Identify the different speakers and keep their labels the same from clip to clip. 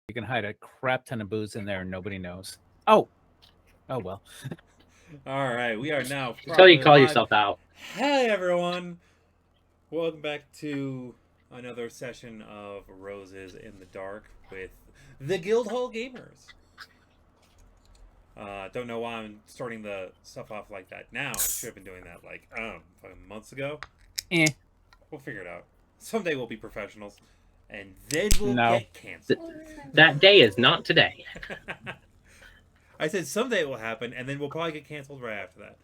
Speaker 1: You can hide a crap ton of booze in there and nobody knows. Oh, oh well.
Speaker 2: All right, we are now
Speaker 3: Until you
Speaker 2: properly
Speaker 3: call
Speaker 2: live.
Speaker 3: yourself out.
Speaker 2: Hey everyone, welcome back to another session of Roses in the Dark with the Guildhall Gamers. Don't know why I'm starting the stuff off like that now. I should have been doing that like months ago.
Speaker 1: Eh,
Speaker 2: We'll figure it out. Someday we'll be professionals, and then we'll
Speaker 1: No.
Speaker 2: get canceled.
Speaker 3: That day is not today.
Speaker 2: I said someday it will happen, and then we'll probably get canceled right after that.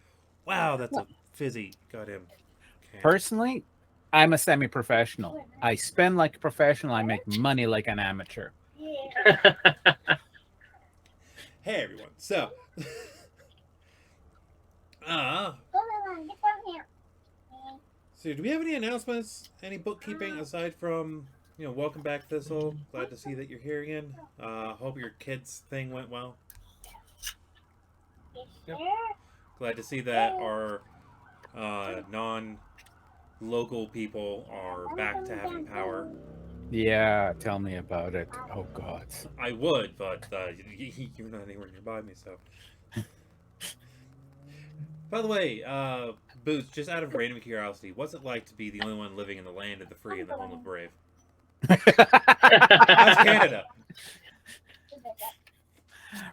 Speaker 2: Wow, that's a fizzy goddamn can.
Speaker 1: personally, I'm a semi-professional. I spend like a professional. I make money like an amateur.
Speaker 2: Hey everyone. So, so do we have any announcements? Any bookkeeping aside from welcome back Thistle. Glad to see that you're here again. Hope your kids thing went well. Yep. Glad to see that our non-local people are back to having power.
Speaker 1: Yeah, tell me about it. Oh God.
Speaker 2: I would, but you're not anywhere nearby me, so. By the way, Boots, just out of random curiosity, what's it like to be the only one living in the land of the free and the home of the brave? How's Canada?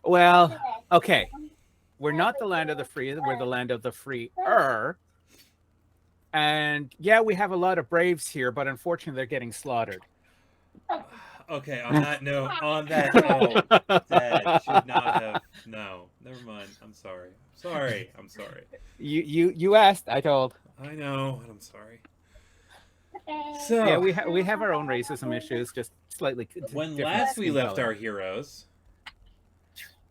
Speaker 1: Well, okay. We're not the land of the free. We're the land of the freer. And yeah, we have a lot of braves here, but unfortunately, they're getting slaughtered.
Speaker 2: Okay, on that note, that should not have. No, never mind. I'm sorry. I'm sorry.
Speaker 1: You asked. I told.
Speaker 2: I know. I'm sorry. So
Speaker 1: Yeah, we have our own racism issues, just slightly.
Speaker 2: When
Speaker 1: different
Speaker 2: last we
Speaker 1: skin
Speaker 2: left
Speaker 1: color.
Speaker 2: our heroes,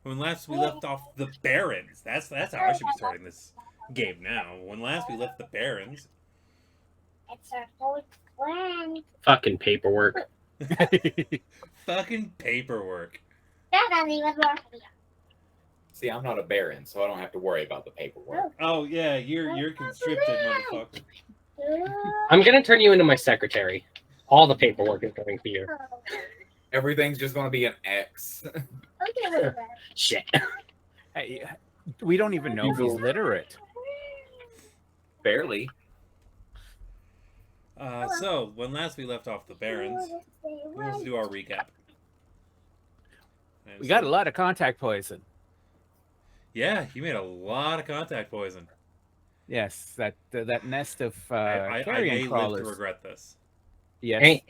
Speaker 2: when last we left off the Barons, that's how I should be starting this game now. When last we left the Barons,
Speaker 4: It's our whole plan.
Speaker 3: Fucking paperwork.
Speaker 2: fucking paperwork.
Speaker 4: That doesn't even work.
Speaker 5: See, I'm not a baron, so I don't have to worry about the paperwork.
Speaker 2: Oh yeah, you're conscripted, motherfucker.
Speaker 3: I'm gonna turn you into my secretary. All the paperwork is coming to you.
Speaker 5: Everything's just going to be an X.
Speaker 4: Okay, with that.
Speaker 3: Shit.
Speaker 1: Hey, we don't even know if he's literate.
Speaker 5: Barely.
Speaker 2: So when last we left off the Barons, let's do our recap. And
Speaker 1: We
Speaker 2: so-
Speaker 1: got a lot of contact poison.
Speaker 2: Yeah, you made a lot of contact poison.
Speaker 1: Yes, that nest of
Speaker 2: I
Speaker 1: carrion
Speaker 2: may live to
Speaker 1: crawlers.
Speaker 2: regret this.
Speaker 1: Yes,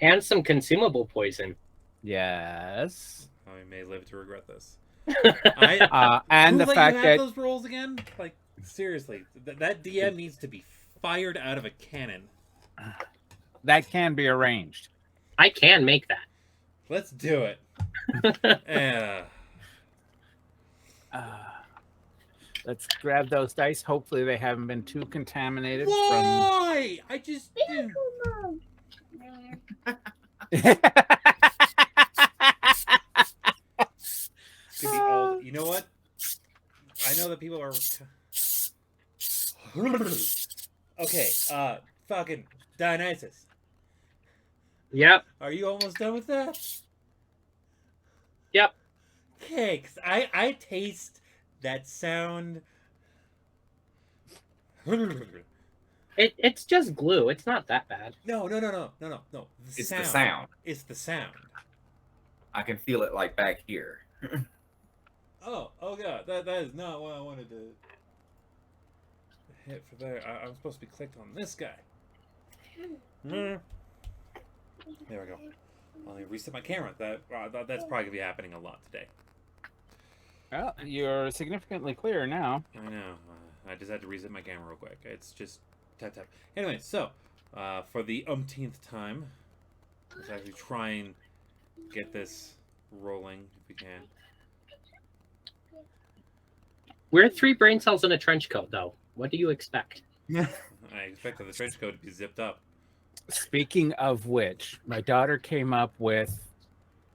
Speaker 3: And some consumable poison.
Speaker 1: yes.
Speaker 2: I may live to regret this.
Speaker 1: And
Speaker 2: Who
Speaker 1: the
Speaker 2: let
Speaker 1: fact
Speaker 2: you have
Speaker 1: that
Speaker 2: those rolls again? Like seriously, that DM needs to be fired out of a cannon.
Speaker 1: that can be arranged.
Speaker 3: I can make that.
Speaker 2: Let's do it.
Speaker 1: Let's grab those dice. Hopefully, they haven't been too contaminated
Speaker 2: Why? I just. Could be old. You know what? I know that people are. Okay, fucking Dionysus.
Speaker 3: Yep.
Speaker 2: Are you almost done with that?
Speaker 3: Yep.
Speaker 2: Okay, 'cause I taste that sound.
Speaker 3: It's just glue. It's not that bad.
Speaker 2: No. The
Speaker 5: It's the sound.
Speaker 2: It's the sound.
Speaker 5: I can feel it like back here.
Speaker 2: Oh god, that is not what I wanted to hit for there. I'm supposed to be clicked on this guy. There we go. Let me reset my camera. That's probably gonna be happening a lot today.
Speaker 1: Well, you're significantly clearer now.
Speaker 2: I know. I just had to reset my camera real quick. It's just tap tap. Anyway, so for the umpteenth time, let's actually try and get this rolling if we can.
Speaker 3: We're 3 brain cells in a trench coat, though. What do you expect?
Speaker 2: I expected the trench coat to be zipped up.
Speaker 1: Speaking of which, my daughter came up with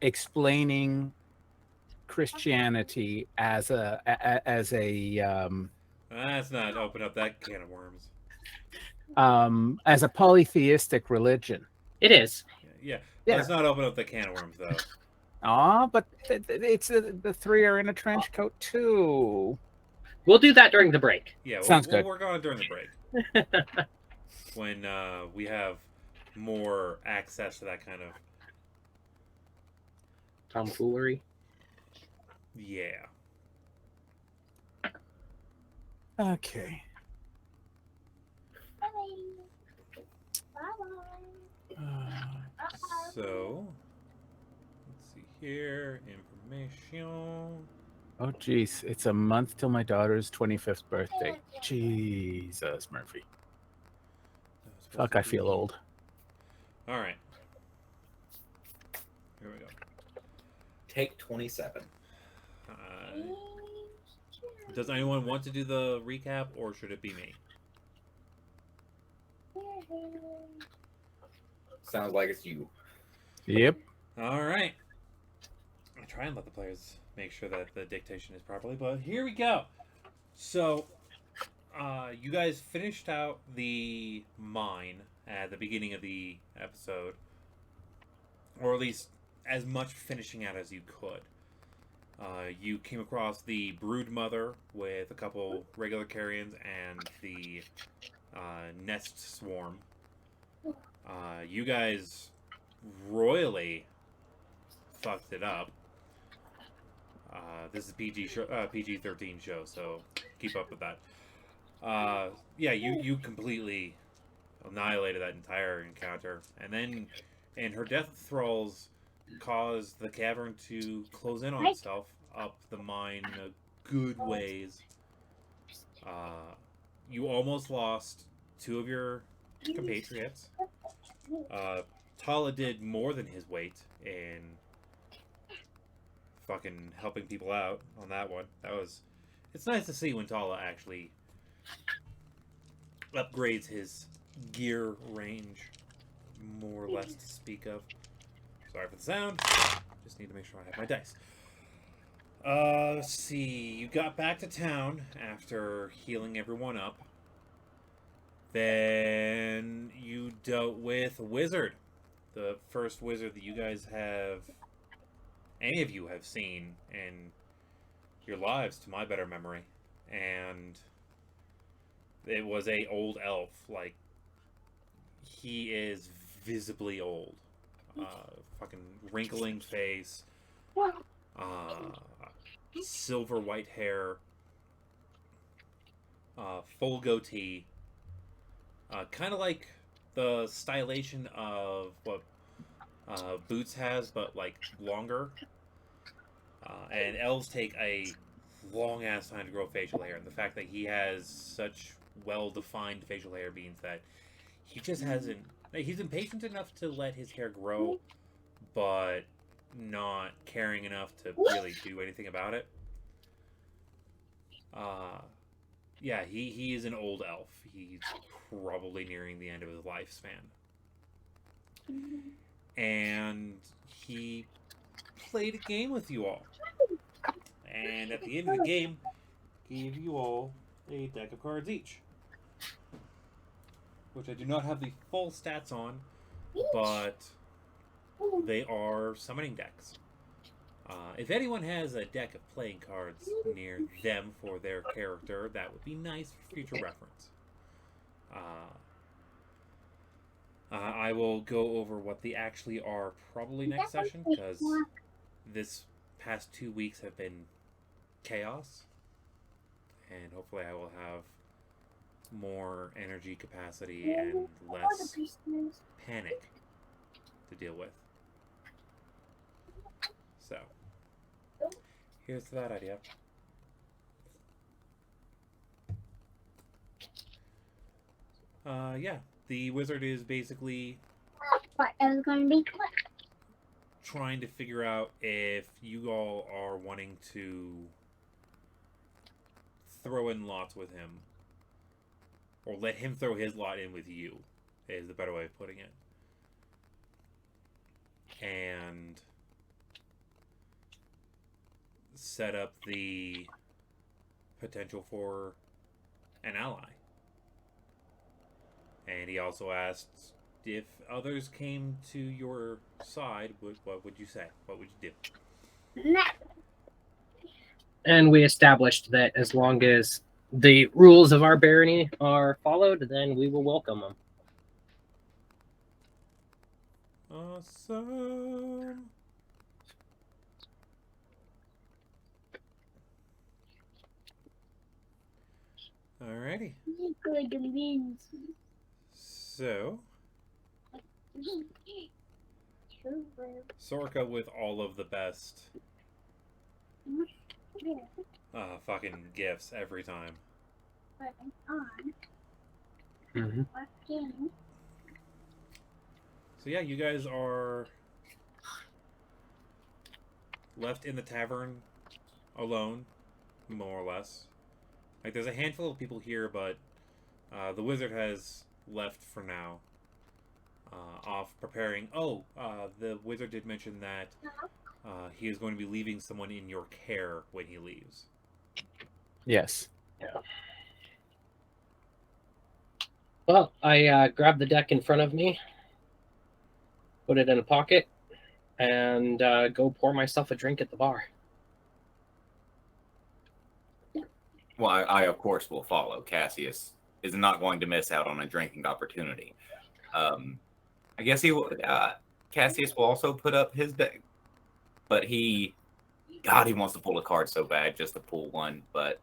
Speaker 1: explaining Christianity as a
Speaker 2: Let's not open up that can of worms.
Speaker 1: as a polytheistic religion.
Speaker 3: It is.
Speaker 2: Yeah.
Speaker 1: Yeah.
Speaker 2: Let's not open up the can of worms, though.
Speaker 1: But it's the three are in a trench coat too.
Speaker 3: We'll do that during the break.
Speaker 2: Yeah,
Speaker 1: Sounds
Speaker 2: we'll
Speaker 1: good.
Speaker 2: work on it during the break when we have more access to that kind of
Speaker 3: Tomfoolery.
Speaker 2: yeah.
Speaker 1: Okay.
Speaker 2: So let's see here. Information.
Speaker 1: Oh, geez. It's a month till my daughter's 25th birthday. Jesus, Murphy.
Speaker 2: That was supposed
Speaker 1: Fuck,
Speaker 2: to
Speaker 1: I feel
Speaker 2: be-
Speaker 1: old.
Speaker 2: All right. Here we go.
Speaker 5: Take 27.
Speaker 2: Does anyone want to do the recap, or should it be me?
Speaker 5: Sounds like it's you.
Speaker 1: Yep.
Speaker 2: All right. I try and let the players make sure that the dictation is properly, but here we go. So, you guys finished out the mine at the beginning of the episode, or at least as much finishing out as you could. You came across the brood mother with a couple regular carrions and the nest swarm. You guys royally fucked it up. This is PG-13 show, so keep up with that. Yeah, you completely annihilated that entire encounter, and then her death thralls caused the cavern to close in on itself up the mine a good ways. You almost lost two of your compatriots. Tala did more than his weight in fucking helping people out on that one. It's nice to see when Tala actually upgrades his gear range, more or less to speak of. Sorry for the sound. Just need to make sure I have my dice. Let's see. You got back to town after healing everyone up. Then you dealt with a wizard. The first wizard that you guys have, any of you have seen in your lives, to my better memory. And it was a old elf. Like, he is visibly old. Fucking wrinkling face, silver white hair, full goatee, kind of like the stylation of what Boots has, but like longer. And elves take a long ass time to grow facial hair, and the fact that he has such well-defined facial hair means that he just hasn't. He's impatient enough to let his hair grow, but not caring enough to really do anything about it. Yeah, he is an old elf. He's probably nearing the end of his lifespan. And he played a game with you all. And at the end of the game, gave you all a deck of cards each. Which I do not have the full stats on, but they are summoning decks. If anyone has a deck of playing cards near them for their character, that would be nice for future reference. I will go over what they actually are probably next session, because this past 2 weeks have been chaos, and hopefully I will have more energy capacity and less panic to deal with. So, here's that idea. Yeah, the wizard is basically
Speaker 4: But it was going to be quick.
Speaker 2: trying to figure out if you all are wanting to throw in lots with him, or let him throw his lot in with you, is the better way of putting it. And set up the potential for an ally. And he also asked if others came to your side, what would you say? What would you do?
Speaker 4: No.
Speaker 3: And we established that as long as the rules of our barony are followed, then we will welcome them.
Speaker 2: Awesome. Alrighty.
Speaker 4: Good wins.
Speaker 2: So, Sorka with all of the best fucking gifts every time.
Speaker 3: Mm-hmm.
Speaker 2: So yeah, you guys are left in the tavern alone, more or less. Like, there's a handful of people here, but the wizard has left for now. Off preparing. Oh, the wizard did mention that he is going to be leaving someone in your care when he leaves.
Speaker 1: Yes.
Speaker 3: Yeah. Well, I grabbed the deck in front of me, put it in a pocket, and go pour myself a drink at the bar.
Speaker 5: Well, I of course will follow. Cassius is not going to miss out on a drinking opportunity. I guess he will. Cassius will also put up his deck, but he wants to pull a card so bad just to pull one, but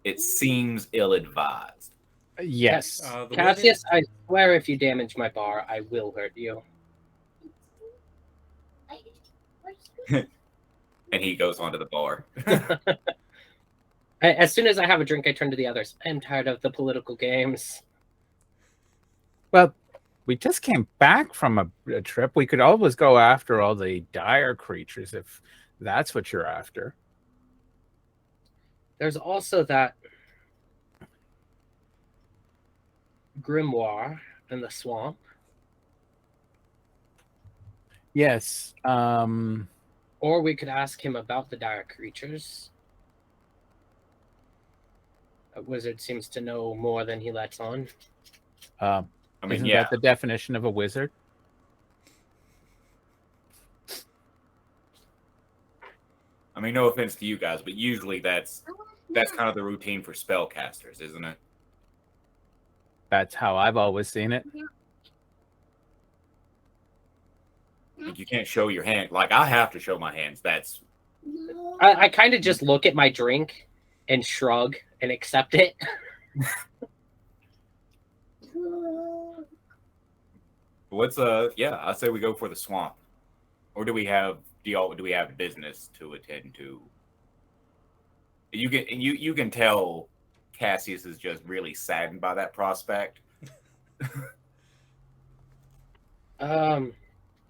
Speaker 5: it seems ill-advised.
Speaker 1: Yes.
Speaker 3: Cassius, I swear if you damage my bar, I will hurt you.
Speaker 5: And he goes onto the bar.
Speaker 3: As soon as I have a drink, I turn to the others. I'm tired of the political games.
Speaker 1: Well, we just came back from a trip. We could always go after all the dire creatures if that's what you're after.
Speaker 3: There's also that grimoire in the swamp.
Speaker 1: Yes.
Speaker 3: Or we could ask him about the dire creatures. A wizard seems to know more than he lets on.
Speaker 5: I mean,
Speaker 1: Isn't
Speaker 5: yeah.
Speaker 1: that the definition of a wizard?
Speaker 5: I mean, no offense to you guys, but usually that's kind of the routine for spellcasters, isn't it?
Speaker 1: That's how I've always seen it.
Speaker 5: Like, you can't show your hand. Like, I have to show my hands. That's
Speaker 3: I kind of just look at my drink and shrug and accept it.
Speaker 5: what's yeah. I say we go for the swamp, or do we have business to attend to? You can tell Cassius is just really saddened by that prospect.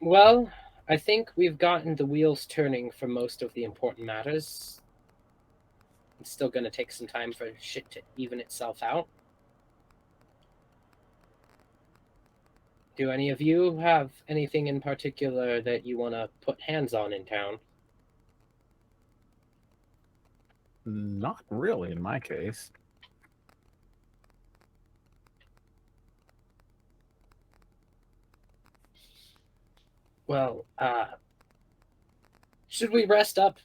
Speaker 3: Well, I think we've gotten the wheels turning for most of the important matters. It's still going to take some time for shit to even itself out. Do any of you have anything in particular that you want to put hands on in town?
Speaker 1: Not really in my case.
Speaker 3: Well, should we rest up,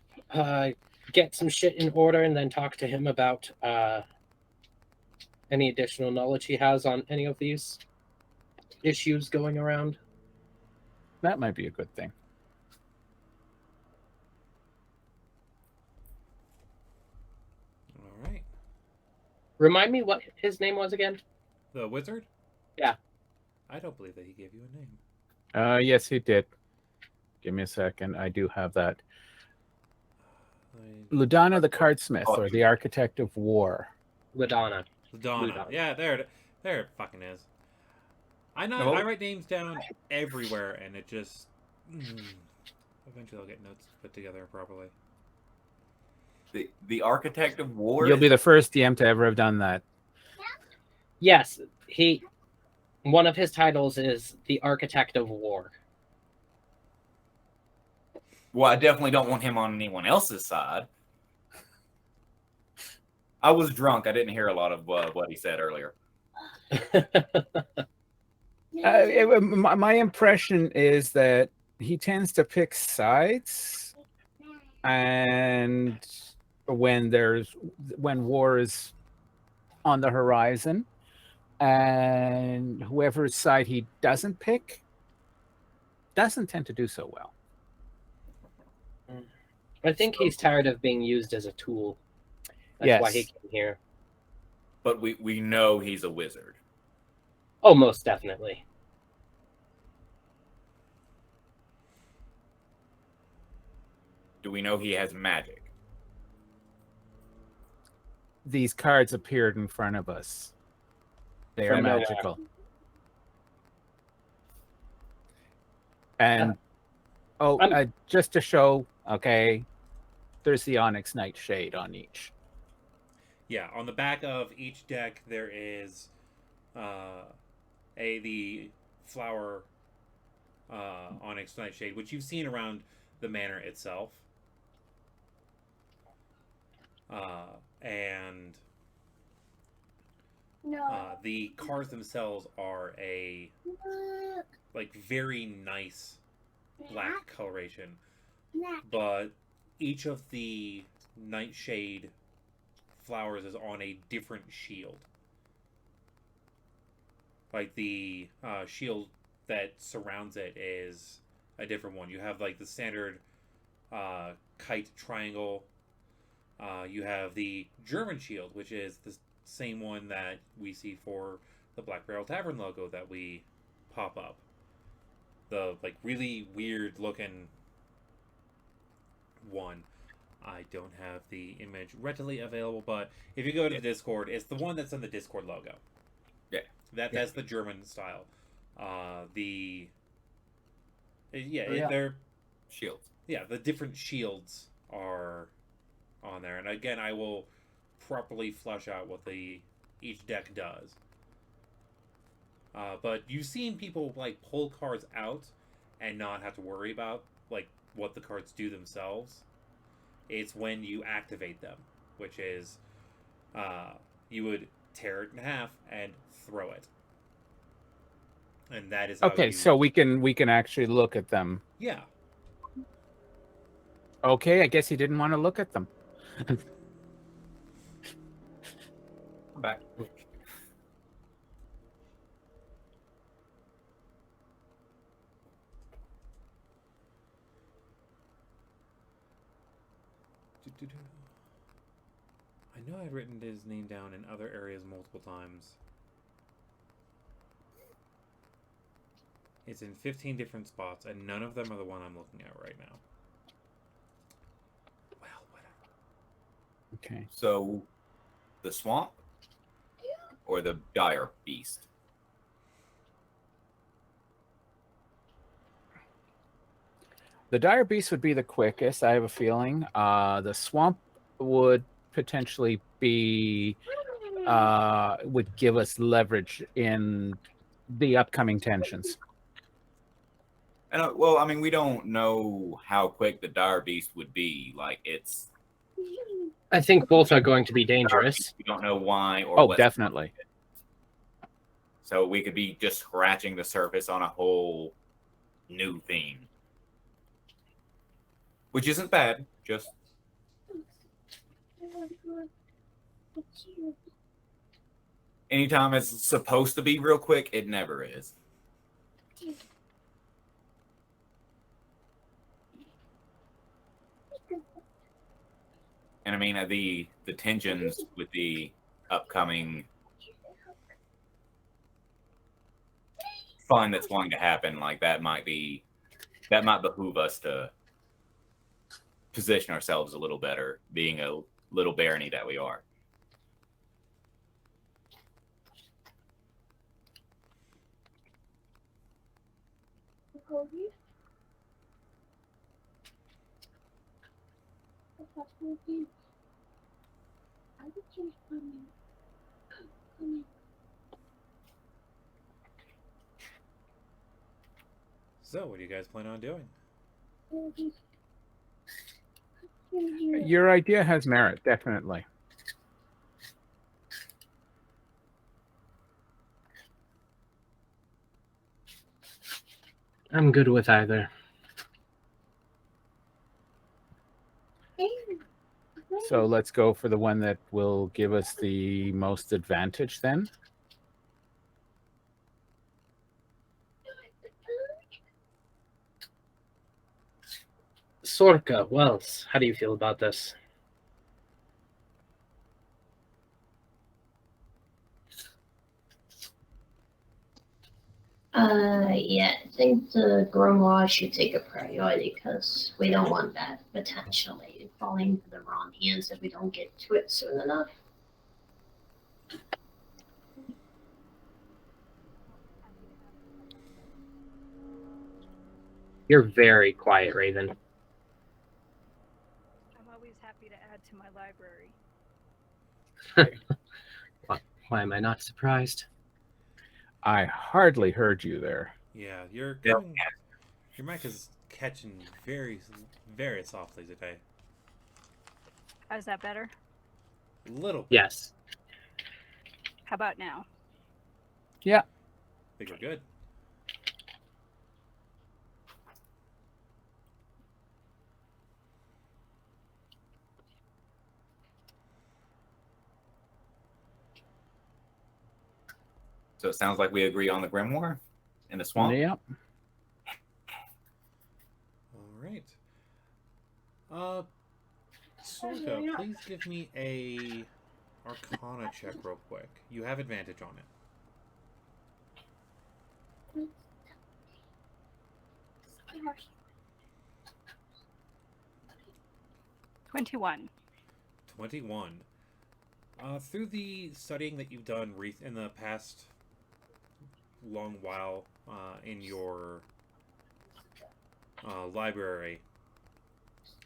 Speaker 3: get some shit in order, and then talk to him about any additional knowledge he has on any of these issues going around?
Speaker 1: That might be a good thing.
Speaker 2: All right.
Speaker 3: Remind me what his name was again?
Speaker 2: The wizard?
Speaker 3: Yeah.
Speaker 2: I don't believe that he gave you a name.
Speaker 1: Yes, he did. Give me a second. I do have that. Ludana the Cardsmith, or the Architect of War.
Speaker 3: Ladonna.
Speaker 2: Ludana. Yeah, there it fucking is. I write names down everywhere, and it just eventually I'll get notes put together properly.
Speaker 5: The Architect of War.
Speaker 1: You'll be the first DM to ever have done that.
Speaker 3: Yes, one of his titles is the Architect of War.
Speaker 5: Well, I definitely don't want him on anyone else's side. I was drunk. I didn't hear a lot of what he said earlier.
Speaker 1: My impression is that he tends to pick sides, and when war is on the horizon, and whoever's side he doesn't pick doesn't tend to do so well.
Speaker 3: I think he's tired of being used as a tool. That's why he
Speaker 1: Yes.
Speaker 3: came here.
Speaker 5: But we know he's a wizard.
Speaker 3: Oh, most definitely.
Speaker 5: Do we know he has magic?
Speaker 1: These cards appeared in front of us. They are
Speaker 3: From nowhere.
Speaker 1: magical. And just to show, okay, there's the Onyx Nightshade on each.
Speaker 2: Yeah, on the back of each deck there is the flower Onyx Nightshade, which you've seen around the manor itself. And the cards themselves are a very nice black coloration, but each of the Nightshade flowers is on a different shield. Like the shield that surrounds it is a different one. You have like the standard kite triangle. You have the German shield, which is the same one that we see for the Black Barrel Tavern logo that we pop up. The really weird looking one. I don't have the image readily available, but if you go to the Discord, it's the one that's in the Discord logo.
Speaker 5: Yeah.
Speaker 2: That's the German style. They're
Speaker 5: Shields.
Speaker 2: Yeah, the different shields are on there, and again, I will properly flesh out what each deck does. But you've seen people pull cards out and not have to worry about what the cards do themselves. It's when you activate them, which is you would tear it in half and throw it, and that is how
Speaker 1: Okay, so we can actually look at them.
Speaker 2: Yeah.
Speaker 1: Okay, I guess he didn't want to look at them.
Speaker 5: I'm back.
Speaker 2: I know I've written his name down in other areas multiple times. It's in 15 different spots, and none of them are the one I'm looking at right now. Well, whatever.
Speaker 1: Okay.
Speaker 5: So, the swamp or the dire beast?
Speaker 1: The dire beast would be the quickest, I have a feeling. The swamp would potentially be would give us leverage in the upcoming tensions.
Speaker 5: And well, I mean, we don't know how quick the dire beast would be.
Speaker 3: I think both are going to be dangerous.
Speaker 5: We don't know why or
Speaker 1: Oh,
Speaker 5: what's
Speaker 1: definitely.
Speaker 5: So we could be just scratching the surface on a whole new theme, which isn't bad. Just anytime it's supposed to be real quick, it never is. And I mean, the tensions with the upcoming fun that's going to happen, that might behoove us to position ourselves a little better, being a little barony that we are.
Speaker 2: So, what do you guys plan on doing?
Speaker 1: Your idea has merit, definitely.
Speaker 3: I'm good with either.
Speaker 1: So let's go for the one that will give us the most advantage then.
Speaker 3: Sorka, Wells, how do you feel about this?
Speaker 4: Yeah, I think the grimoire should take a priority because we don't want that potentially falling into the wrong hands if we don't get to it soon enough.
Speaker 3: You're very quiet, Raven.
Speaker 6: I'm always happy to add to my library.
Speaker 3: Why am I not surprised?
Speaker 1: I hardly heard you there.
Speaker 2: Yeah, your mic is catching very, very softly today.
Speaker 6: How's that better?
Speaker 2: A little bit.
Speaker 3: Yes.
Speaker 6: How about now?
Speaker 1: Yeah.
Speaker 2: I think we're good.
Speaker 5: So it sounds like we agree on the grimoire in the swamp.
Speaker 1: Yep.
Speaker 2: All right. Sorka, please give me a Arcana check real quick. You have advantage on it.
Speaker 6: 21.
Speaker 2: 21. Through the studying that you've done in the past long while in your library,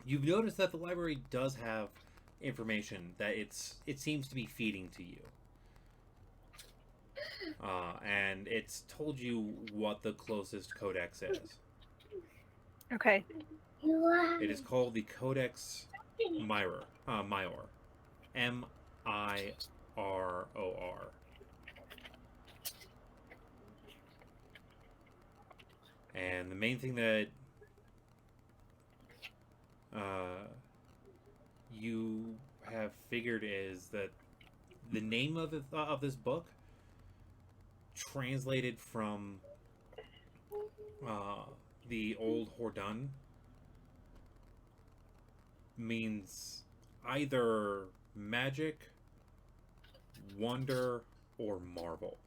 Speaker 2: you've noticed that the library does have information that it seems to be feeding to you. And it's told you what the closest codex is.
Speaker 6: Okay.
Speaker 2: It is called the Codex Maior. M-I-R-O-R. And the main thing that you have figured is that the name of this book, translated from the old Hordun, means either magic, wonder, or marvel.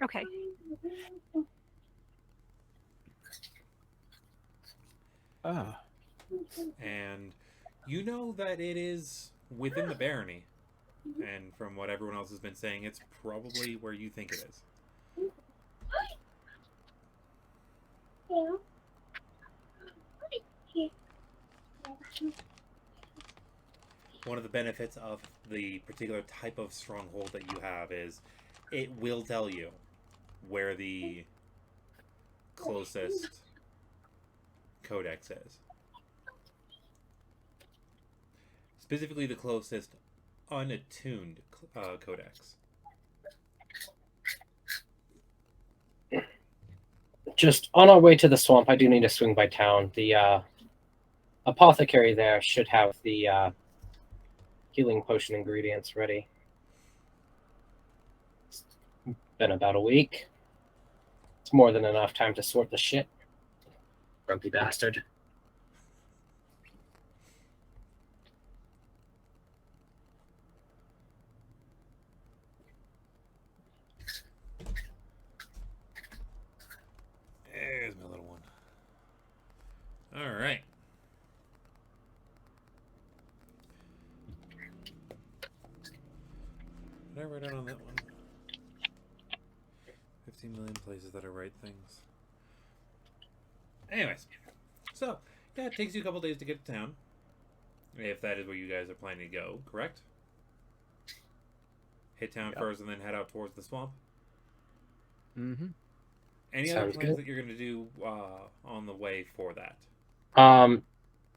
Speaker 6: Okay.
Speaker 1: Ah.
Speaker 2: And you know that it is within the barony. And from what everyone else has been saying, it's probably where you think it is. One of the benefits of the particular type of stronghold that you have is it will tell you where the closest codex is. Specifically, the closest unattuned codex.
Speaker 3: Just on our way to the swamp, I do need to swing by town. The apothecary there should have the healing potion ingredients ready. It's been about a week. It's more than enough time to sort the shit. Grumpy bastard.
Speaker 2: There's my little one. All right. Did I write out on that one? 15 million places that I write things. Anyways, so yeah, it takes you a couple days to get to town, if that is where you guys are planning to go. Correct? Hit town first and then head out towards the swamp.
Speaker 1: Mm-hmm.
Speaker 2: Any other
Speaker 3: Sounds
Speaker 2: plans
Speaker 3: good.
Speaker 2: that you're going to do on the way for that?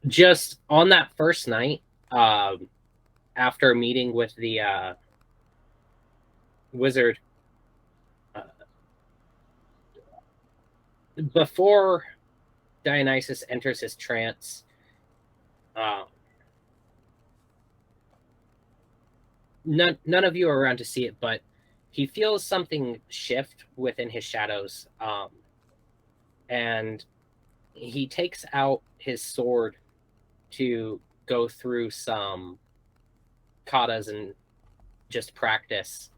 Speaker 3: Just on that first night, after meeting with the wizard, before Dionysus enters his trance, none of you are around to see it, but he feels something shift within his shadows, and he takes out his sword to go through some katas and just practice.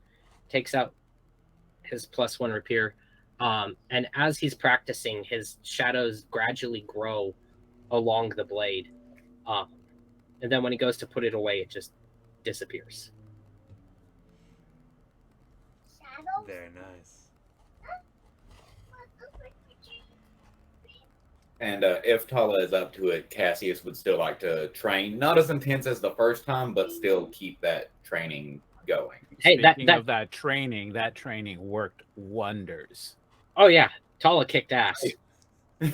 Speaker 3: Takes out his +1 rapier, and as he's practicing, his shadows gradually grow along the blade, and then when he goes to put it away, it just disappears.
Speaker 2: Very nice.
Speaker 5: And if Tala is up to it, Cassius would still like to train, not as intense as the first time, but still keep that training going.
Speaker 3: Hey,
Speaker 1: Speaking of that training worked wonders.
Speaker 3: Oh yeah, Tala kicked ass.
Speaker 2: Yeah,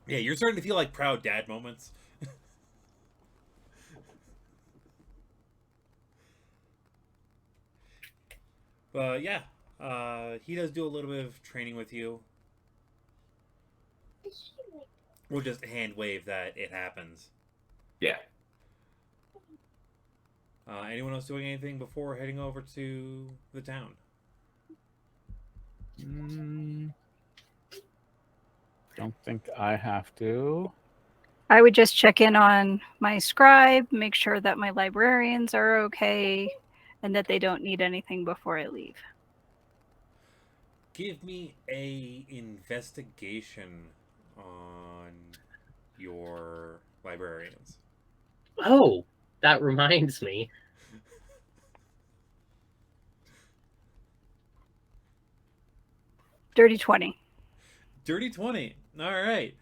Speaker 2: you're starting to feel like proud dad moments. But yeah, he does do a little bit of training with you. We'll just hand wave that it happens.
Speaker 5: Yeah.
Speaker 2: Anyone else doing anything before heading over to the town?
Speaker 1: Don't think I have to.
Speaker 6: I would just check in on my scribe, make sure that my librarians are okay, and that they don't need anything before I leave.
Speaker 2: Give me a investigation on your librarians.
Speaker 3: Oh, that reminds me.
Speaker 6: Dirty 20.
Speaker 2: Dirty 20. All right.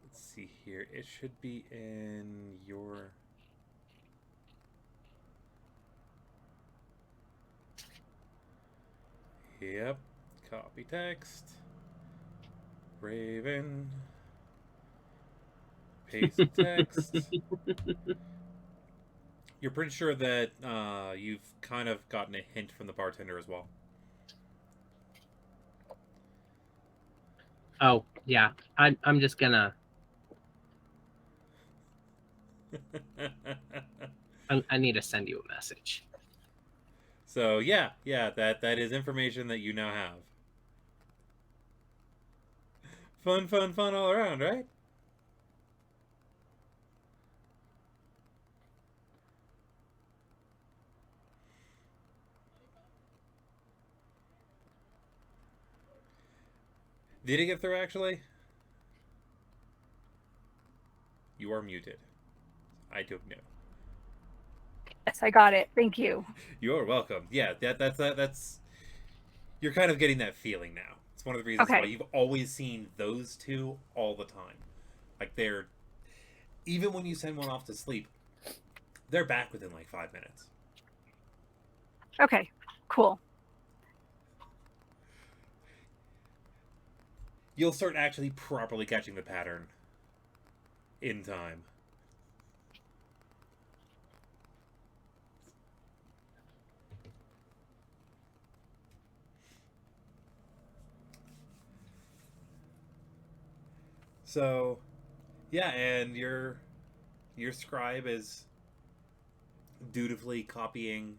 Speaker 2: Let's see here. It should be in your... Yep. Copy text. Raven. Paste text. You're pretty sure that you've kind of gotten a hint from the bartender as well.
Speaker 3: Oh yeah, I'm just gonna. I need to send you a message.
Speaker 2: So yeah, that is information that you now have. Fun all around, right? Did it get through, actually? You are muted. I don't know.
Speaker 6: Yes, I got it. Thank you.
Speaker 2: You're welcome. Yeah, that's... You're kind of getting that feeling now. It's one of the reasons why you've always seen those two all the time. Like, they're... Even when you send one off to sleep, they're back within, like, 5 minutes.
Speaker 6: Okay, cool.
Speaker 2: You'll start actually properly catching the pattern in time. So, yeah, and your scribe is dutifully copying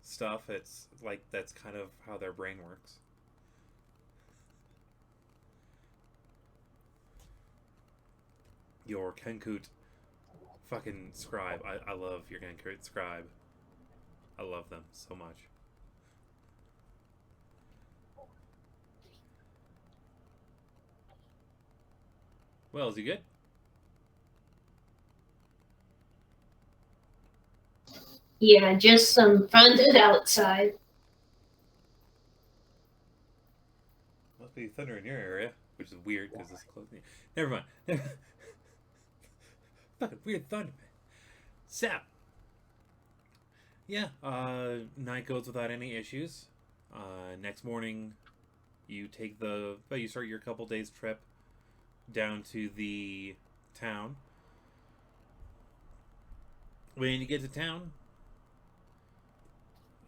Speaker 2: stuff. It's like that's kind of how their brain works. Your Kenkut fucking scribe. I love your Kenkut scribe. I love them so much. Well, is he good?
Speaker 4: Yeah, just some fun outside.
Speaker 2: Must be thunder in your area, which is weird because it's close. Never mind. Fucking weird thunder, man. So, yeah, night goes without any issues. Next morning, you take you start your couple days trip down to the town. When you get to town,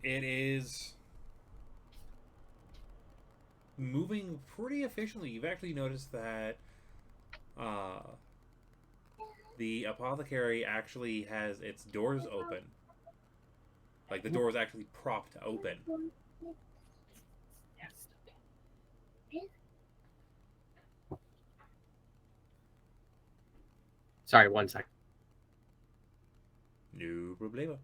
Speaker 2: it is moving pretty efficiently. You've actually noticed that the apothecary actually has its doors open. Like the door is actually propped open.
Speaker 3: Sorry, one sec.
Speaker 2: No problema.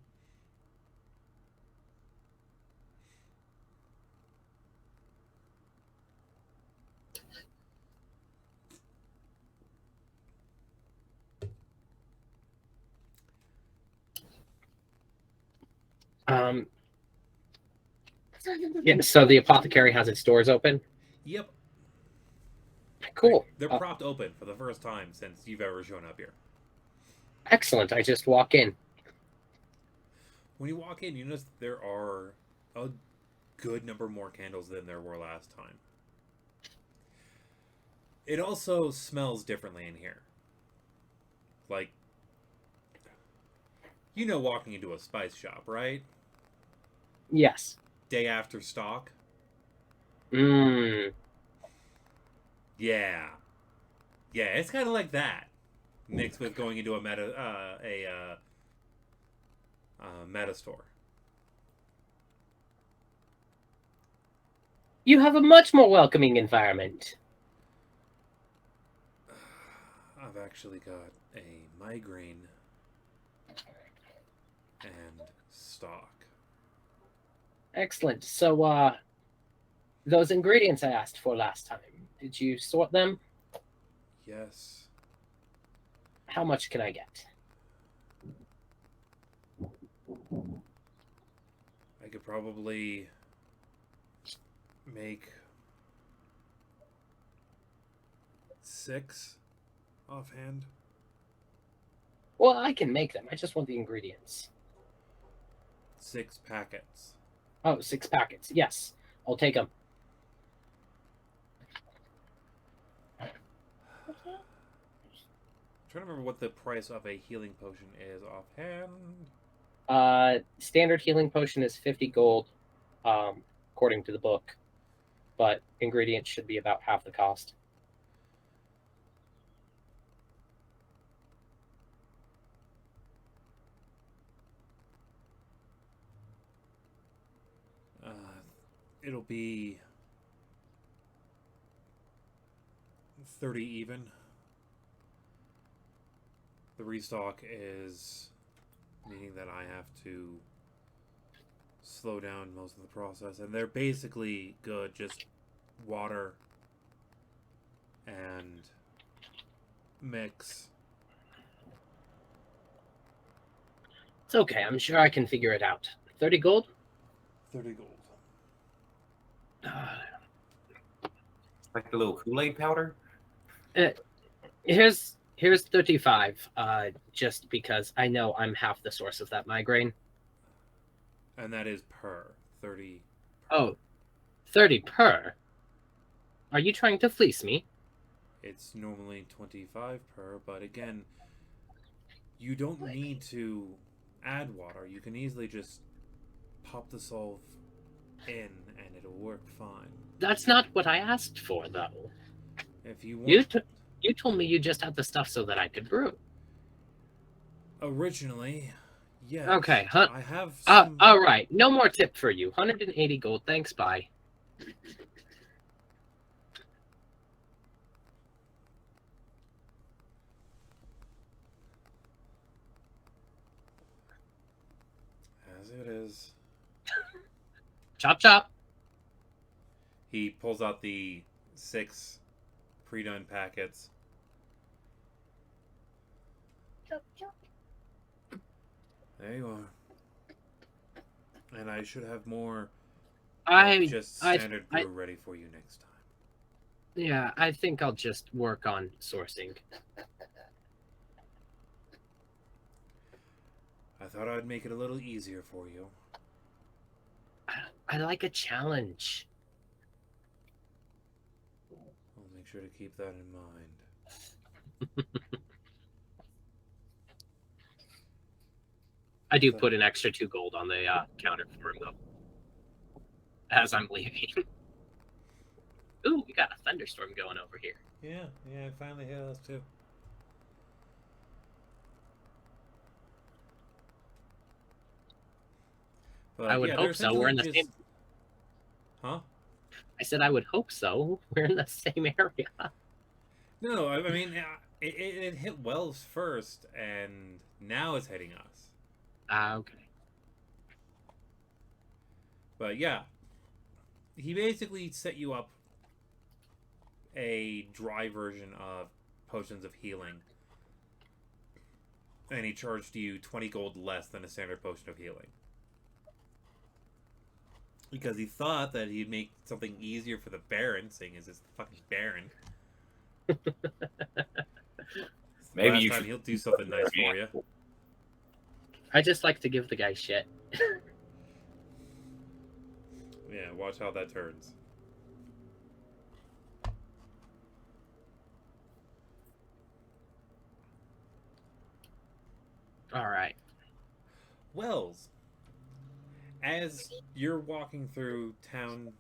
Speaker 3: Yeah, so the apothecary has its doors open.
Speaker 2: Yep.
Speaker 3: Cool.
Speaker 2: They're propped open for the first time since you've ever shown up here.
Speaker 3: Excellent. I just walk in.
Speaker 2: When you walk in, you notice there are a good number more candles than there were last time. It also smells differently in here. Like, you know, walking into a spice shop, right?
Speaker 3: Yes.
Speaker 2: Day after stock.
Speaker 3: Mmm.
Speaker 2: Yeah, it's kind of like that, mixed with going into a meta store.
Speaker 3: You have a much more welcoming environment.
Speaker 2: I've actually got a migraine and stock.
Speaker 3: Excellent. So, those ingredients I asked for last time, did you sort them?
Speaker 2: Yes.
Speaker 3: How much can I get?
Speaker 2: I could probably make 6 offhand.
Speaker 3: Well, I can make them. I just want the ingredients.
Speaker 2: 6 packets.
Speaker 3: Oh, 6 packets. Yes, I'll take them.
Speaker 2: I'm trying to remember what the price of a healing potion is offhand.
Speaker 3: Standard healing potion is 50 gold, according to the book, but ingredients should be about half the cost.
Speaker 2: It'll be 30 even. The restock is meaning that I have to slow down most of the process, and they're basically good, just water and mix.
Speaker 3: It's okay. I'm sure I can figure it out. 30 gold?
Speaker 2: 30 gold.
Speaker 5: Like the little Kool-Aid powder.
Speaker 3: Here's 35, just because I know I'm half the source of that migraine.
Speaker 2: And that is per 30.
Speaker 3: Oh, 30 per? Are you trying to fleece me?
Speaker 2: It's normally 25 per, but again, you don't need to add water. You can easily just pop the solve in and it'll work fine.
Speaker 3: That's not what I asked for, though.
Speaker 2: If you want...
Speaker 3: You told me you just had the stuff so that I could brew.
Speaker 2: Originally, yes.
Speaker 3: Okay,
Speaker 2: I have some...
Speaker 3: all right. No more tip for you. 180 gold. Thanks, bye.
Speaker 2: As it is.
Speaker 3: Chop, chop.
Speaker 2: He pulls out the 6 pre-done packets.
Speaker 4: Chop, chop.
Speaker 2: There you are. And I should have more just standard brew ready for you next time.
Speaker 3: Yeah, I think I'll just work on sourcing.
Speaker 2: I thought I'd make it a little easier for you.
Speaker 3: I like a challenge.
Speaker 2: I'll make sure to keep that in mind.
Speaker 3: I do put an extra 2 gold on the counter for him, though, as I'm leaving. Ooh, we got a thunderstorm going over here.
Speaker 2: Yeah, it finally hit us too. But
Speaker 3: I would
Speaker 2: yeah,
Speaker 3: hope
Speaker 2: they're
Speaker 3: so. We're in the
Speaker 2: essentially
Speaker 3: same.
Speaker 2: Huh?
Speaker 3: I said I would hope so. We're in the same area.
Speaker 2: No, I mean, it hit Wells first, and now it's hitting us.
Speaker 3: Okay.
Speaker 2: But yeah, he basically set you up a dry version of potions of healing, and he charged you 20 gold less than a standard potion of healing. Because he thought that he'd make something easier for the Baron, seeing as it's the fucking Baron.
Speaker 5: Maybe
Speaker 2: Last
Speaker 5: you
Speaker 2: time
Speaker 5: should.
Speaker 2: he'll do something nice for you.
Speaker 3: I just like to give the guy shit.
Speaker 2: Yeah, watch how that turns.
Speaker 3: All right.
Speaker 2: Wells, as you're walking through town,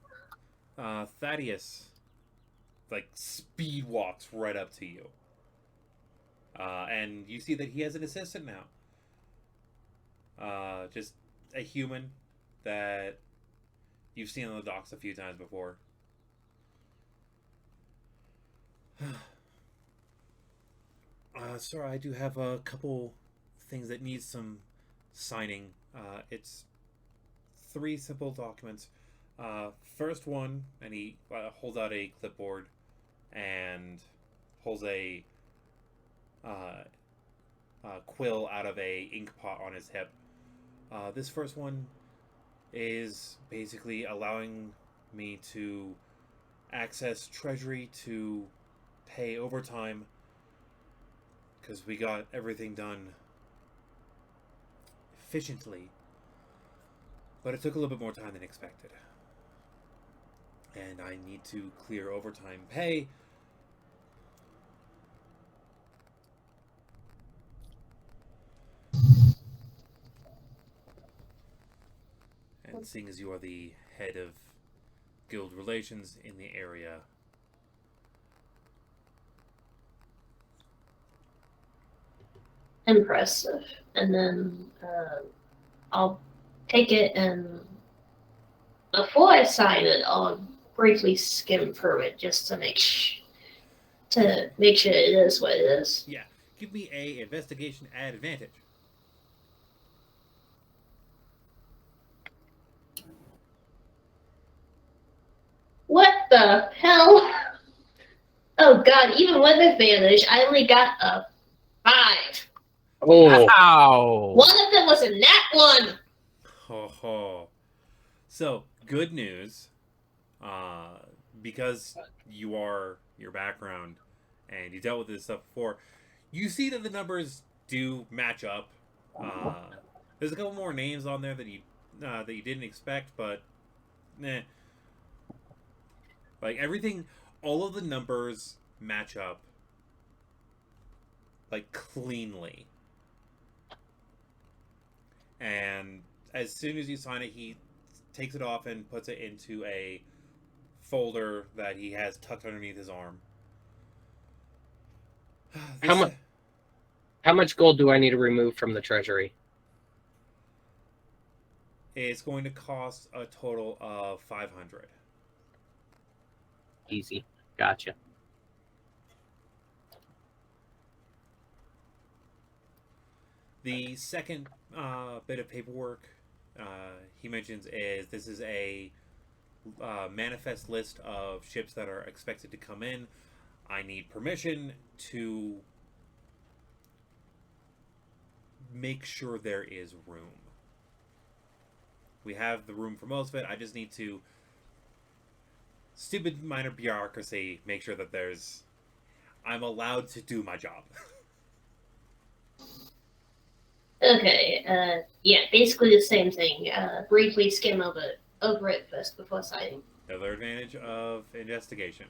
Speaker 2: Thaddeus, like, speed walks right up to you. And you see that he has an assistant now. Just a human that you've seen on the docks a few times before. Sir, I do have a couple things that need some signing. It's 3 simple documents. First one, and he holds out a clipboard and holds a quill out of a ink pot on his hip. This first one is basically allowing me to access treasury to pay overtime, because we got everything done efficiently, but it took a little bit more time than expected, and I need to clear overtime pay. And seeing as you are the head of guild relations in the area,
Speaker 4: Impressive. And then I'll take it, and before I sign it, I'll briefly skim through it just to make sure it is what it is.
Speaker 2: yeah, give me a investigation at advantage.
Speaker 4: What the hell? Oh god, even with advantage, I only got a 5.
Speaker 3: Oh,
Speaker 1: Ow!
Speaker 4: One of them was a nat 1.
Speaker 2: Ho ho. So, good news. Because you are your background and you dealt with this stuff before, you see that the numbers do match up. There's a couple more names on there that you didn't expect, but like everything, all of the numbers match up like cleanly. And as soon as you sign it, he takes it off and puts it into a folder that he has tucked underneath his arm.
Speaker 3: How much gold do I need to remove from the treasury?
Speaker 2: It's going to cost a total of 500.
Speaker 3: Easy. Gotcha.
Speaker 2: The second bit of paperwork he mentions is this is a manifest list of ships that are expected to come in. I need permission to make sure there is room. We have the room for most of it. I just need to, stupid minor bureaucracy, make sure that I'm allowed to do my job.
Speaker 4: Okay, yeah, basically the same thing. Briefly skim over it first before signing.
Speaker 2: Another advantage of investigation.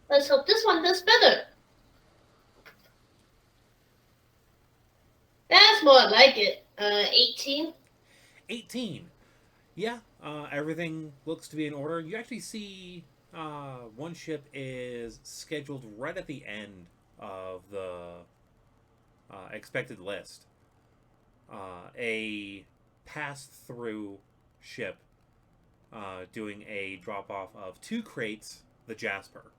Speaker 4: Let's hope this one does better. That's more like it. 18.
Speaker 2: 18. Yeah, everything looks to be in order. You actually see one ship is scheduled right at the end of the expected list. A pass-through ship doing a drop-off of 2 crates, the Jasper.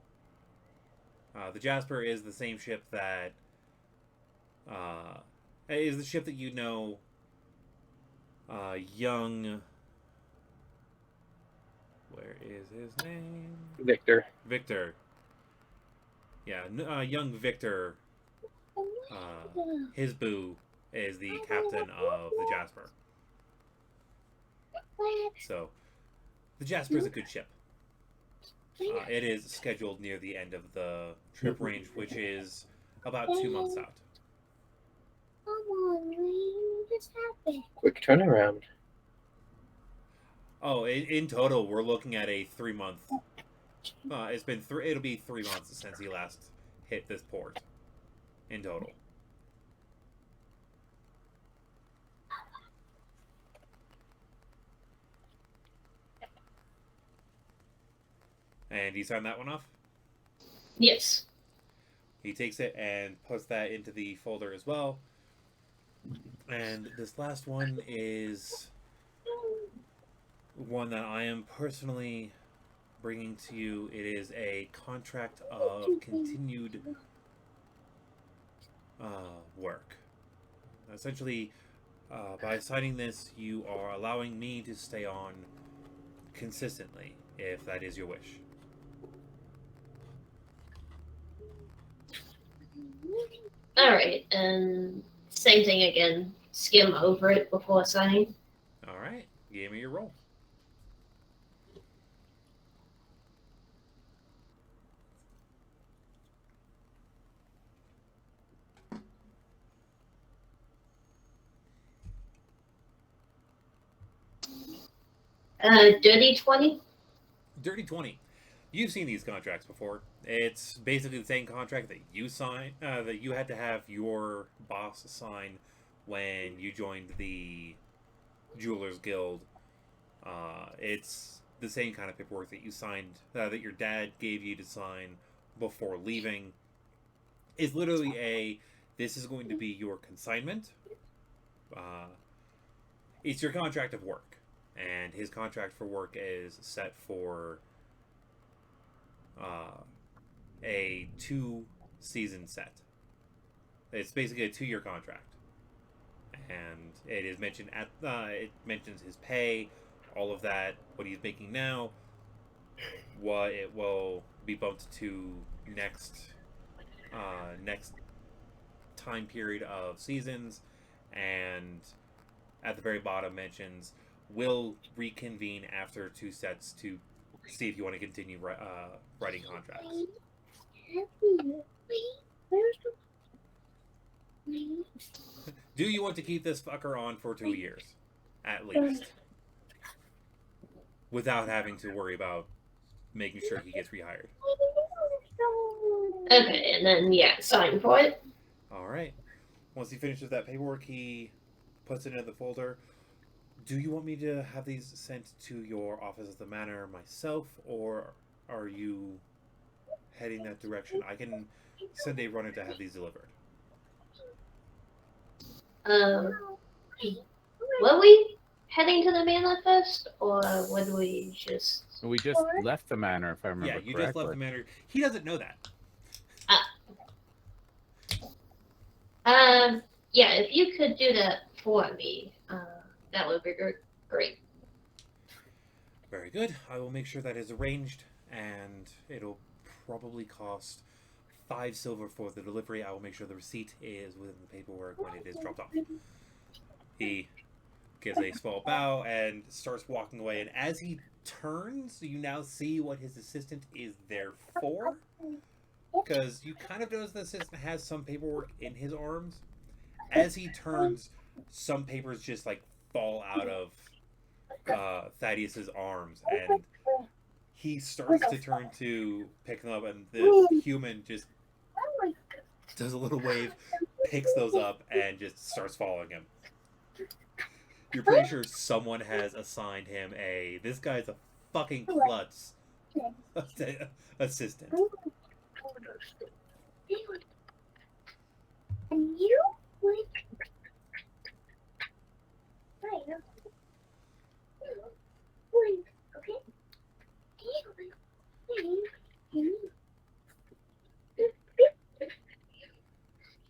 Speaker 2: The Jasper is the same ship that is the ship that you know young... Where is his name?
Speaker 3: Victor.
Speaker 2: Victor. Yeah, young Victor. His boo is the captain of the Jasper. So, the Jasper is a good ship. It is scheduled near the end of the trip range, which is about 2 months out.
Speaker 3: Quick turnaround.
Speaker 2: Oh, in total, we're looking at a 3-month. It's been it'll be 3 months since he last hit this port. In total. And you sign that one off?
Speaker 4: Yes.
Speaker 2: He takes it and puts that into the folder as well. And this last one is one that I am personally bringing to you. It is a contract of continued work. Essentially, by signing this, you are allowing me to stay on consistently, if that is your wish.
Speaker 4: Alright, and same thing again. Skim over it before signing.
Speaker 2: Alright, give me your roll.
Speaker 4: Dirty 20?
Speaker 2: Dirty 20. You've seen these contracts before. It's basically the same contract that you sign, that you had to have your boss sign when you joined the Jewelers Guild. It's the same kind of paperwork that you signed, that your dad gave you to sign before leaving. It's literally this is going to be your consignment. It's your contract of work. And his contract for work is set for a 2-season set. It's basically a 2-year contract, and it is mentioned it mentions his pay, all of that, what he's making now, what it will be bumped to next time period of seasons, and at the very bottom mentions will reconvene after 2 sets to see if you want to continue writing contracts. Do you want to keep this fucker on for 2 years, at least, without having to worry about making sure he gets rehired?
Speaker 4: Okay, and then, yeah, sign for it.
Speaker 2: Alright. Once he finishes that paperwork, he puts it in the folder. Do you want me to have these sent to your office at the manor myself, or are you heading that direction? I can send a runner to have these delivered.
Speaker 4: Were we heading to the manor first, or would we just...
Speaker 1: We just left the manor, if I remember
Speaker 2: Yeah,
Speaker 1: correctly.
Speaker 2: you just left the manor. He doesn't know that.
Speaker 4: Yeah, if you could do that for me, that would be great.
Speaker 2: Very good. I will make sure that is arranged, and it'll probably cost 5 silver for the delivery. I will make sure the receipt is within the paperwork when it is dropped off. He gives a small bow and starts walking away, and as he turns, you now see what his assistant is there for, because you kind of notice the assistant has some paperwork in his arms. As he turns, some papers just like fall out of Thaddeus's arms, and he starts to turn to pick them up, and the human just does a little wave, picks those up, and just starts following him. You're pretty sure someone has assigned him a. This guy's a fucking klutz assistant.
Speaker 4: And you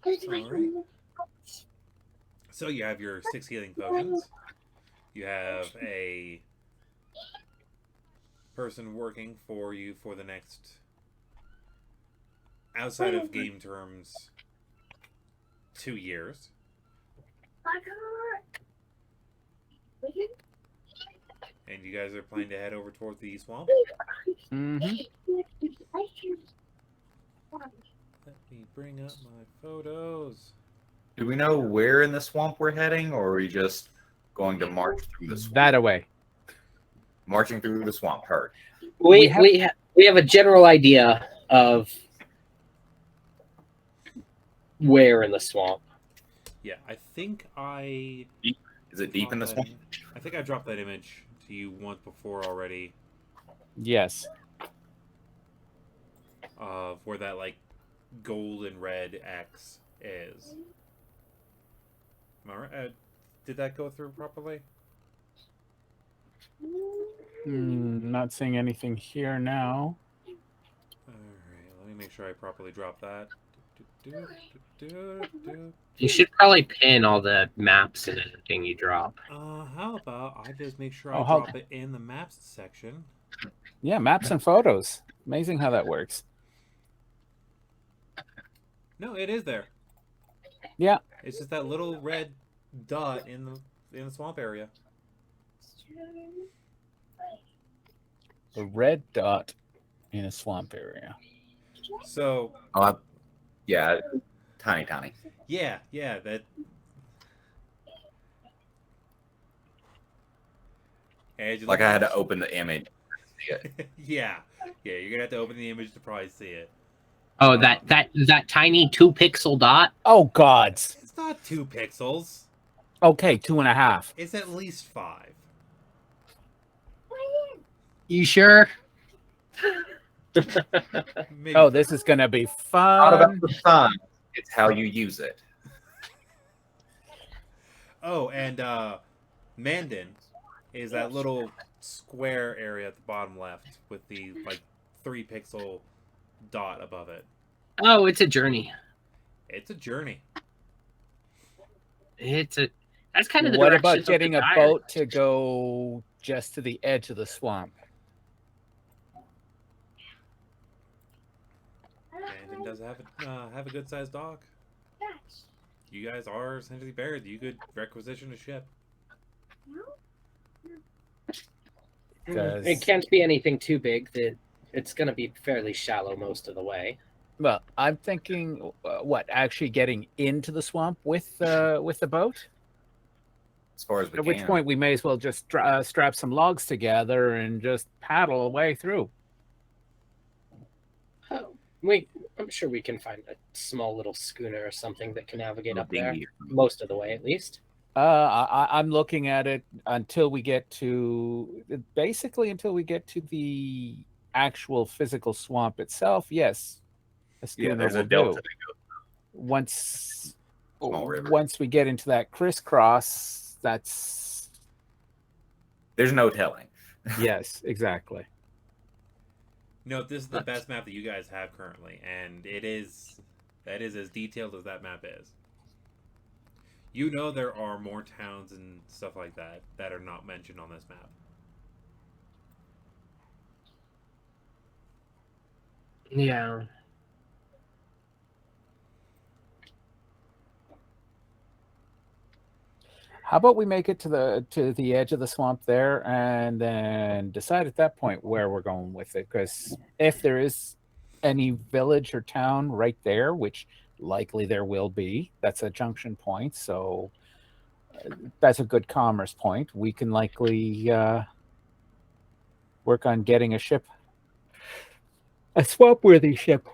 Speaker 2: Alright. So you have your 6 healing potions. You have a person working for you for the next, outside of game terms, 2 years. And you guys are planning to head over towards the swamp?
Speaker 1: Mm-hmm.
Speaker 2: Let me bring up my photos.
Speaker 5: Do we know where in the swamp we're heading, or are we just going to march through the swamp?
Speaker 1: That away.
Speaker 5: Marching through the swamp. Heard.
Speaker 3: We
Speaker 1: have-
Speaker 3: we have a general idea of where in the swamp.
Speaker 2: Yeah, I think I...
Speaker 5: Is it deep in the
Speaker 2: dropped
Speaker 5: swamp?
Speaker 2: that- I think I dropped that image to you once before already,
Speaker 1: Yes.
Speaker 2: of where that, like, gold and red X is. Am I right? Did that go through properly?
Speaker 1: Not seeing anything here now.
Speaker 2: Alright, let me make sure I properly drop that.
Speaker 3: You should probably pin all the maps and everything you drop.
Speaker 2: How about I just make sure
Speaker 1: Oh,
Speaker 2: I
Speaker 1: hold
Speaker 2: drop it in the maps section?
Speaker 1: Yeah, maps and photos. Amazing how that works.
Speaker 2: No, it is there.
Speaker 1: Yeah.
Speaker 2: It's just that little red dot in the swamp area.
Speaker 1: A red dot in a swamp area.
Speaker 2: So
Speaker 5: Yeah, tiny.
Speaker 2: yeah, that. Edge of
Speaker 5: Like
Speaker 2: the
Speaker 5: I had to
Speaker 2: marsh.
Speaker 5: open the image.
Speaker 2: yeah, you're gonna have to open the image to probably see it.
Speaker 3: Oh, that tiny 2-pixel dot.
Speaker 1: Oh, gods.
Speaker 2: It's not 2 pixels.
Speaker 1: Okay, 2.5.
Speaker 2: It's at least 5.
Speaker 3: You sure?
Speaker 2: Maybe
Speaker 1: Oh, this is going to be
Speaker 5: Not about
Speaker 1: fun.
Speaker 5: the size. It's how you use it.
Speaker 2: Oh, and Mandan is that little square area at the bottom left with the like 3-pixel dot above it.
Speaker 3: Oh, it's a journey.
Speaker 2: It's a journey.
Speaker 3: That's kind of the
Speaker 1: What
Speaker 3: direction
Speaker 1: about
Speaker 3: of
Speaker 1: getting
Speaker 3: the
Speaker 1: a
Speaker 3: dire.
Speaker 1: boat to go just to the edge of the swamp?
Speaker 2: Mandan does have a good sized dock. You guys are essentially buried. You could requisition a ship.
Speaker 3: It can't be anything too big. It's going to be fairly shallow most of the way.
Speaker 1: Well, I'm thinking, actually getting into the swamp with the boat?
Speaker 5: As far as we
Speaker 1: At
Speaker 5: can.
Speaker 1: which point we may as well just strap some logs together and just paddle away through.
Speaker 3: Oh, I'm sure we can find a small little schooner or something that can navigate up there. Most of the way, at least.
Speaker 1: I'm looking at it until we get to the actual physical swamp itself. Yes, a schooner
Speaker 5: There's
Speaker 1: will
Speaker 5: a delta.
Speaker 1: do. Once
Speaker 5: Small river.
Speaker 1: Once we get into that crisscross, that's
Speaker 5: There's no telling.
Speaker 1: yes, exactly.
Speaker 2: No, this is the best map that you guys have currently, and that is as detailed as that map is. You know there are more towns and stuff like that that are not mentioned on this map.
Speaker 3: Yeah.
Speaker 1: How about we make it to the edge of the swamp there, and then decide at that point where we're going with it? Because if there is any village or town right there, which likely there will be, that's a junction point, so that's a good commerce point. We can likely work on getting a ship, a swamp-worthy ship.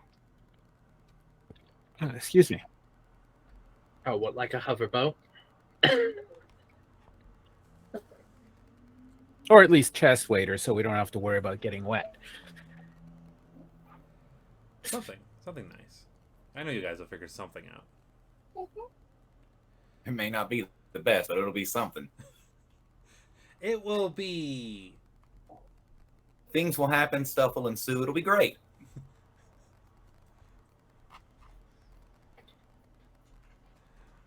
Speaker 1: Excuse me.
Speaker 3: Oh, what, like a hoverboat?
Speaker 1: Or at least chest waders, so we don't have to worry about getting wet.
Speaker 2: Something nice. I know you guys will figure something out.
Speaker 5: It may not be the best, but it'll be something.
Speaker 2: It will be.
Speaker 5: Things will happen, stuff will ensue. It'll be great.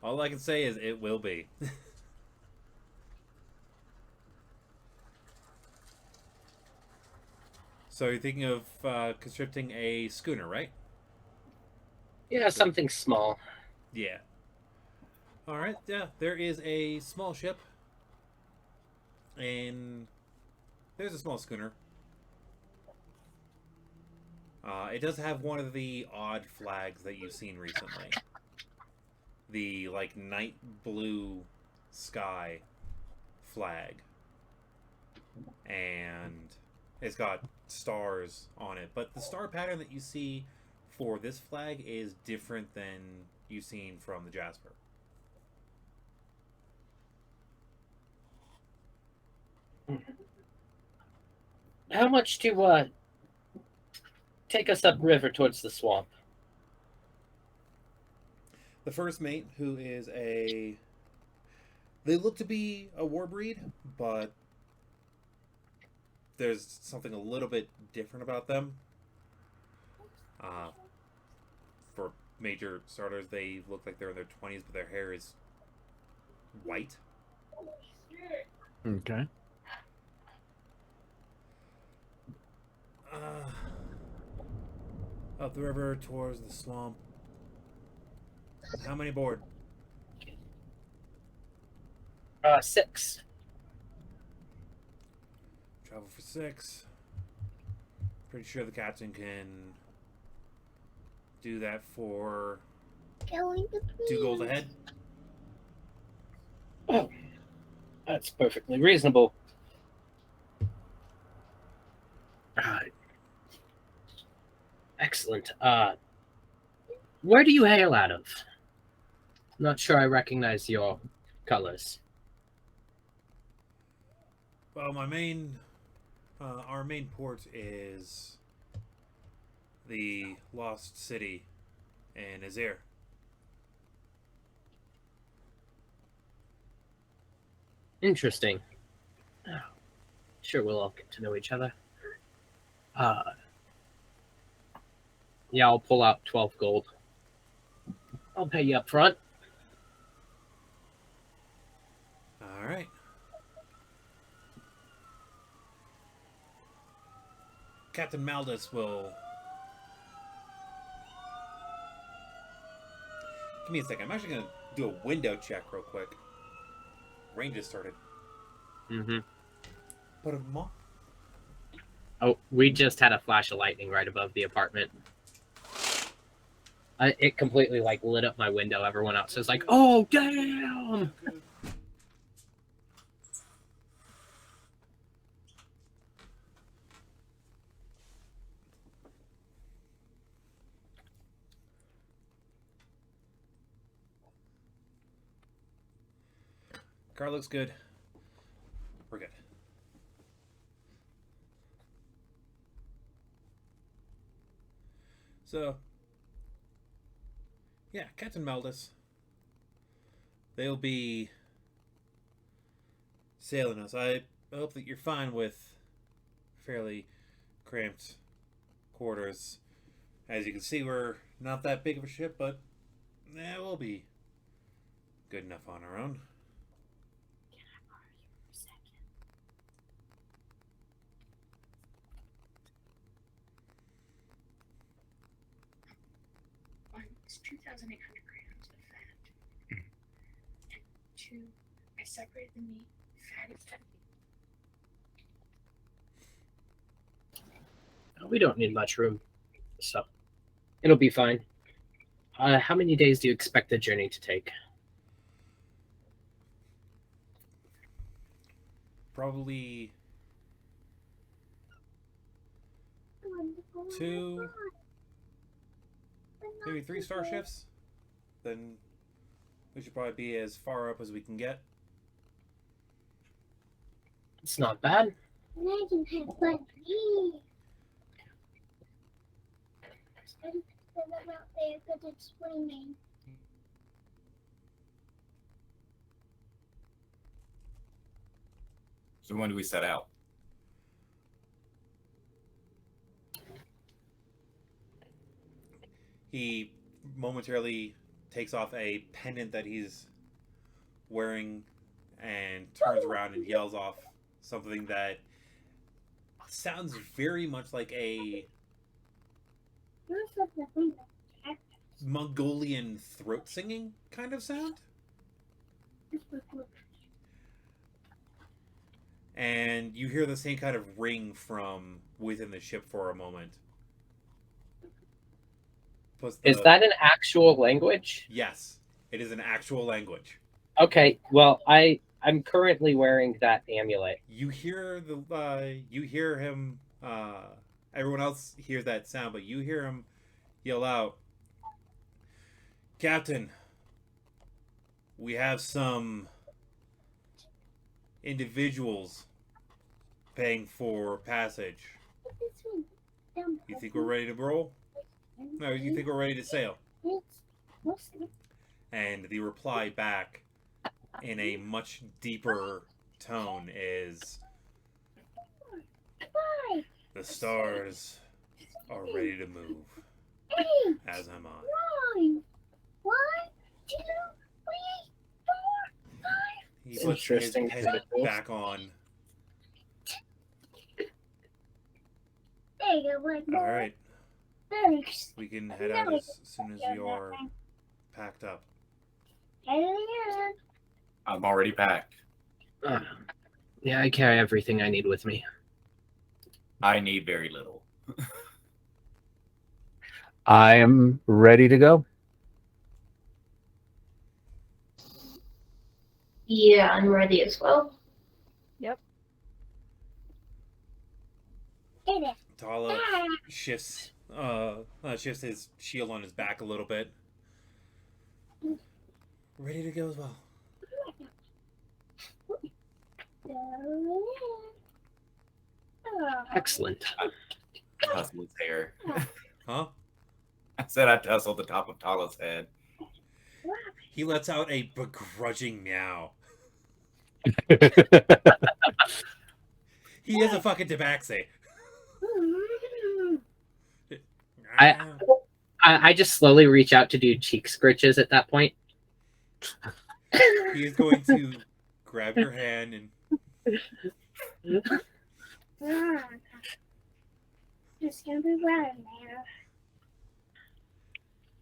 Speaker 2: All I can say is it will be. So you're thinking of conscripting a schooner, right?
Speaker 3: Yeah, something small.
Speaker 2: Yeah. All right. Yeah, there is a small ship, and there's a small schooner. It does have one of the odd flags that you've seen recently. The like night blue sky flag, and it's got stars on it. But the star pattern that you see for this flag is different than you've seen from the Jasper.
Speaker 3: How much to take us upriver towards the swamp?
Speaker 2: The first mate, who is a... They look to be a war breed, but there's something a little bit different about them. For major starters, they look like they're in their 20s, but their hair is white.
Speaker 1: Okay.
Speaker 2: Up the river towards the swamp. How many aboard?
Speaker 3: 6.
Speaker 2: Travel for 6. Pretty sure the captain can do that for 2 gold ahead.
Speaker 3: Oh, that's perfectly reasonable. Excellent. Where do you hail out of? Not sure I recognize your colors.
Speaker 2: Well, our main port is the Lost City in Azir.
Speaker 3: Interesting. Sure, we'll all get to know each other. Yeah, I'll pull out 12 gold. I'll pay you up front.
Speaker 2: All right. Captain Maldus will... Give me a second. I'm actually going to do a window check real quick. Rain just started.
Speaker 3: Mm-hmm.
Speaker 2: But
Speaker 3: Oh, we just had a flash of lightning right above the apartment. It completely like lit up my window. Everyone else is like, "Oh, damn!"
Speaker 2: car looks good. We're good. So, yeah, Captain Maldus. They'll be sailing us. I hope that you're fine with fairly cramped quarters. As you can see, we're not that big of a ship, but we'll be good enough on our own.
Speaker 7: It's 2,800 grams of fat. And 2, I separated the meat. Fat is heavy.
Speaker 3: We don't need much room, so it'll be fine. How many days do you expect the journey to take?
Speaker 2: Probably 2, maybe 3 star shifts. Then we should probably be as far up as we can get.
Speaker 3: It's not bad.
Speaker 4: Imagine had fun. I'm out there because it's raining.
Speaker 5: So when do we set out?
Speaker 2: He momentarily takes off a pendant that he's wearing and turns around and yells off something that sounds very much like a Mongolian throat singing kind of sound. And you hear the same kind of ring from within the ship for a moment. Plus
Speaker 3: Is that an actual language?
Speaker 2: Yes, it is an actual language.
Speaker 3: Okay, well, I'm currently wearing that amulet.
Speaker 2: You hear you hear him. Everyone else hears that sound, but you hear him yell out, "Captain, we have some individuals paying for passage. You think we're ready to roll? No, you think we're ready to sail?" And the reply back in a much deeper tone is, "The stars are ready to move, as am I."
Speaker 4: 1, 2, 3, 4, 5.
Speaker 2: He
Speaker 3: It's
Speaker 2: puts his
Speaker 3: interesting
Speaker 2: pendant
Speaker 3: because-
Speaker 2: back on.
Speaker 4: There you go, one
Speaker 2: All
Speaker 4: more.
Speaker 2: right,
Speaker 4: Thanks.
Speaker 2: we can head out as soon as you're packed up.
Speaker 4: Hallelujah.
Speaker 5: I'm already packed.
Speaker 3: Yeah, I carry everything I need with me.
Speaker 5: I need very little.
Speaker 1: I am ready to go.
Speaker 4: Yeah, I'm ready as well.
Speaker 2: Tala shifts his shield on his back a little bit. Ready to go as well.
Speaker 3: Excellent.
Speaker 5: Tussle his hair.
Speaker 2: Huh?
Speaker 5: I said I tussled the top of Tala's head.
Speaker 2: He lets out a begrudging meow. He is a fucking tabaxi.
Speaker 3: I just slowly reach out to do cheek scritches at that point.
Speaker 2: He is going to grab your hand and
Speaker 7: It's gonna be right now.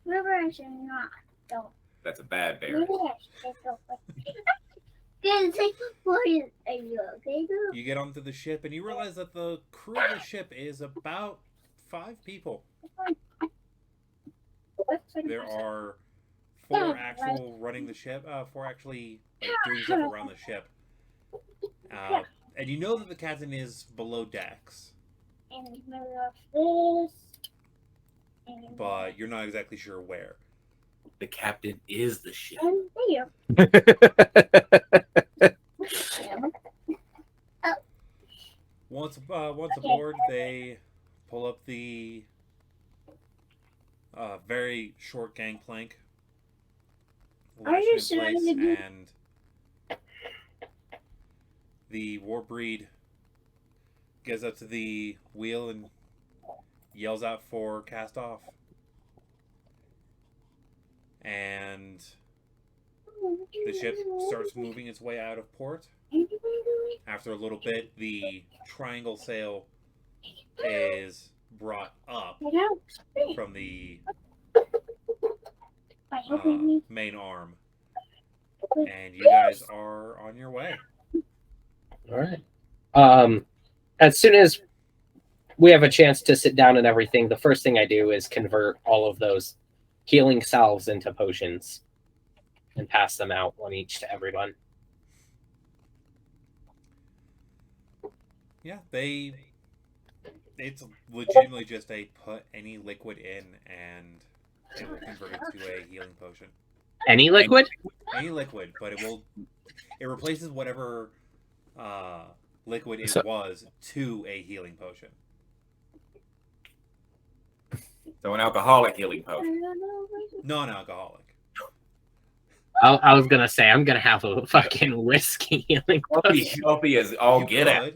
Speaker 7: Maybe I should not. Don't.
Speaker 5: That's a bad bear.
Speaker 7: Maybe I should go. Good, take a point. Are you okay, girl?
Speaker 2: you get onto the ship and you realize that the crew of the ship is about 5 people. There are 4 actual running the ship, 4 actually doing stuff around the ship. And you know that the captain is below decks,
Speaker 7: And in the middle of this. And
Speaker 2: but you're not exactly sure where.
Speaker 5: The captain is the ship.
Speaker 7: and there.
Speaker 2: Once aboard, they pull up the very short gangplank, lash
Speaker 7: you
Speaker 2: in
Speaker 7: sure
Speaker 2: place,
Speaker 7: you do-
Speaker 2: and the Warbreed gets up to the wheel and yells out for cast off. And the ship starts moving its way out of port. After a little bit, the triangle sail is brought up from the main arm, and you guys are on your way.
Speaker 3: All right. As soon as we have a chance to sit down and everything, the first thing I do is convert all of those healing salves into potions and pass them out one each to everyone.
Speaker 2: Yeah, it's legitimately just a put any liquid in and it will convert it to a healing potion.
Speaker 3: Any liquid?
Speaker 2: Any liquid, but it replaces whatever liquid it
Speaker 1: So-
Speaker 2: was to a healing potion.
Speaker 5: So an alcoholic healing potion.
Speaker 2: Non-alcoholic.
Speaker 3: I was gonna say I'm gonna have a fucking whiskey healing
Speaker 5: Healthy,
Speaker 3: potion.
Speaker 5: healthy as all
Speaker 2: You
Speaker 5: get out.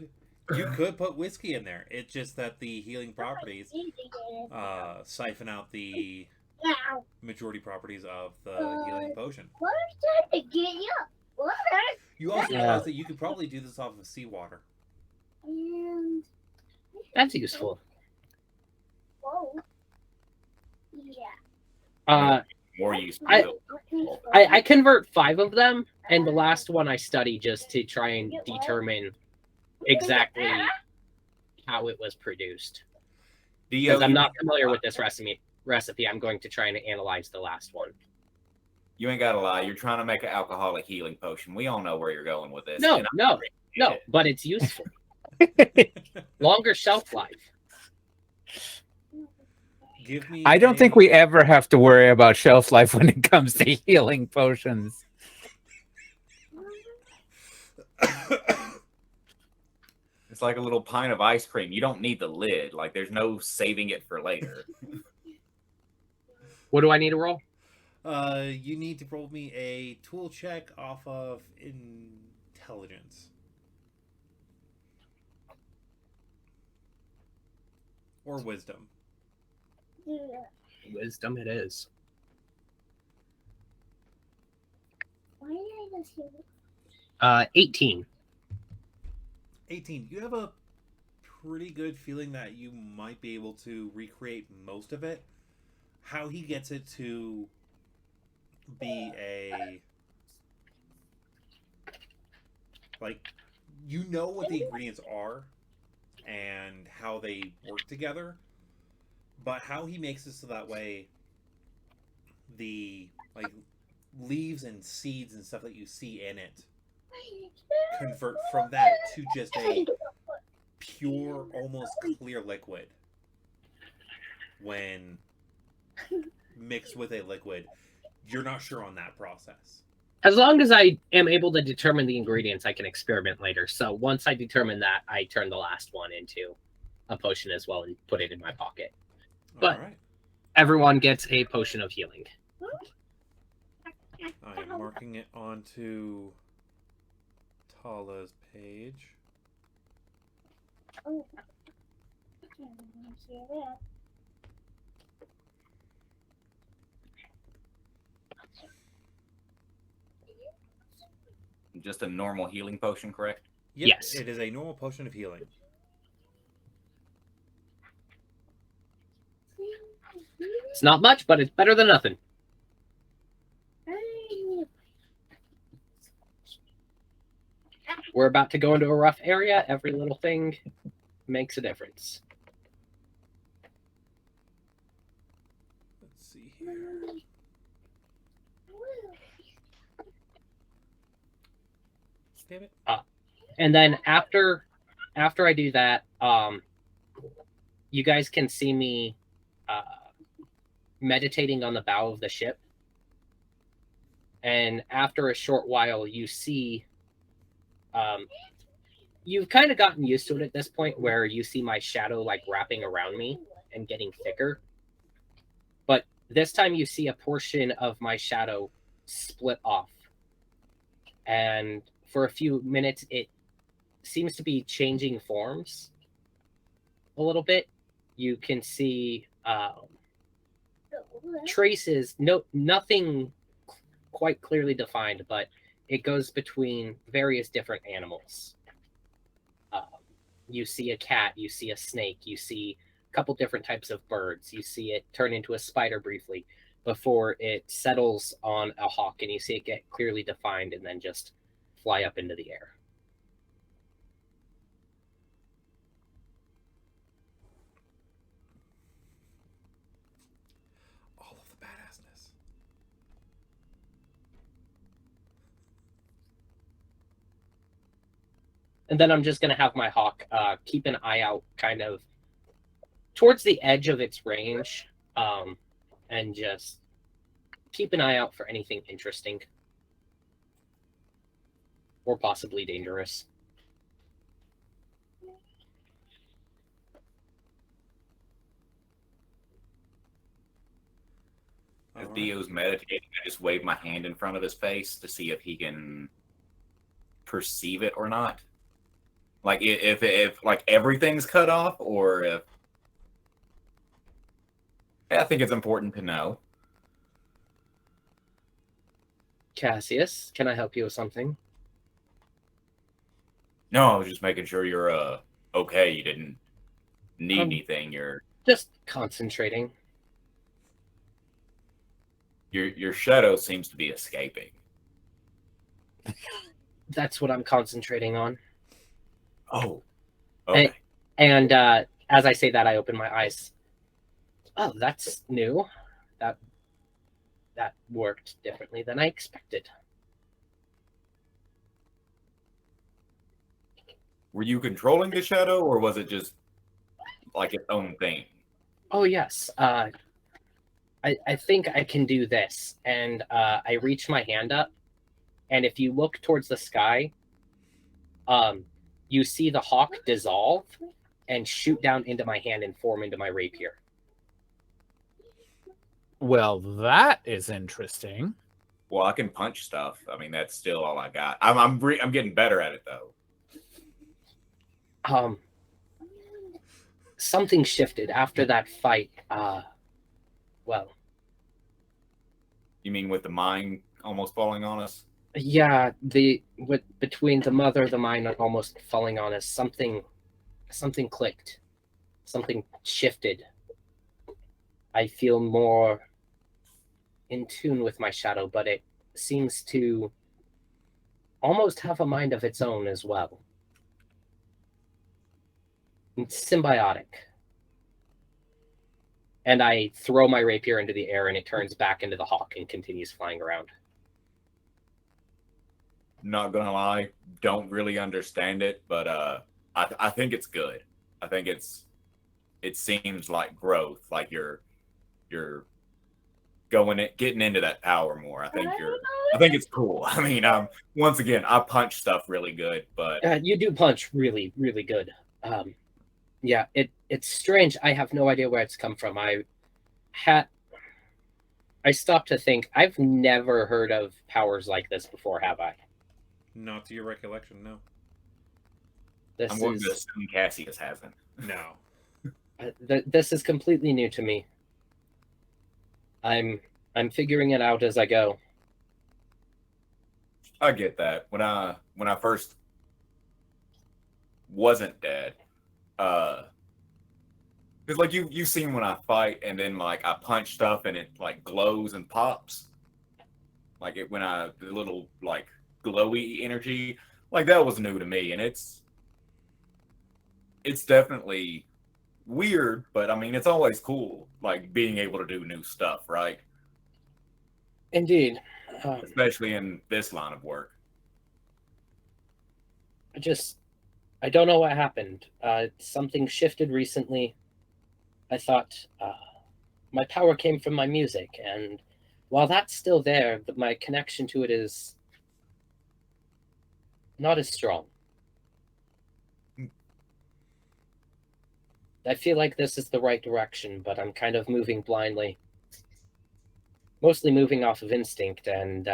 Speaker 2: You could put whiskey in there. It's just that the healing properties siphon out the majority properties of the healing potion. You also realize that you could probably do this off of seawater.
Speaker 3: That's useful.
Speaker 5: More use.
Speaker 3: I convert 5 of them, and the last one I study just to try and determine exactly how it was produced. Because I'm not familiar with this recipe, I'm going to try and analyze the last one.
Speaker 5: You ain't gotta lie. You're trying to make an alcoholic healing potion. We all know where you're going with this.
Speaker 3: No,
Speaker 5: and I
Speaker 3: no,
Speaker 5: appreciate
Speaker 3: no,
Speaker 5: it.
Speaker 3: but it's useful. Longer shelf life.
Speaker 2: Give me.
Speaker 1: I don't think we ever have to worry about shelf life when it comes to healing potions.
Speaker 5: It's like a little pint of ice cream. You don't need the lid. Like there's no saving it for later.
Speaker 3: What do I need to roll?
Speaker 2: You need to roll me a tool check off of intelligence. Or wisdom.
Speaker 3: Wisdom it is. 18.
Speaker 2: 18. You have a pretty good feeling that you might be able to recreate most of it. How he gets it to be a... Like, you know what the ingredients are and how they work together, but how he makes it so that way the, like, leaves and seeds and stuff that you see in it convert from that to just a pure, almost clear liquid when mixed with a liquid. You're not sure on that process.
Speaker 3: As long as I am able to determine the ingredients, I can experiment later. So once I determine that, I turn the last one into a potion as well and put it in my pocket. But
Speaker 2: All right.
Speaker 3: everyone gets a potion of healing.
Speaker 2: I am marking it onto Tala's page.
Speaker 5: Just a normal healing potion, correct?
Speaker 2: Yep,
Speaker 3: Yes.
Speaker 2: it is a normal potion of healing.
Speaker 3: It's not much, but it's better than nothing. We're about to go into a rough area. Every little thing makes a difference.
Speaker 2: Let's see here. Damn it.
Speaker 3: And then after I do that, you guys can see me meditating on the bow of the ship. And after a short while, you see, you've kind of gotten used to it at this point, where you see my shadow like wrapping around me and getting thicker. But this time you see a portion of my shadow split off. And for a few minutes, it seems to be changing forms a little bit. You can see traces, nothing quite clearly defined, but it goes between various different animals. You see a cat, you see a snake, you see a couple different types of birds. You see it turn into a spider briefly before it settles on a hawk, and you see it get clearly defined and then just fly up into the air.
Speaker 2: All of the badassness.
Speaker 3: And then I'm just going to have my hawk keep an eye out kind of towards the edge of its range, and just keep an eye out for anything interesting or possibly dangerous.
Speaker 2: Alright.
Speaker 5: Dio's meditating, I just wave my hand in front of his face to see if he can perceive it or not. Like if like everything's cut off, or if I think it's important to know.
Speaker 3: Cassius, can I help you with something?
Speaker 5: No, I was just making sure you're okay. You didn't need
Speaker 3: Um,
Speaker 5: anything.
Speaker 3: Just concentrating.
Speaker 5: Your shadow seems to be escaping.
Speaker 3: That's what I'm concentrating on.
Speaker 5: Oh, okay.
Speaker 3: And as I say that, I open my eyes. Oh, that's new. That worked differently than I expected.
Speaker 5: Were you controlling the shadow, or was it just like its own thing?
Speaker 3: Oh yes. I think I can do this. And I reach my hand up, and if you look towards the sky, you see the hawk dissolve and shoot down into my hand and form into my rapier.
Speaker 1: Well, that is interesting.
Speaker 5: Well, I can punch stuff. I mean, that's still all I got. I'm getting better at it though.
Speaker 3: Something shifted after that fight. Well,
Speaker 5: You mean with the mine almost falling on us?
Speaker 3: yeah, between the mother, the mine almost falling on us, something clicked. Something shifted. I feel more in tune with my shadow, but it seems to almost have a mind of its own as well. It's symbiotic. And I throw my rapier into the air, and it turns back into the hawk and continues flying around.
Speaker 5: Not gonna lie, don't really understand it, but I think it's good. I think it seems like growth, like you're getting into that power more. I think it's cool. I mean, once again, I punch stuff really good, but
Speaker 3: You do punch really, really good. Yeah, it's strange. I have no idea where it's come from. I stopped to think. I've never heard of powers like this before, have I?
Speaker 2: Not to your recollection, no.
Speaker 3: This
Speaker 5: I'm going
Speaker 3: is
Speaker 5: to assume Cassius hasn't.
Speaker 2: No.
Speaker 3: this is completely new to me. I'm figuring it out as I go.
Speaker 5: I get that. When I first wasn't dead, because like you've seen when I fight and then like I punch stuff and it like glows and pops, like the little like glowy energy, like that was new to me, and it's definitely weird, but I mean it's always cool, like being able to do new stuff, right?
Speaker 3: Indeed.
Speaker 5: Especially in this line of work.
Speaker 3: I don't know what happened. Something shifted recently. I thought my power came from my music, and while that's still there, my connection to it is not as strong. I feel like this is the right direction, but I'm kind of moving blindly. Mostly moving off of instinct, and,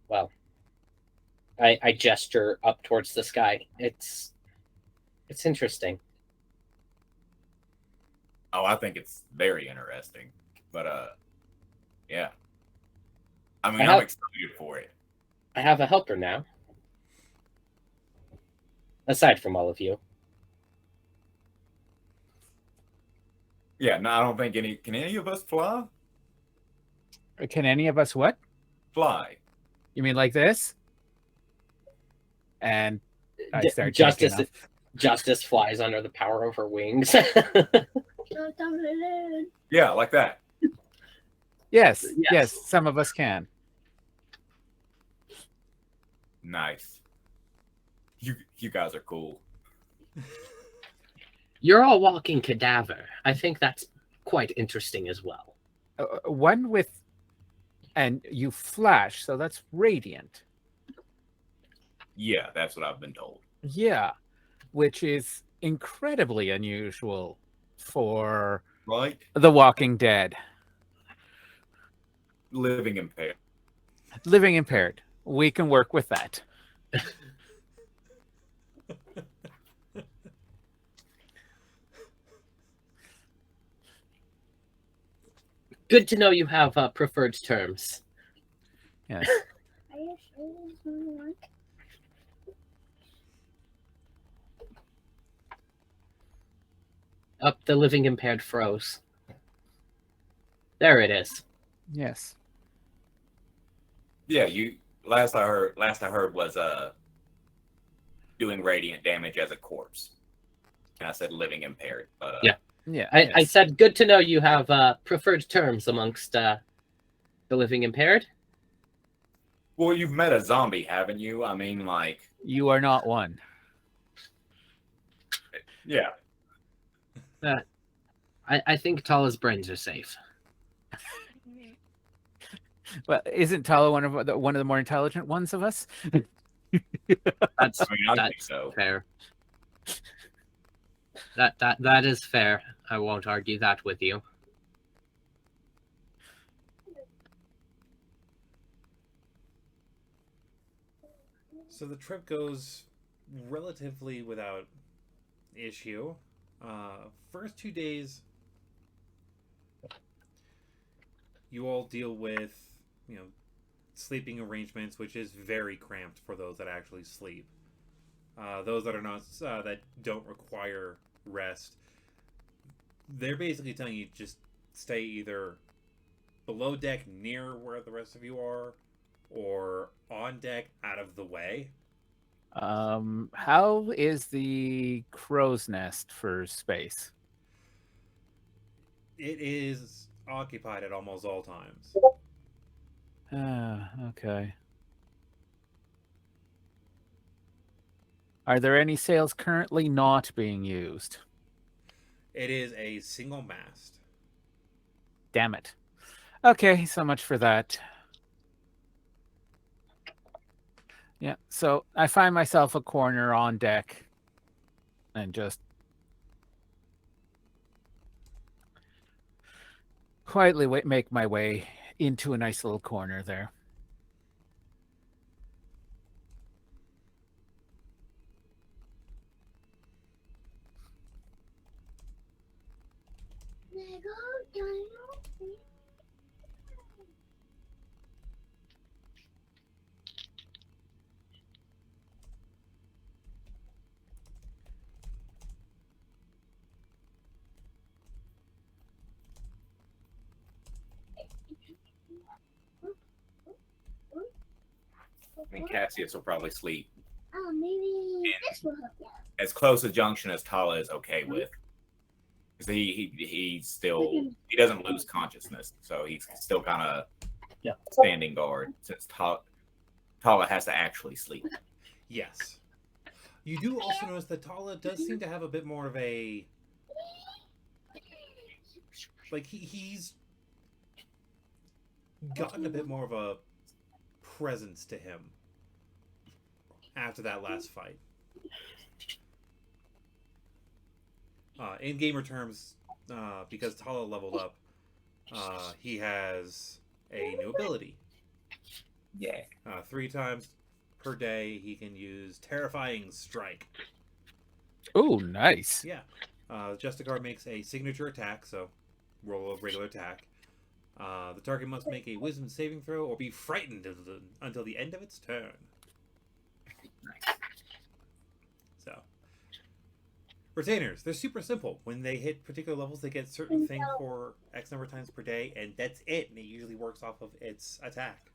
Speaker 3: well, I gesture up towards the sky. It's interesting.
Speaker 5: Oh, I think it's very interesting. But yeah. I mean, I'm excited for it.
Speaker 3: I have a helper now. Aside from all of you.
Speaker 5: Yeah, no, I don't think can any of us fly?
Speaker 1: Can any of us what?
Speaker 5: Fly.
Speaker 1: You mean like this? And I start
Speaker 3: Justice flies under the power of her wings.
Speaker 5: Yeah, like that.
Speaker 1: Yes, yes, some of us can.
Speaker 5: Nice. You guys are cool.
Speaker 3: You're all walking cadaver. I think that's quite interesting as well.
Speaker 1: One with, and you flash, so that's radiant.
Speaker 5: Yeah, that's what I've been told.
Speaker 1: Yeah, which is incredibly unusual for
Speaker 5: Right?
Speaker 1: The Walking Dead.
Speaker 5: living impaired.
Speaker 1: Living impaired. We can work with that.
Speaker 3: Good to know you have preferred terms.
Speaker 1: Yes.
Speaker 7: Are you sure this will work?
Speaker 3: Up the living impaired froze. There it is.
Speaker 1: Yes.
Speaker 5: Yeah, you. Last I heard was doing radiant damage as a corpse. And I said living impaired, but
Speaker 3: Yeah.
Speaker 1: Yeah.
Speaker 3: I said, good to know you have preferred terms amongst the living impaired.
Speaker 5: Well, you've met a zombie, haven't you? I mean, like,
Speaker 1: You are not one.
Speaker 5: yeah.
Speaker 3: I think Tala's brains are safe.
Speaker 1: Well, isn't Tala one of the more intelligent ones of us?
Speaker 3: That's
Speaker 5: I mean, I think
Speaker 3: that's
Speaker 5: so.
Speaker 3: fair. That is fair. I won't argue that with you.
Speaker 2: So the trip goes relatively without issue. First 2 days, you all deal with, sleeping arrangements, which is very cramped for those that actually sleep. Those that are not, that don't require rest, they're basically telling you just stay either below deck near where the rest of you are, or on deck out of the way.
Speaker 1: How is the crow's nest for space?
Speaker 2: It is occupied at almost all times.
Speaker 1: Okay. Are there any sails currently not being used?
Speaker 2: It is a single mast.
Speaker 1: Damn it. Okay, so much for that. Yeah, so I find myself a corner on deck and just quietly make my way into a nice little corner there.
Speaker 5: I mean, Cassius will probably sleep
Speaker 7: Oh, maybe this will help you.
Speaker 5: as close a junction as Tala is okay with. Because he's still, he doesn't lose consciousness, so he's still kind of standing guard since Tala has to actually sleep.
Speaker 2: Yes. You do also notice that Tala does seem to have a bit more of a... Like, he's gotten a bit more of a presence to him after that last fight. In gamer terms, because Tala leveled up, he has a new ability.
Speaker 5: Yeah.
Speaker 2: 3 times per day, he can use Terrifying Strike.
Speaker 1: Oh, nice.
Speaker 2: Yeah. Justicar makes a signature attack, so roll a regular attack. The target must make a wisdom saving throw or be frightened until the end of its turn. So, retainers, they're super simple. When they hit particular levels, they get certain things for X number of times per day, and that's it. And it usually works off of its attack.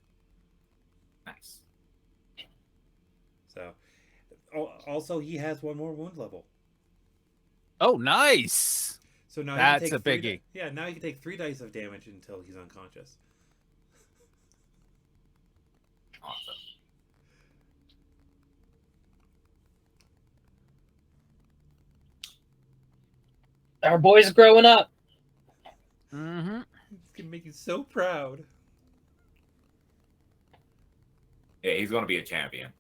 Speaker 5: Nice.
Speaker 2: So, also he has 1 more wound level.
Speaker 1: Oh, nice.
Speaker 2: So now
Speaker 1: That's
Speaker 2: he can
Speaker 1: a
Speaker 2: take
Speaker 1: biggie.
Speaker 2: Yeah, now he can take 3 dice of damage until he's unconscious.
Speaker 5: Awesome.
Speaker 3: Our boy's growing up.
Speaker 1: Mm-hmm.
Speaker 2: It's gonna make you so proud.
Speaker 5: Yeah, he's going to be a champion.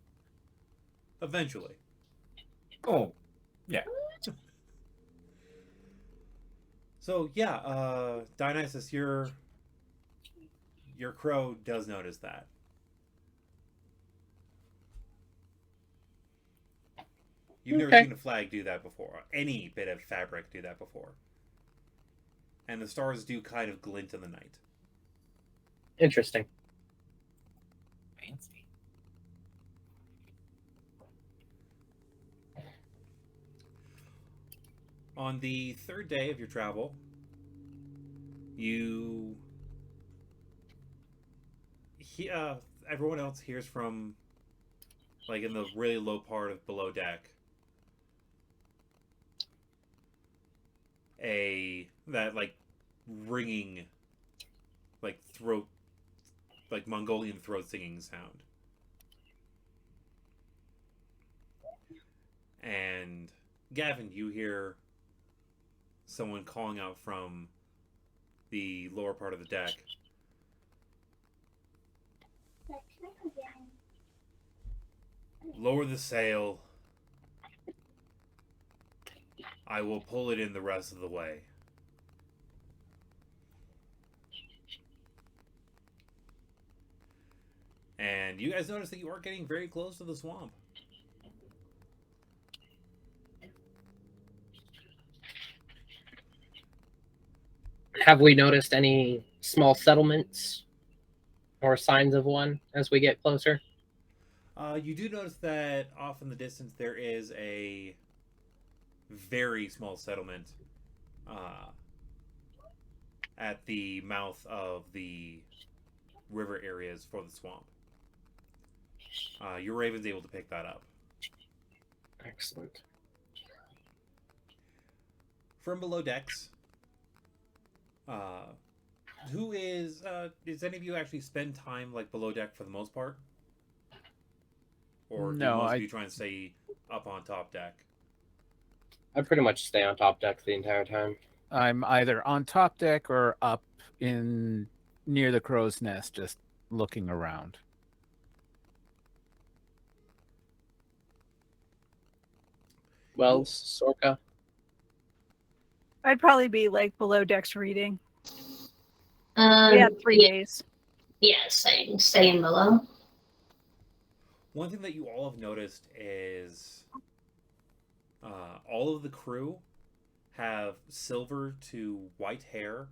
Speaker 2: Eventually.
Speaker 5: Oh, yeah.
Speaker 2: So yeah, Dionysus, you're your crow does notice that. You've never
Speaker 3: Okay.
Speaker 2: seen a flag do that before. Any bit of fabric do that before. And the stars do kind of glint in the night.
Speaker 3: Interesting.
Speaker 5: Fancy.
Speaker 2: On the third day of your travel, you everyone else hears from, like, in the really low part of below deck, that like ringing, like throat, like Mongolian throat singing sound. And Gavin, you hear someone calling out from the lower part of the deck. Lower the sail. I will pull it in the rest of the way. And you guys notice that you are getting very close to the swamp.
Speaker 3: Have we noticed any small settlements or signs of one as we get closer?
Speaker 2: You do notice that off in the distance there is a very small settlement at the mouth of the river areas for the swamp. Your Raven's able to pick that up.
Speaker 3: Excellent.
Speaker 2: From below decks, who is does any of you actually spend time like below deck for the most part? Or do
Speaker 1: No,
Speaker 2: most of you try and stay up on top deck?
Speaker 3: I pretty much stay on top deck the entire time.
Speaker 1: I'm either on top deck or up in near the crow's nest, just looking around.
Speaker 3: Well, Sorka,
Speaker 6: I'd probably be like below decks reading. We
Speaker 4: Um,
Speaker 6: had 3 days.
Speaker 4: yeah, same below.
Speaker 2: One thing that you all have noticed is all of the crew have silver to white hair,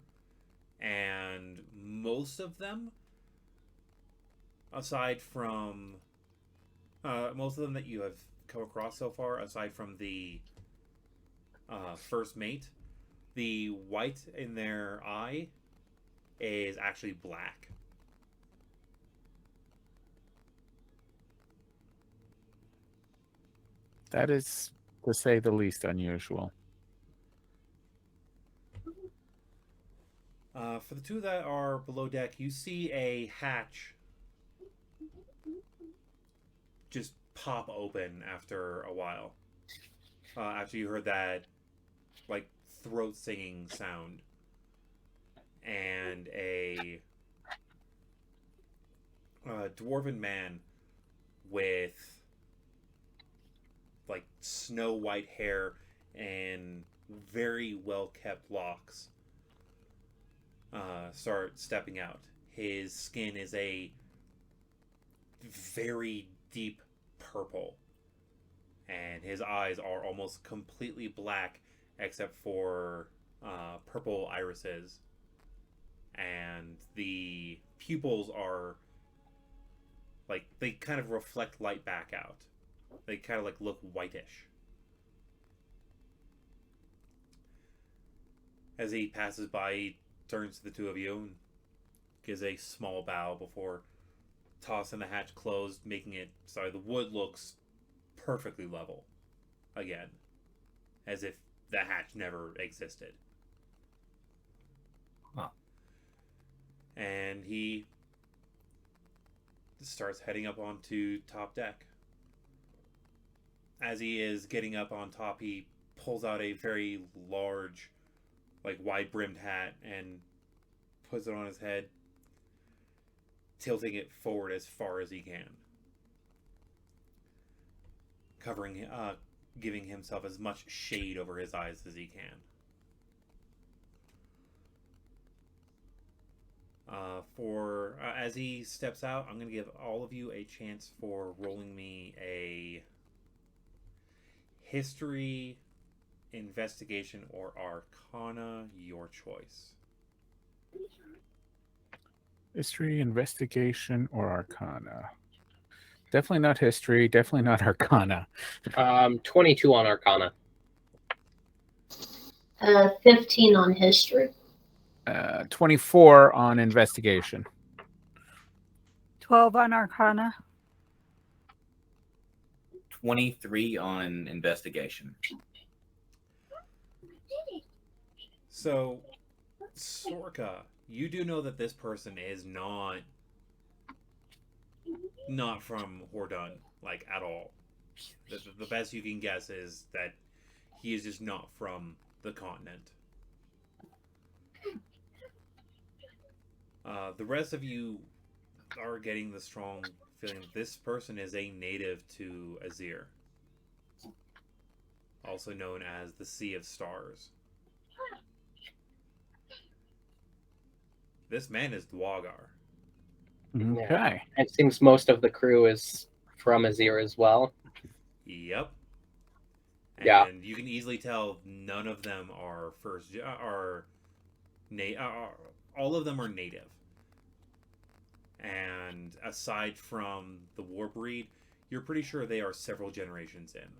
Speaker 2: and most of them, aside from most of them that you have come across so far, aside from the first mate, the white in their eye is actually black.
Speaker 1: That is, to say the least, unusual.
Speaker 2: For the two that are below deck, you see a hatch just pop open after a while. After you heard that, like, throat singing sound. And a dwarven man with, like, snow white hair and very well kept locks start stepping out. His skin is a very deep purple, and his eyes are almost completely black except for purple irises, and the pupils are like, they kind of reflect light back out. They kind of like look whitish. As he passes by, he turns to the two of you and gives a small bow before tossing the hatch closed, making it so the wood looks perfectly level again, as if the hatch never existed.
Speaker 5: Huh.
Speaker 2: And he starts heading up onto top deck. As he is getting up on top, he pulls out a very large, like, wide-brimmed hat and puts it on his head, tilting it forward as far as he can, covering, giving himself as much shade over his eyes as he can. As he steps out, I'm going to give all of you a chance for rolling me a history, investigation, or arcana, your choice.
Speaker 1: History, investigation, or arcana. Definitely not history. Definitely not arcana.
Speaker 3: 22 on Arcana.
Speaker 4: 15 on history.
Speaker 1: 24 on investigation.
Speaker 6: 12 on Arcana.
Speaker 5: 23 on investigation.
Speaker 2: So, Sorka, you do know that this person is not from Hordun, like, at all. The best you can guess is that he is just not from the continent. The rest of you are getting the strong feeling that this person is a native to Azir, also known as the Sea of Stars. This man is Dwagar.
Speaker 1: Okay.
Speaker 3: It seems most of the crew is from Azir as well.
Speaker 2: Yep. And
Speaker 3: Yeah.
Speaker 2: you can easily tell none of them are all of them are native. And aside from the war breed, you're pretty sure they are several generations in.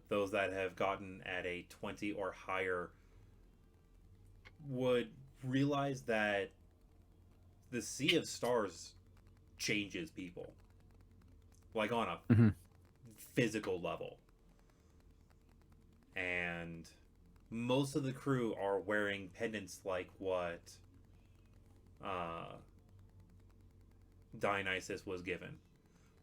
Speaker 2: Those that have gotten at a 20 or higher would realize that the Sea of Stars changes people. Like on a
Speaker 1: Mhm.
Speaker 2: physical level. And most of the crew are wearing pendants like what Dionysus was given.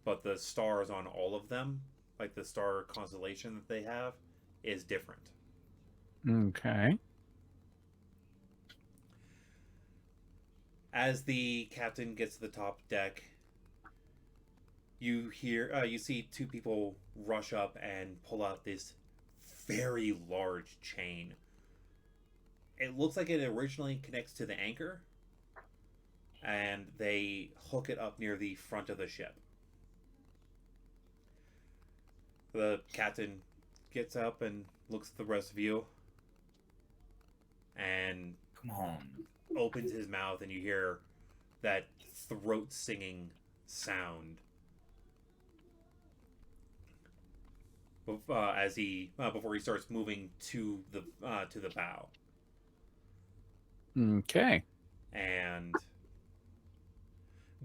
Speaker 2: But the stars on all of them, like the star constellation that they have, is different.
Speaker 1: Okay.
Speaker 2: As the captain gets to the top deck, you see two people rush up and pull out this very large chain. It looks like it originally connects to the anchor, and they hook it up near the front of the ship. The captain gets up and looks at the rest of you and
Speaker 5: Come on.
Speaker 2: opens his mouth, and you hear that throat singing sound as he before he starts moving to the bow.
Speaker 1: Okay.
Speaker 2: And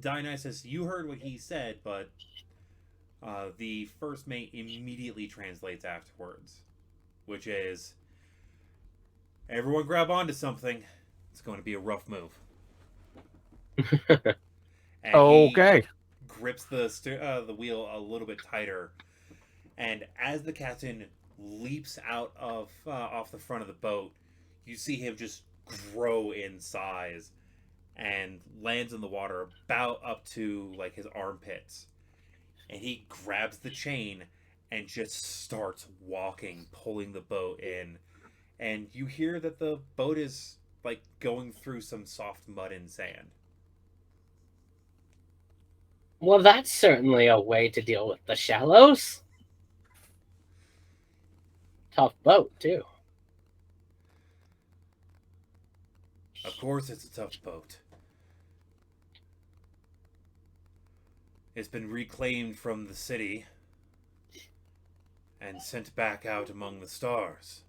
Speaker 2: Dionysus, you heard what he said, but the first mate immediately translates afterwards, which is, everyone grab onto something. It's going to be a rough move. And
Speaker 1: Okay.
Speaker 2: he grips the wheel a little bit tighter, and as the captain leaps out of off the front of the boat, you see him just grow in size and lands in the water about up to like his armpits, and he grabs the chain and just starts walking, pulling the boat in, and you hear that the boat is like going through some soft mud and sand.
Speaker 3: Well, that's certainly a way to deal with the shallows. Tough boat, too.
Speaker 2: Of course it's a tough boat. It's been reclaimed from the city and sent back out among the stars.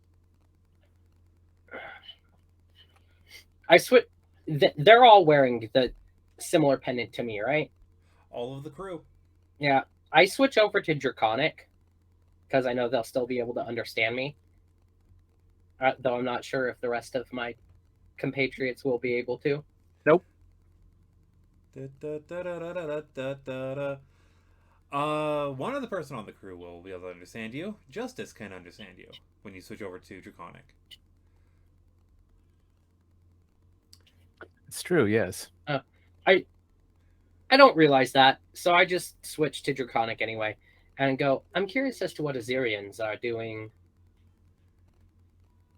Speaker 3: They're all wearing the similar pendant to me, right?
Speaker 2: All of the crew.
Speaker 3: Yeah. I switch over to Draconic because I know they'll still be able to understand me. Though I'm not sure if the rest of my compatriots will be able to.
Speaker 1: Nope.
Speaker 2: One other person on the crew will be able to understand you. Justice can understand you when you switch over to Draconic.
Speaker 1: It's true, yes.
Speaker 3: I don't realize that, so I just switch to Draconic anyway and go, I'm curious as to what Azirians are doing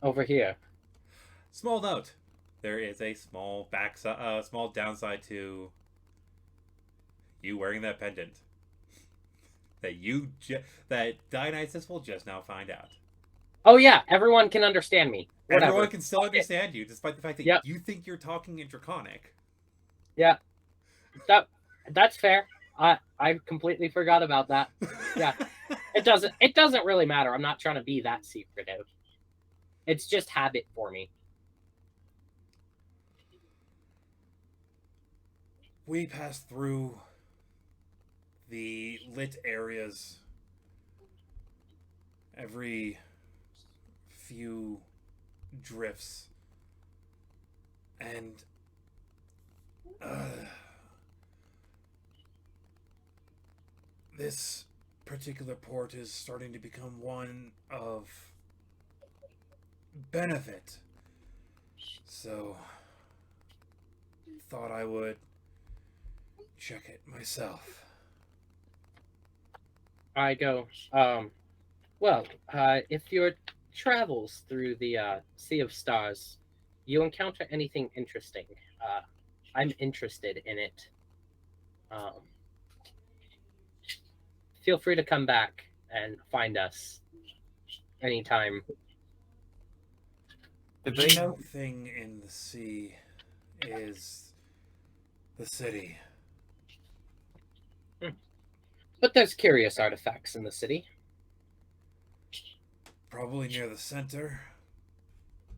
Speaker 3: over here.
Speaker 2: Small note: there is a small small downside to you wearing that pendant. That Dionysus will just now find out.
Speaker 3: Oh yeah, everyone can understand me. Whatever.
Speaker 2: Everyone can still understand you, despite the fact that
Speaker 3: Yep.
Speaker 2: you think you're talking in Draconic.
Speaker 3: Yeah, that's fair. I completely forgot about that. Yeah. It doesn't really matter. I'm not trying to be that secretive. It's just habit for me.
Speaker 2: We passed through the lit areas every few drifts, and this particular port is starting to become one of benefit. So, thought I would check it myself.
Speaker 3: I go, well, if your travels through the Sea of Stars, you encounter anything interesting, I'm interested in it. Feel free to come back and find us anytime.
Speaker 5: Did they know?
Speaker 2: Thing in the sea is the city.
Speaker 3: But there's curious artifacts in the city.
Speaker 2: Probably near the center.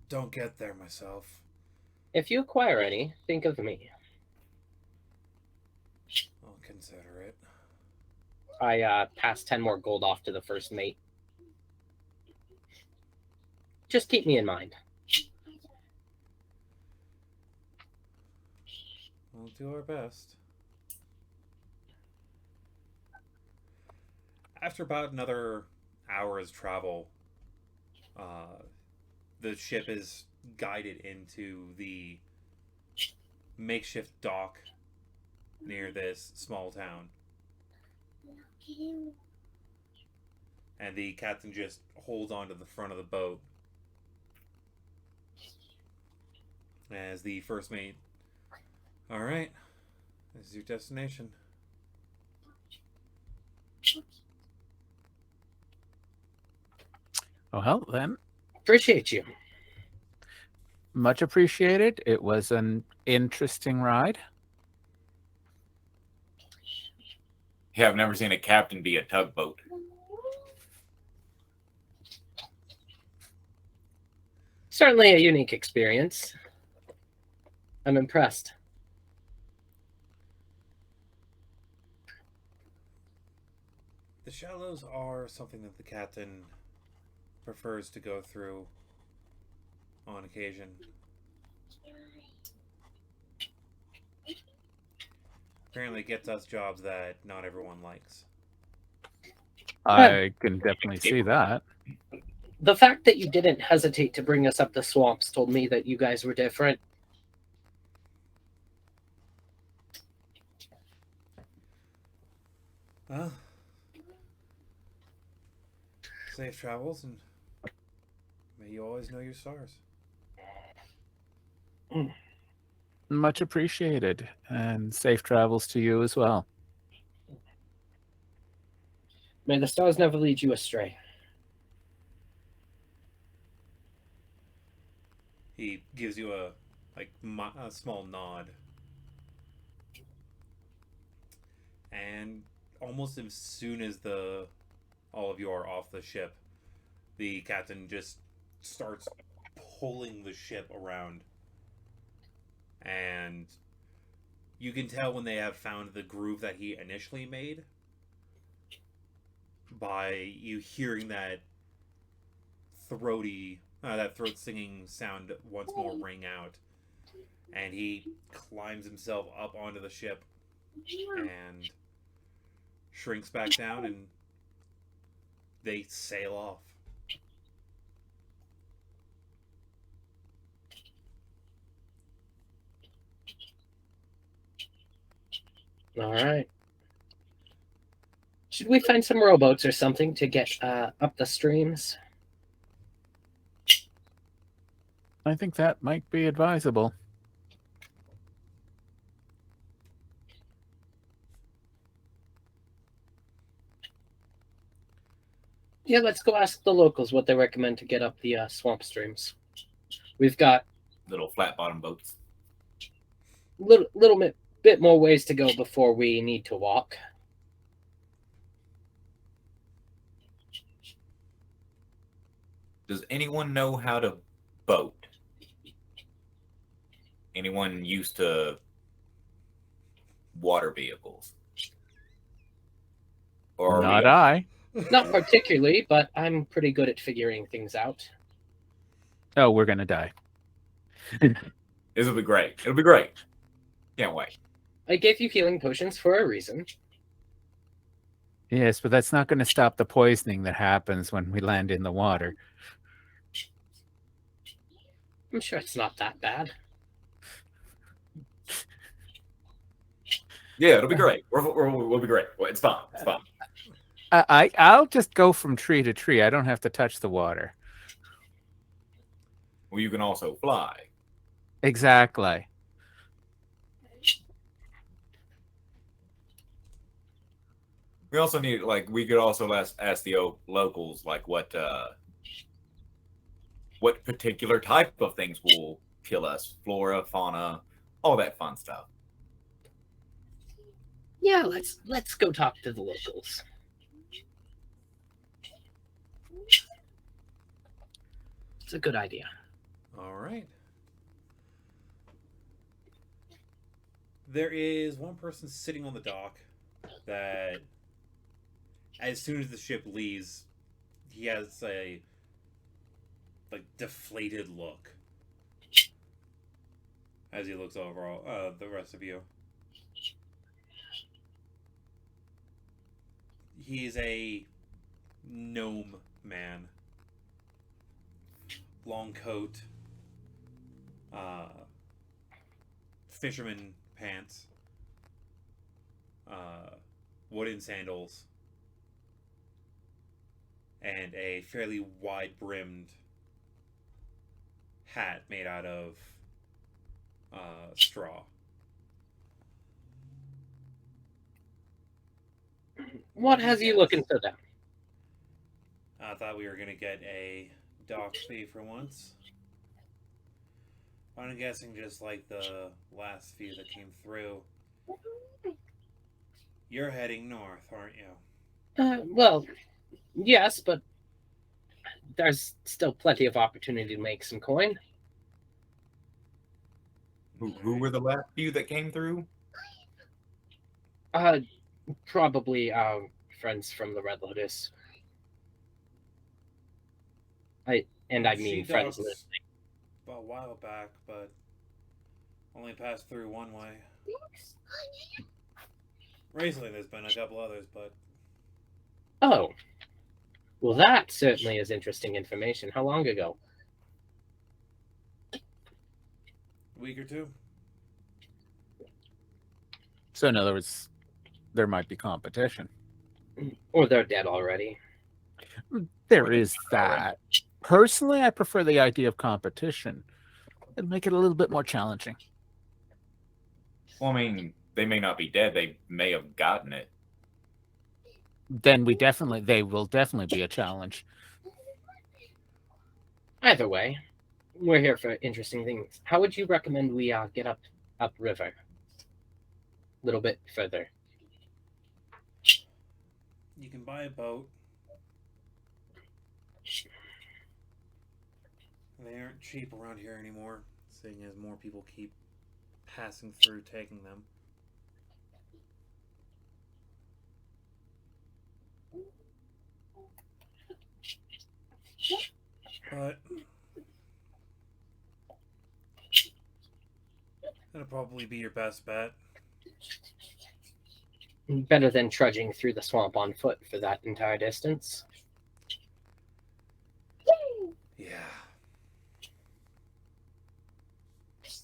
Speaker 2: Don't get there myself.
Speaker 3: If you acquire any, think of me.
Speaker 2: I'll consider it.
Speaker 3: I pass 10 more gold off to the first mate. Just keep me in mind.
Speaker 2: We'll do our best. After about another hour's travel, the ship is guided into the makeshift dock near this small town. And the captain just holds onto the front of the boat as the first mate. All right, this is your destination.
Speaker 1: Well, then,
Speaker 3: Appreciate you.
Speaker 1: much appreciated. It was an interesting ride.
Speaker 5: Yeah, I've never seen a captain be a tugboat.
Speaker 3: Certainly a unique experience. I'm impressed.
Speaker 2: The shallows are something that the captain prefers to go through on occasion. Apparently gets us jobs that not everyone likes.
Speaker 1: I can definitely see that.
Speaker 3: The fact that you didn't hesitate to bring us up the swamps told me that you guys were different.
Speaker 2: Well, safe travels, and may you always know your stars.
Speaker 1: Much appreciated. And safe travels to you as well.
Speaker 3: May the stars never lead you astray.
Speaker 2: He gives you a small nod, and almost as soon as all of you are off the ship, the captain just starts pulling the ship around, and you can tell when they have found the groove that he initially made by you hearing that throat singing sound once more ring out, and he climbs himself up onto the ship and shrinks back down, and they sail off.
Speaker 3: All right. Should we find some rowboats or something to get up the streams?
Speaker 1: I think that might be advisable.
Speaker 3: Yeah, let's go ask the locals what they recommend to get up the swamp streams. We've got
Speaker 5: Little flat bottom boats.
Speaker 3: little bit more ways to go before we need to walk.
Speaker 5: Does anyone know how to boat? Anyone used to water vehicles? Or are
Speaker 1: Not
Speaker 5: we,
Speaker 1: I.
Speaker 3: Not particularly, but I'm pretty good at figuring things out.
Speaker 1: Oh, we're gonna die.
Speaker 5: This will be great. It'll be great. Can't wait.
Speaker 3: I gave you healing potions for a reason.
Speaker 1: Yes, but that's not going to stop the poisoning that happens when we land in the water.
Speaker 3: I'm sure it's not that bad.
Speaker 5: Yeah, it'll be great. We'll be great. Well, it's fine. It's fine.
Speaker 1: I'll just go from tree to tree. I don't have to touch the water.
Speaker 5: Well, you can also fly.
Speaker 1: Exactly.
Speaker 5: We also need, like, we could also ask the locals, like, what particular type of things will kill us. Flora, fauna, all that fun stuff.
Speaker 3: Yeah, let's go talk to the locals. It's a good idea.
Speaker 2: All right. There is one person sitting on the dock that, as soon as the ship leaves, he has a deflated look as he looks over the rest of you. He is a gnome man. Long coat, fisherman pants, wooden sandals, and a fairly wide-brimmed hat made out of straw.
Speaker 3: What has you looking so down?
Speaker 2: I thought we were going to get a dock fee for once. I'm guessing just like the last few that came through. You're heading north, aren't you?
Speaker 3: Well, yes, but there's still plenty of opportunity to make some coin.
Speaker 5: Who were the last few that came through?
Speaker 3: Probably friends from the Red Lotus. I mean friends
Speaker 2: docked
Speaker 3: listening.
Speaker 2: a while back, but only passed through one way. Recently, there's been a couple others, but
Speaker 3: Oh, well, that certainly is interesting information. How long ago?
Speaker 2: a week or two.
Speaker 1: So in other words, there might be competition.
Speaker 3: Or they're dead already.
Speaker 1: There is that. Personally, I prefer the idea of competition. It'll make it a little bit more challenging.
Speaker 5: Well, I mean, they may not be dead. They may have gotten it.
Speaker 1: Then they will definitely be a challenge.
Speaker 3: Either way, we're here for interesting things. How would you recommend we get up river? A little bit further.
Speaker 2: You can buy a boat. They aren't cheap around here anymore, seeing as more people keep passing through taking them. But that'll probably be your best bet.
Speaker 3: Better than trudging through the swamp on foot for that entire distance.
Speaker 2: Yeah.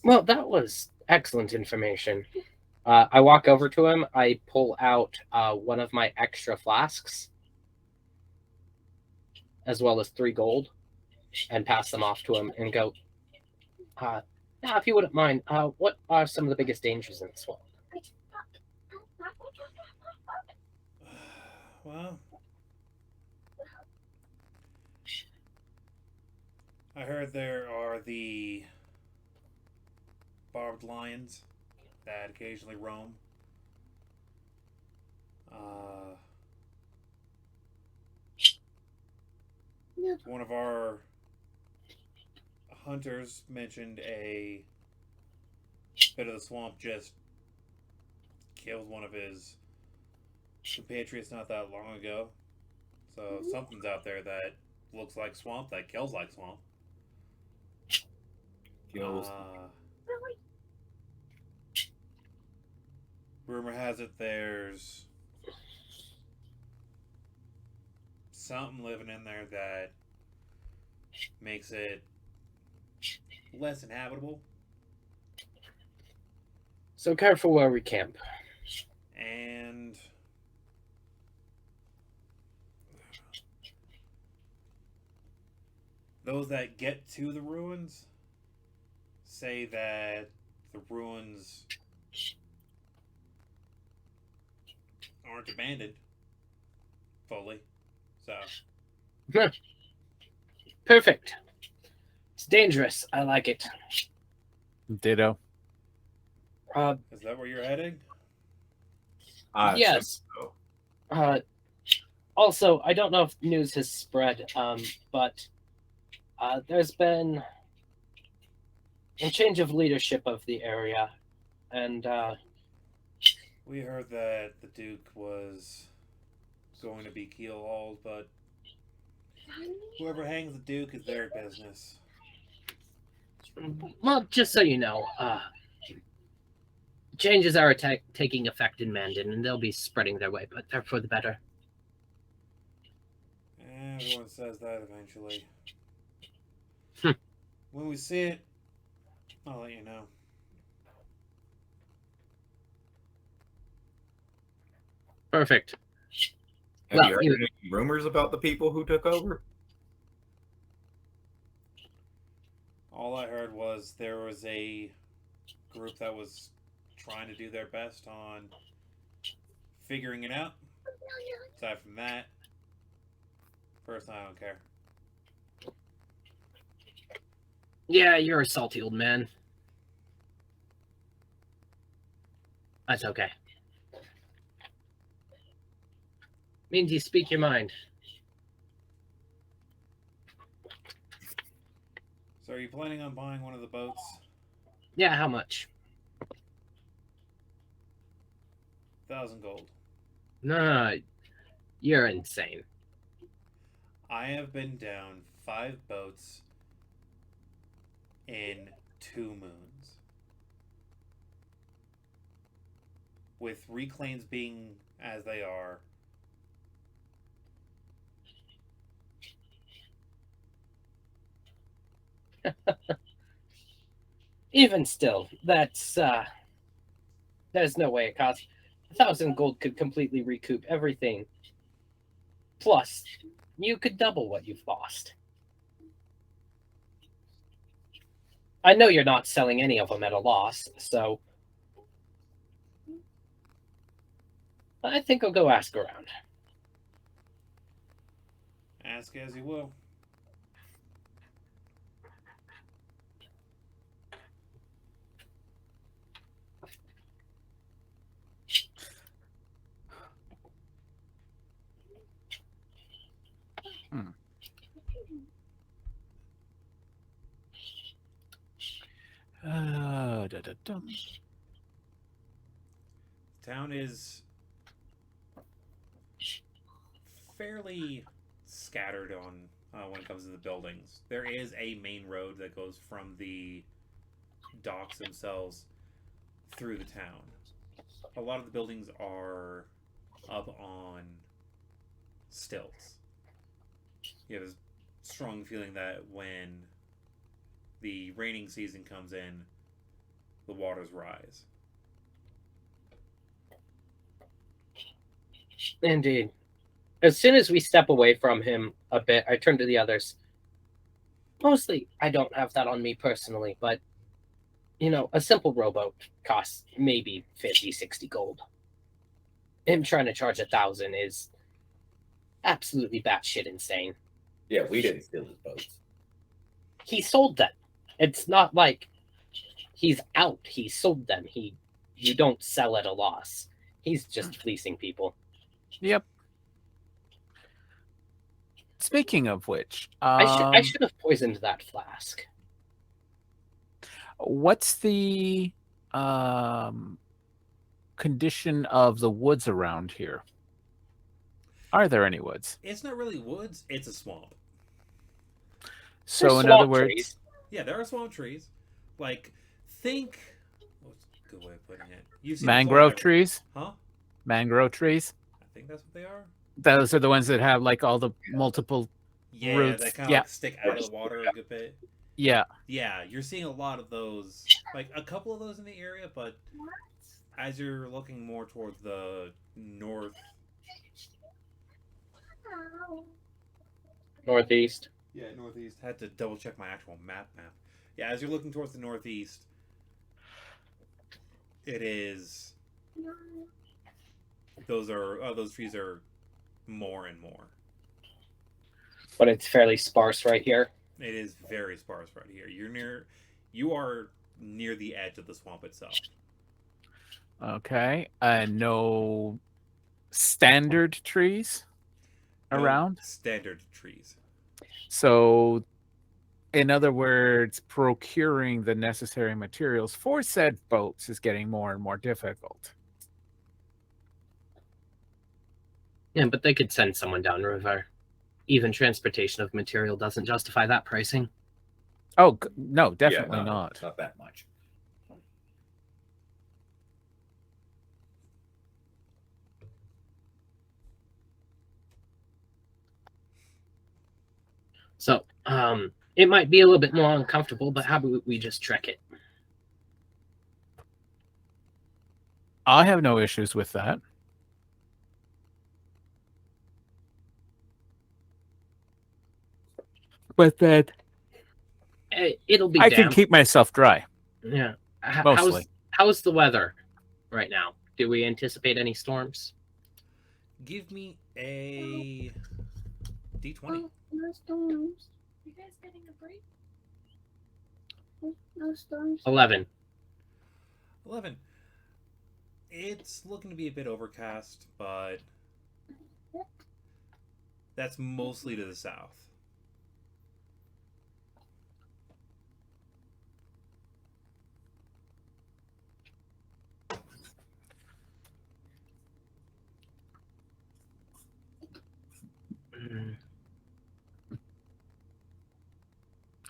Speaker 3: Well, that was excellent information. I walk over to him. I pull out one of my extra flasks, as well as 3 gold, and pass them off to him and go, Now, if you wouldn't mind, what are some of the biggest dangers in the swamp?
Speaker 2: Well, I heard there are the barbed lions that occasionally roam. One of our hunters mentioned a bit of the swamp just killed one of his compatriots not that long ago. So something's out there that looks like swamp, that kills like swamp.
Speaker 5: Kills.
Speaker 2: Rumor has it there's something living in there that makes it less inhabitable.
Speaker 3: So careful where we camp.
Speaker 2: And those that get to the ruins say that the ruins aren't abandoned fully. So
Speaker 3: Perfect. It's dangerous. I like it.
Speaker 1: Ditto.
Speaker 2: is that where you're heading?
Speaker 5: I
Speaker 3: Yes.
Speaker 5: assume so.
Speaker 3: Also, I don't know if news has spread, but there's been a change of leadership of the area, and
Speaker 2: We heard that the Duke was going to be keel-hauled, but whoever hangs the Duke is their business.
Speaker 3: well, just so you know, changes are taking effect in Mandan, and they'll be spreading their way, but they're for the better.
Speaker 2: Everyone says that eventually.
Speaker 3: Hmm.
Speaker 2: When we see it, I'll let you know.
Speaker 3: Perfect.
Speaker 5: Have
Speaker 3: Well,
Speaker 5: you heard
Speaker 3: you-
Speaker 5: any rumors about the people who took over?
Speaker 2: All I heard was there was a group that was trying to do their best on figuring it out. Aside from that, personally, I don't care.
Speaker 3: Yeah, you're a salty old man. That's okay. Means you speak your mind.
Speaker 2: So, are you planning on buying one of the boats?
Speaker 3: Yeah, how much?
Speaker 2: 1,000 gold.
Speaker 3: No, you're insane.
Speaker 2: I have been down 5 boats in 2 moons. With reclaims being as they are,
Speaker 3: Even still, that's there's no way it costs 1,000 gold could completely recoup everything. Plus, you could double what you've lost. I know you're not selling any of them at a loss, so I think I'll go ask around.
Speaker 2: ask as you will.
Speaker 1: Dum.
Speaker 2: Town is fairly scattered on when it comes to the buildings. There is a main road that goes from the docks themselves through the town. A lot of the buildings are up on stilts. You have a strong feeling that when the raining season comes in, the waters rise.
Speaker 3: Indeed. As soon as we step away from him a bit, I turn to the others. Mostly, I don't have that on me personally, but you know, a simple rowboat costs maybe 50, 60 gold. Him trying to charge 1,000 is absolutely batshit insane.
Speaker 5: Yeah, we didn't steal his boats.
Speaker 3: He sold them. It's not like he's out. He sold them. You don't sell at a loss. He's just fleecing people.
Speaker 1: Yep. Speaking of which,
Speaker 3: I should have poisoned that flask.
Speaker 1: what's the condition of the woods around here? Are there any woods?
Speaker 2: It's not really woods, it's a swamp.
Speaker 1: So,
Speaker 3: There's
Speaker 1: in other
Speaker 3: swamp
Speaker 1: words,
Speaker 3: trees.
Speaker 2: Yeah, there are swamp trees. Like, think. What's a good way of putting it? You've seen
Speaker 1: mangrove
Speaker 2: Florida-
Speaker 1: trees?
Speaker 2: Huh?
Speaker 1: Mangrove trees?
Speaker 2: I think that's what they are.
Speaker 1: Those are the ones that have like all the multiple.
Speaker 2: Yeah,
Speaker 1: Roots,
Speaker 2: that kind of
Speaker 1: yeah.
Speaker 2: like stick out of the water a good bit.
Speaker 1: Yeah.
Speaker 2: Yeah, you're seeing a lot of those. Like, a couple of those in the area, but as you're looking more towards the north.
Speaker 3: Northeast.
Speaker 2: Yeah, northeast. Had to double check my actual map. Yeah, as you're looking towards the northeast, it is. Those trees are more and more.
Speaker 3: But it's fairly sparse right here.
Speaker 2: It is very sparse right here. You are near the edge of the swamp itself.
Speaker 1: Okay. No standard trees
Speaker 2: No
Speaker 1: around?
Speaker 2: standard trees.
Speaker 1: So, in other words, procuring the necessary materials for said boats is getting more and more difficult.
Speaker 3: Yeah, but they could send someone downriver. Even transportation of material doesn't justify that pricing.
Speaker 1: Oh, no, definitely not.
Speaker 5: Not that much.
Speaker 3: So, it might be a little bit more uncomfortable, but how about we just trek it?
Speaker 1: I have no issues with that. But that
Speaker 3: It'll be
Speaker 1: I
Speaker 3: damp.
Speaker 1: can keep myself dry.
Speaker 3: Yeah.
Speaker 1: Mostly.
Speaker 3: How's the weather right now? Do we anticipate any storms?
Speaker 2: Give me a D20.
Speaker 7: No storms. You guys getting a break? No storms.
Speaker 3: 11.
Speaker 2: 11. It's looking to be a bit overcast, but that's mostly to the south.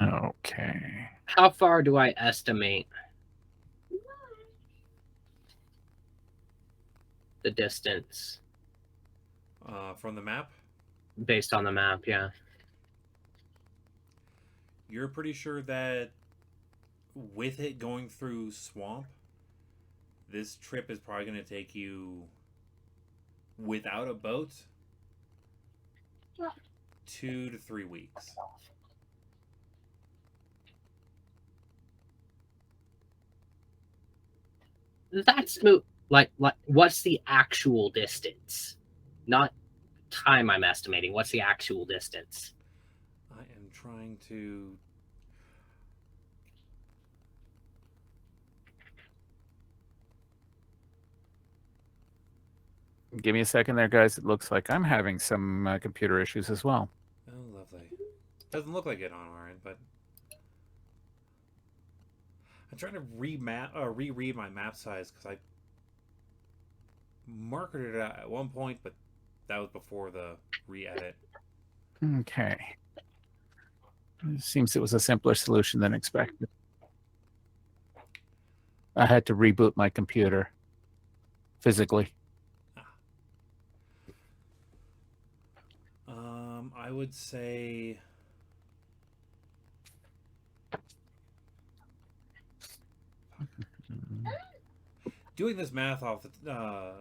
Speaker 1: Okay.
Speaker 3: How far do I estimate the distance
Speaker 2: From the map,
Speaker 3: based on the map? Yeah.
Speaker 2: you're pretty sure that with it going through swamp, this trip is probably going to take you, without a boat, 2 to 3 weeks.
Speaker 3: That's like what's the actual distance? Not time I'm estimating. What's the actual distance?
Speaker 2: I am trying to.
Speaker 1: Give me a second there, guys. It looks like I'm having some computer issues as well.
Speaker 2: Oh, lovely. Doesn't look like it on our end, but I'm trying to reread my map size because I marketed it at one point, but that was before the re-edit.
Speaker 1: Okay. It seems it was a simpler solution than expected. I had to reboot my computer physically.
Speaker 2: I would say doing this math off the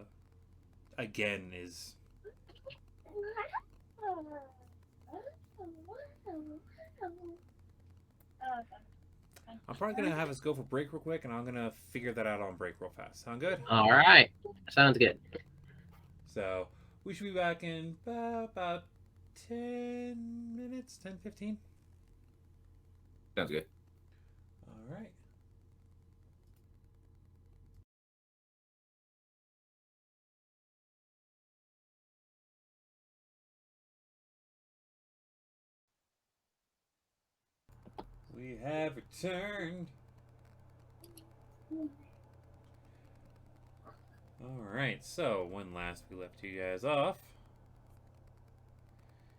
Speaker 2: again is I'm probably gonna have us go for break real quick, and I'm gonna figure that out on break real fast. Sound good?
Speaker 3: All right. Sounds good.
Speaker 2: So we should be back in about 10 minutes, 10, 15.
Speaker 5: Sounds good.
Speaker 2: All right. We have returned. Alright, so when last we left you guys off.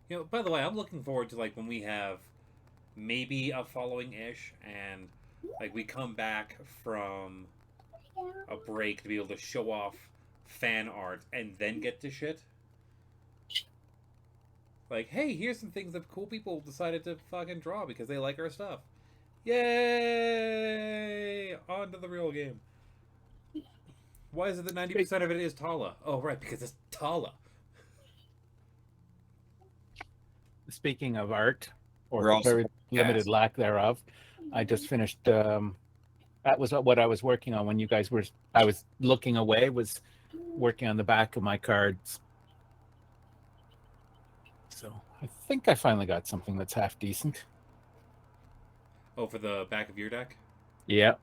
Speaker 2: You know, by the way, I'm looking forward to like when we have maybe a following ish and like we come back from a break to be able to show off fan art and then get to shit. Like, hey, here's some things that cool people decided to fucking draw because they like our stuff. Yay! On to the real game. Why is it that 90% of it is Tala? Oh, right, because it's Tala.
Speaker 1: Speaking of art, or
Speaker 5: We're also
Speaker 1: very limited
Speaker 5: cast.
Speaker 1: lack thereof, I just finished. That was what I was working on when you guys were. I was looking away. Was working on the back of my cards. So I think I finally got something that's half decent.
Speaker 2: Oh, for the back of your deck?
Speaker 1: Yeah.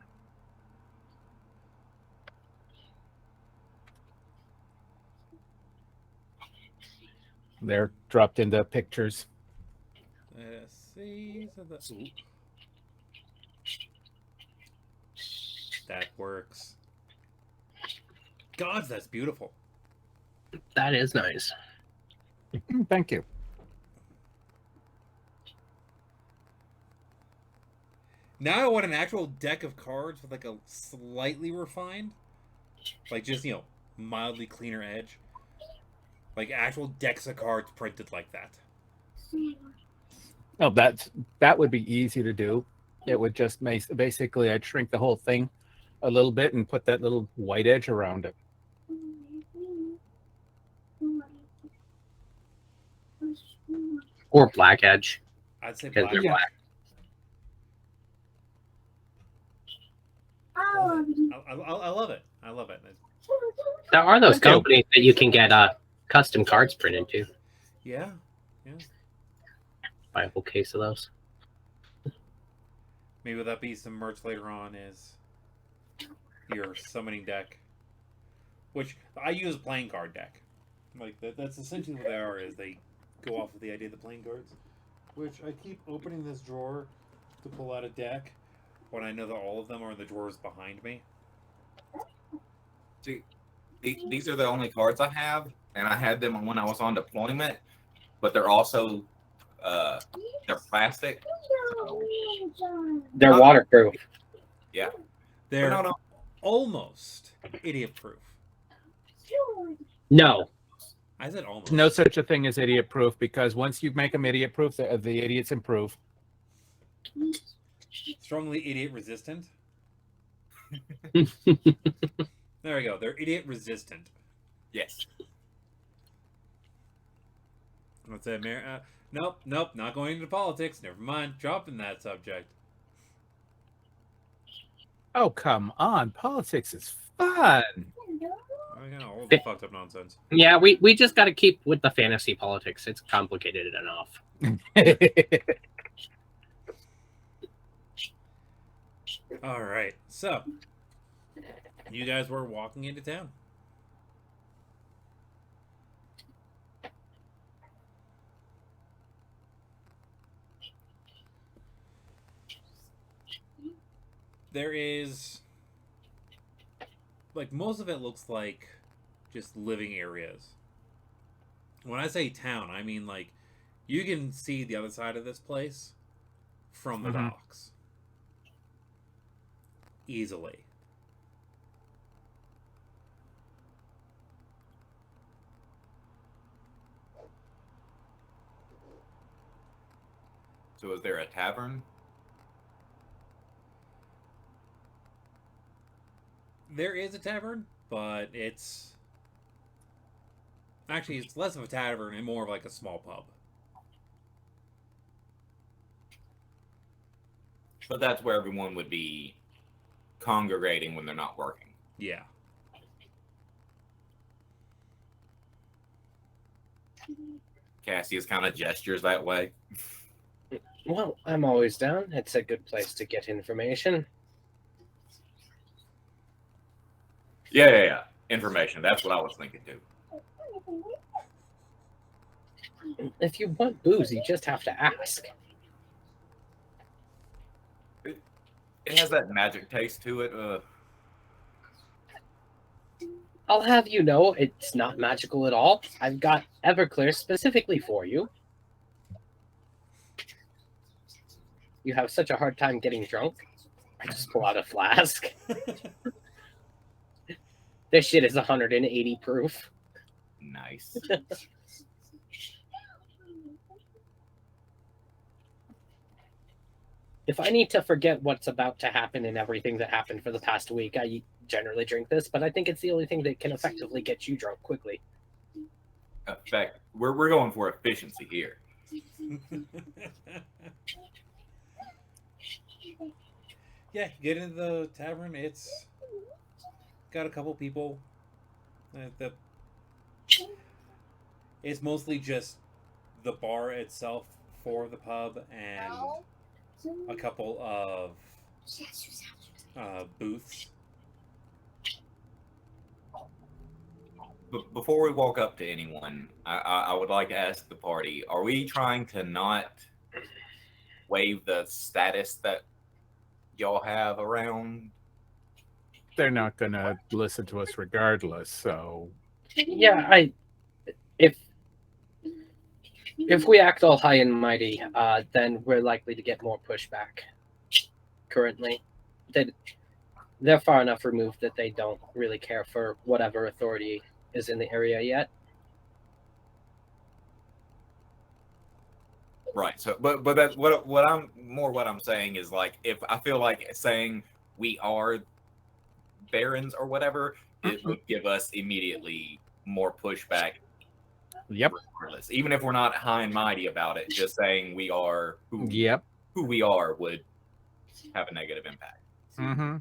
Speaker 1: They're dropped into pictures.
Speaker 2: Let's see. So ooh. That works. Gods, that's beautiful.
Speaker 3: That is nice.
Speaker 1: Thank you.
Speaker 2: Now I want an actual deck of cards with like a slightly refined, like just, you know, mildly cleaner edge. Like actual decks of cards printed like that.
Speaker 1: Oh, that would be easy to do. It would just basically I'd shrink the whole thing a little bit and put that little white edge around it.
Speaker 3: Or black edge.
Speaker 2: I'd say
Speaker 3: Because
Speaker 2: black.
Speaker 3: they're black.
Speaker 2: I love it. I love it.
Speaker 3: There are those
Speaker 1: Thank you.
Speaker 3: companies that you can get custom cards printed to.
Speaker 2: Yeah.
Speaker 3: Buy a whole case of those.
Speaker 2: Maybe that'll be some merch later on is your summoning deck. Which I use a playing card deck. Like that's essentially what they are, is they go off of the idea of the playing cards. Which I keep opening this drawer to pull out a deck when I know that all of them are in the drawers behind me.
Speaker 5: See, these are the only cards I have, and I had them when I was on deployment, but they're also they're plastic.
Speaker 3: They're waterproof.
Speaker 5: Yeah.
Speaker 2: They're
Speaker 5: no.
Speaker 2: almost idiot proof.
Speaker 3: No.
Speaker 2: I said almost.
Speaker 1: No such a thing as idiot proof, because once you make them idiot proof, the idiots improve.
Speaker 2: Strongly idiot resistant. There we go. They're idiot resistant.
Speaker 5: Yes.
Speaker 2: What's that, Mary? Nope, not going into politics. Never mind. Dropping that subject.
Speaker 1: Oh, come on. Politics is fun.
Speaker 2: I know, all the fucked up nonsense.
Speaker 3: Yeah, we just got to keep with the fantasy politics. It's complicated enough.
Speaker 2: All right, so you guys were walking into town. There is, like, most of it looks like just living areas. When I say town, I mean, like, you can see the other side of this place from the docks. Easily.
Speaker 5: So is there a tavern?
Speaker 2: There is a tavern, but it's actually it's less of a tavern and more of like a small pub.
Speaker 5: But that's where everyone would be congregating when they're not working.
Speaker 2: Yeah.
Speaker 5: Cassius kind of gestures that way.
Speaker 3: Well, I'm always down. It's a good place to get information.
Speaker 5: Yeah. Information. That's what I was thinking too.
Speaker 3: If you want booze, you just have to ask.
Speaker 5: It has that magic taste to it.
Speaker 3: I'll have you know it's not magical at all. I've got Everclear specifically for you. You have such a hard time getting drunk. I just pull out a flask. This shit is 180 proof.
Speaker 5: Nice.
Speaker 3: If I need to forget what's about to happen and everything that happened for the past week, I generally drink this, but I think it's the only thing that can effectively get you drunk quickly.
Speaker 5: In fact, we're going for efficiency here.
Speaker 2: Yeah, get into the tavern. It's got a couple people. It's mostly just the bar itself for the pub and a couple of booths.
Speaker 5: Before we walk up to anyone, I would like to ask the party, are we trying to not waive the status that y'all have around?
Speaker 1: They're not going to listen to us regardless, so...
Speaker 3: Yeah, if we act all high and mighty, then we're likely to get more pushback. Currently, they're far enough removed that they don't really care for whatever authority is in the area yet.
Speaker 5: Right. So, but that's what I'm saying is, like, if I feel like saying we are barons or whatever, it would give us immediately more pushback.
Speaker 1: Yep.
Speaker 5: Regardless. Even if we're not high and mighty about it, just saying we are who we are would have a negative impact.
Speaker 1: Mm-hmm.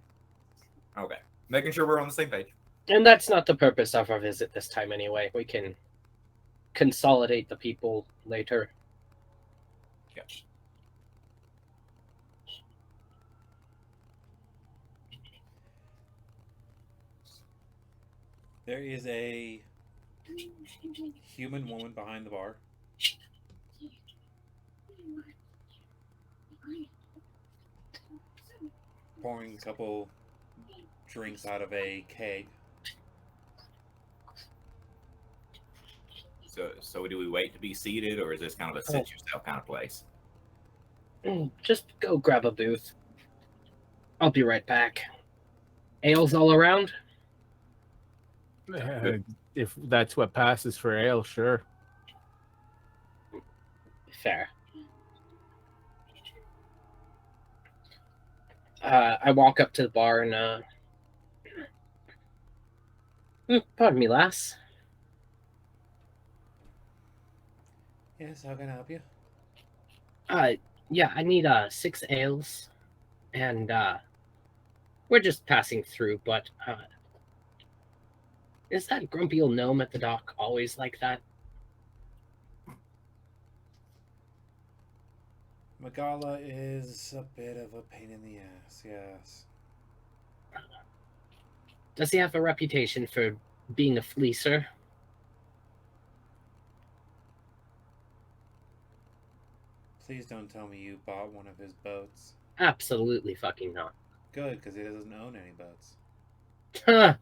Speaker 5: Okay. Making sure we're on the same page.
Speaker 3: And that's not the purpose of our visit this time anyway. We can consolidate the people later.
Speaker 5: Yeah.
Speaker 2: There is a human woman behind the bar. Pouring a couple drinks out of a keg.
Speaker 5: So do we wait to be seated, or is this kind of a sit yourself kind of place?
Speaker 3: Just go grab a booth. I'll be right back. Ales all around?
Speaker 1: If that's what passes for ale, sure.
Speaker 3: Fair. I walk up to the bar and pardon me, lass.
Speaker 2: Yes, how can I help you?
Speaker 3: Yeah, I need 6 ales, and we're just passing through. But is that grumpy old gnome at the dock always like that?
Speaker 2: Magala is a bit of a pain in the ass, yes.
Speaker 3: Does he have a reputation for being a fleecer?
Speaker 2: Please don't tell me you bought one of his boats.
Speaker 3: Absolutely fucking not.
Speaker 2: Good, because he doesn't own any boats.
Speaker 3: Huh.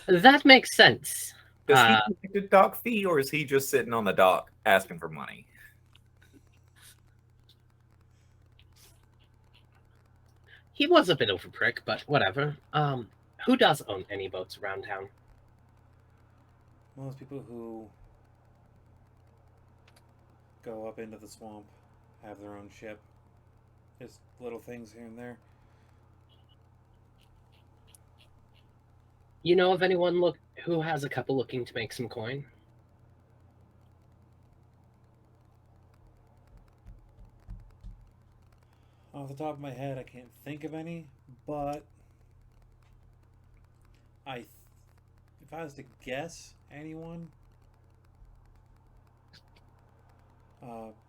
Speaker 3: That makes sense.
Speaker 5: Does he take the dock fee, or is he just sitting on the dock asking for money?
Speaker 3: He was a bit of a prick, but whatever. Who does own any boats around town?
Speaker 2: Most people who go up into the swamp have their own ship. Just little things here and there.
Speaker 3: You know of anyone who has a couple looking to make some coin?
Speaker 2: Off the top of my head, I can't think of any, but if I was to guess anyone,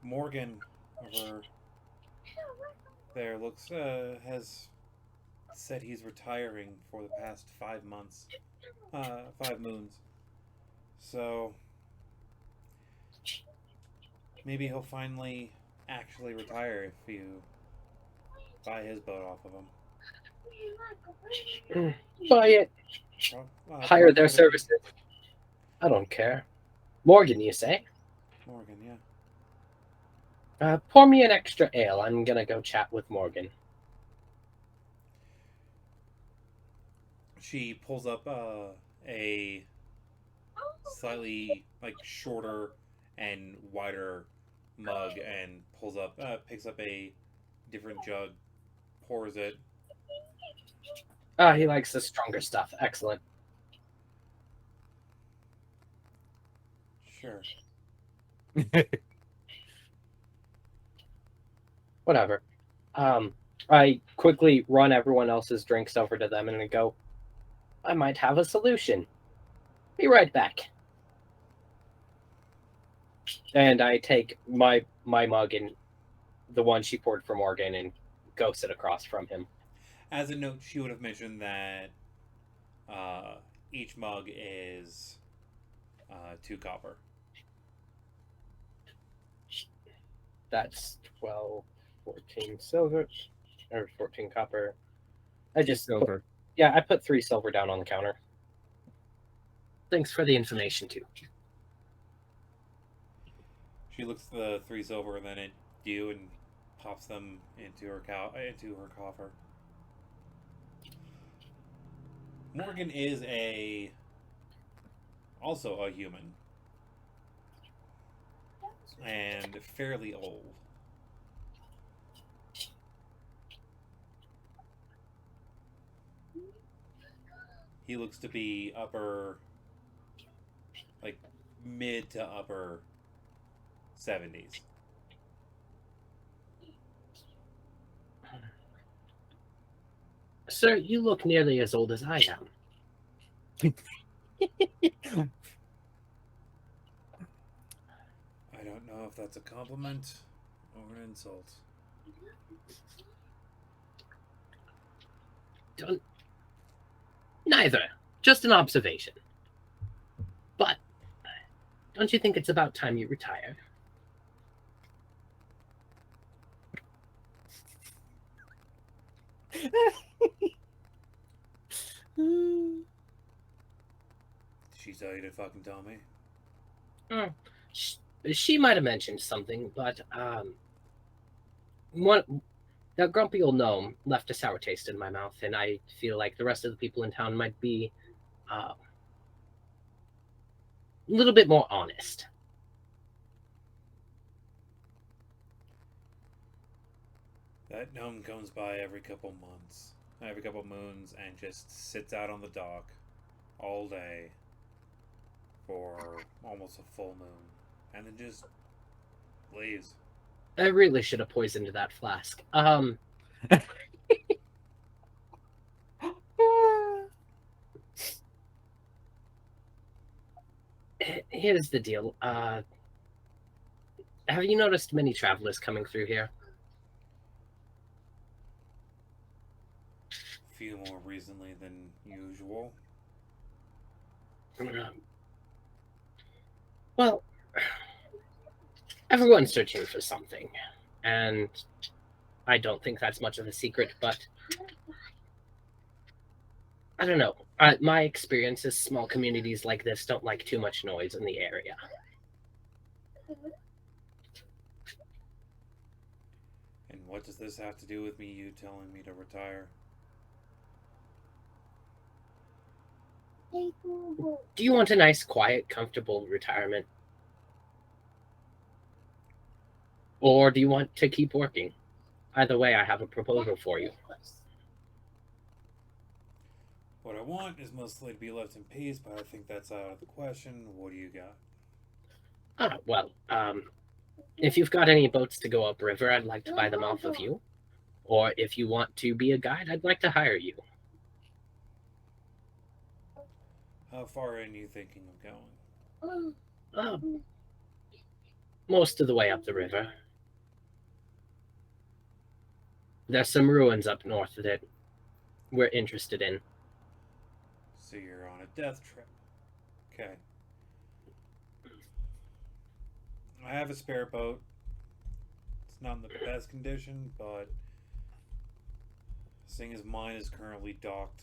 Speaker 2: Morgan over there has said he's retiring for the past 5 months, 5 moons. So maybe he'll finally actually retire if you buy his boat off of him.
Speaker 3: Buy it. Hire their services. I don't care. Morgan, you say?
Speaker 2: Morgan, yeah.
Speaker 3: Pour me an extra ale. I'm gonna go chat with Morgan.
Speaker 2: She pulls up a slightly shorter and wider mug and picks up a different jug, pours it.
Speaker 3: He likes the stronger stuff. Excellent.
Speaker 2: Sure.
Speaker 3: Whatever. I quickly run everyone else's drinks over to them and I go, I might have a solution. Be right back. And I take my mug and the one she poured for Morgan and go sit across from him.
Speaker 2: As a note, she would have mentioned that each mug is 2 copper.
Speaker 3: That's 12, 14 silver, or 14 copper. I just
Speaker 1: Silver.
Speaker 3: I put 3 silver down on the counter. Thanks for the information too.
Speaker 2: She looks at the 3 silver and then at you and pops them into her coffer. Morgan is also a human and fairly old. He looks to be mid to upper 70s.
Speaker 3: Sir, you look nearly as old as I am.
Speaker 2: I don't know if that's a compliment or an insult.
Speaker 3: Neither. Just an observation. But don't you think it's about time you retire?
Speaker 2: She tell you to fucking tell me?
Speaker 3: She might have mentioned something, but that grumpy old gnome left a sour taste in my mouth, and I feel like the rest of the people in town might be a little bit more honest.
Speaker 2: That gnome comes by every couple moons, and just sits out on the dock all day for almost a full moon, and then just leaves.
Speaker 3: I really should have poisoned that flask. Here's the deal. Have you noticed many travelers coming through here?
Speaker 2: Few more recently than usual.
Speaker 3: Well, everyone's searching for something, and I don't think that's much of a secret, but I don't know. My experience is small communities like this don't like too much noise in the area.
Speaker 2: And what does this have to do with you telling me to retire?
Speaker 3: Do you want a nice, quiet, comfortable retirement? Or do you want to keep working? Either way, I have a proposal for you.
Speaker 2: What I want is mostly to be left in peace, but I think that's out of the question. What do you got?
Speaker 3: Well, if you've got any boats to go upriver, I'd like to buy them off of you. Or if you want to be a guide, I'd like to hire you.
Speaker 2: How far in are you thinking of going?
Speaker 3: Uh, most of the way up the river. There's some ruins up north that we're interested in.
Speaker 2: So you're on a death trip. Okay. I have a spare boat. It's not in the best condition, but seeing as mine is currently docked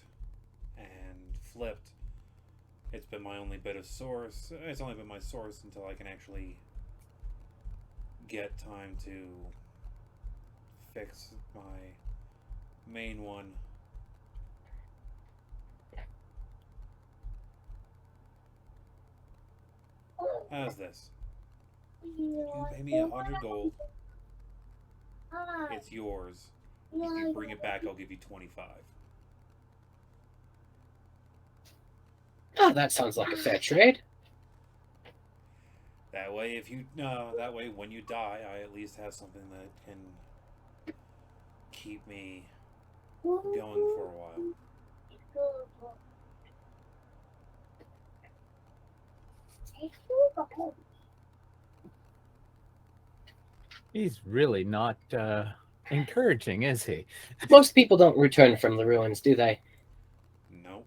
Speaker 2: and flipped, it's been my only bit of source. It's only been my source until I can actually get time to fix my main one. How's this? You pay me 100 gold. It's yours. If you bring it back, I'll give you 25.
Speaker 3: Oh, that sounds like a fair trade.
Speaker 2: That way, when you die, I at least have something that can keep me going for a while.
Speaker 1: He's really not encouraging, is he?
Speaker 3: Most people don't return from the ruins, do they?
Speaker 2: Nope.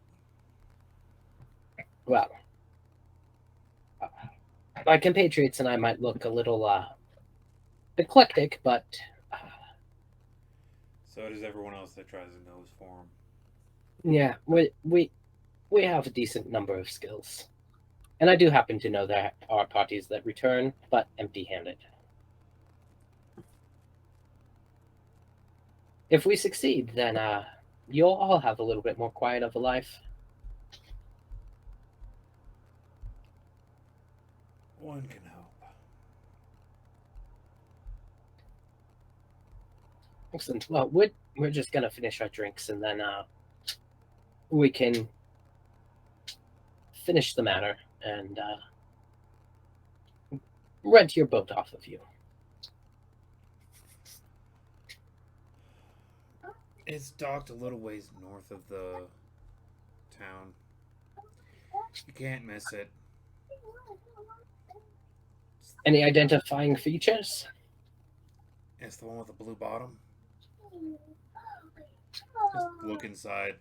Speaker 3: Well, my compatriots and I might look a little eclectic, but
Speaker 2: So does everyone else that tries to nose for him.
Speaker 3: yeah, we have a decent number of skills. And I do happen to know there are parties that return, but empty-handed. If we succeed, then you'll all have a little bit more quiet of a life.
Speaker 2: One can hope.
Speaker 3: Excellent. Well, we're just gonna finish our drinks, and then we can finish the matter and rent your boat off of you.
Speaker 2: It's docked a little ways north of the town. You can't miss it.
Speaker 3: Any identifying features?
Speaker 2: It's the one with the blue bottom. Just look inside.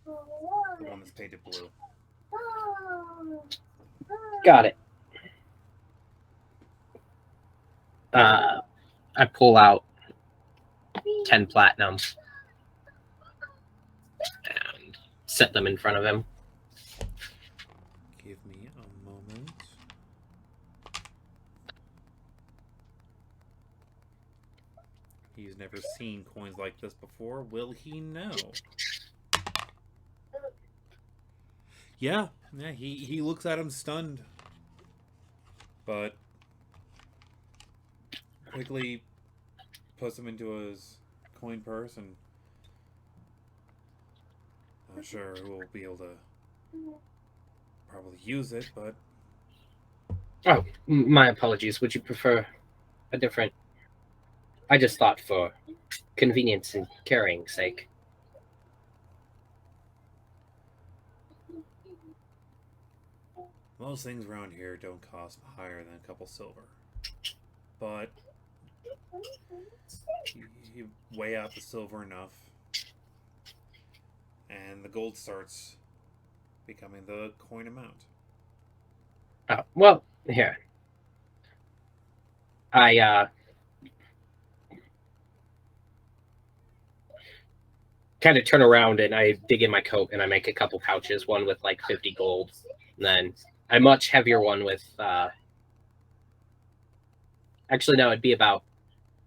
Speaker 2: The one that's painted blue.
Speaker 3: Got it. I pull out 10 platinum and set them in front of him.
Speaker 2: Give me a moment. He's never seen coins like this before. Will he know? Yeah, he looks at him stunned. But quickly puts them into his coin purse and not sure who will be able to probably use it, but
Speaker 3: Oh, my apologies. Would you prefer a different... I just thought for convenience and carrying sake.
Speaker 2: most things around here don't cost higher than a couple silver. But you weigh out the silver enough, and the gold starts becoming the coin amount.
Speaker 3: Oh, well, here. I kind of turn around and I dig in my coat and I make a couple pouches, one with like 50 gold, and then a much heavier one with actually no, it'd be about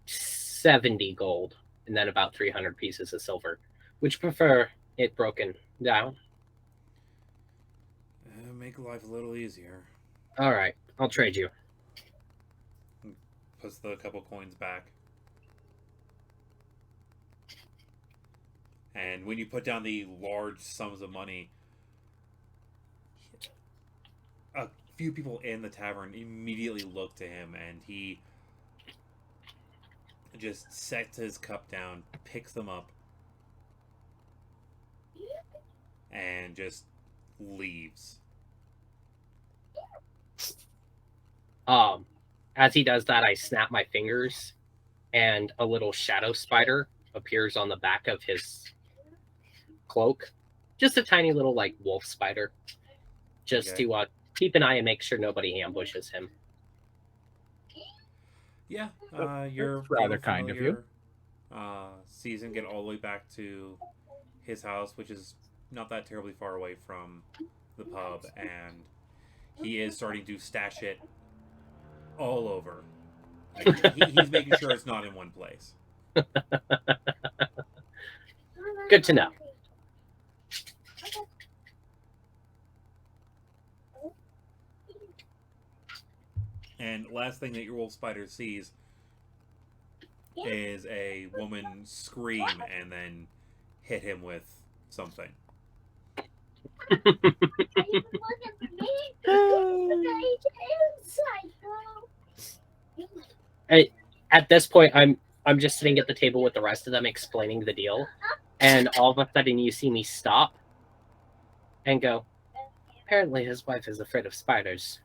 Speaker 3: 70 gold and then about 300 pieces of silver. Would you prefer it broken down?
Speaker 2: Make life a little easier.
Speaker 3: All right, I'll trade you.
Speaker 2: Puts the couple coins back. And when you put down the large sums of money, a few people in the tavern immediately look to him, and he just sets his cup down, picks them up, and just leaves.
Speaker 3: As he does that, I snap my fingers, and a little shadow spider appears on the back of his cloak. Just a tiny little like wolf spider, just
Speaker 2: Okay.
Speaker 3: to keep an eye and make sure nobody ambushes him.
Speaker 2: Yeah,
Speaker 1: That's
Speaker 2: your
Speaker 1: rather kind of you.
Speaker 2: sees him get all the way back to his house, which is not that terribly far away from the pub, and he is starting to stash it all over. Like, he's making sure it's not in one place.
Speaker 3: Good to know.
Speaker 2: And last thing that your wolf spider sees is a woman scream and then hit him with something.
Speaker 3: At this point, I'm just sitting at the table with the rest of them explaining the deal, and all of a sudden you see me stop and go, apparently his wife is afraid of spiders.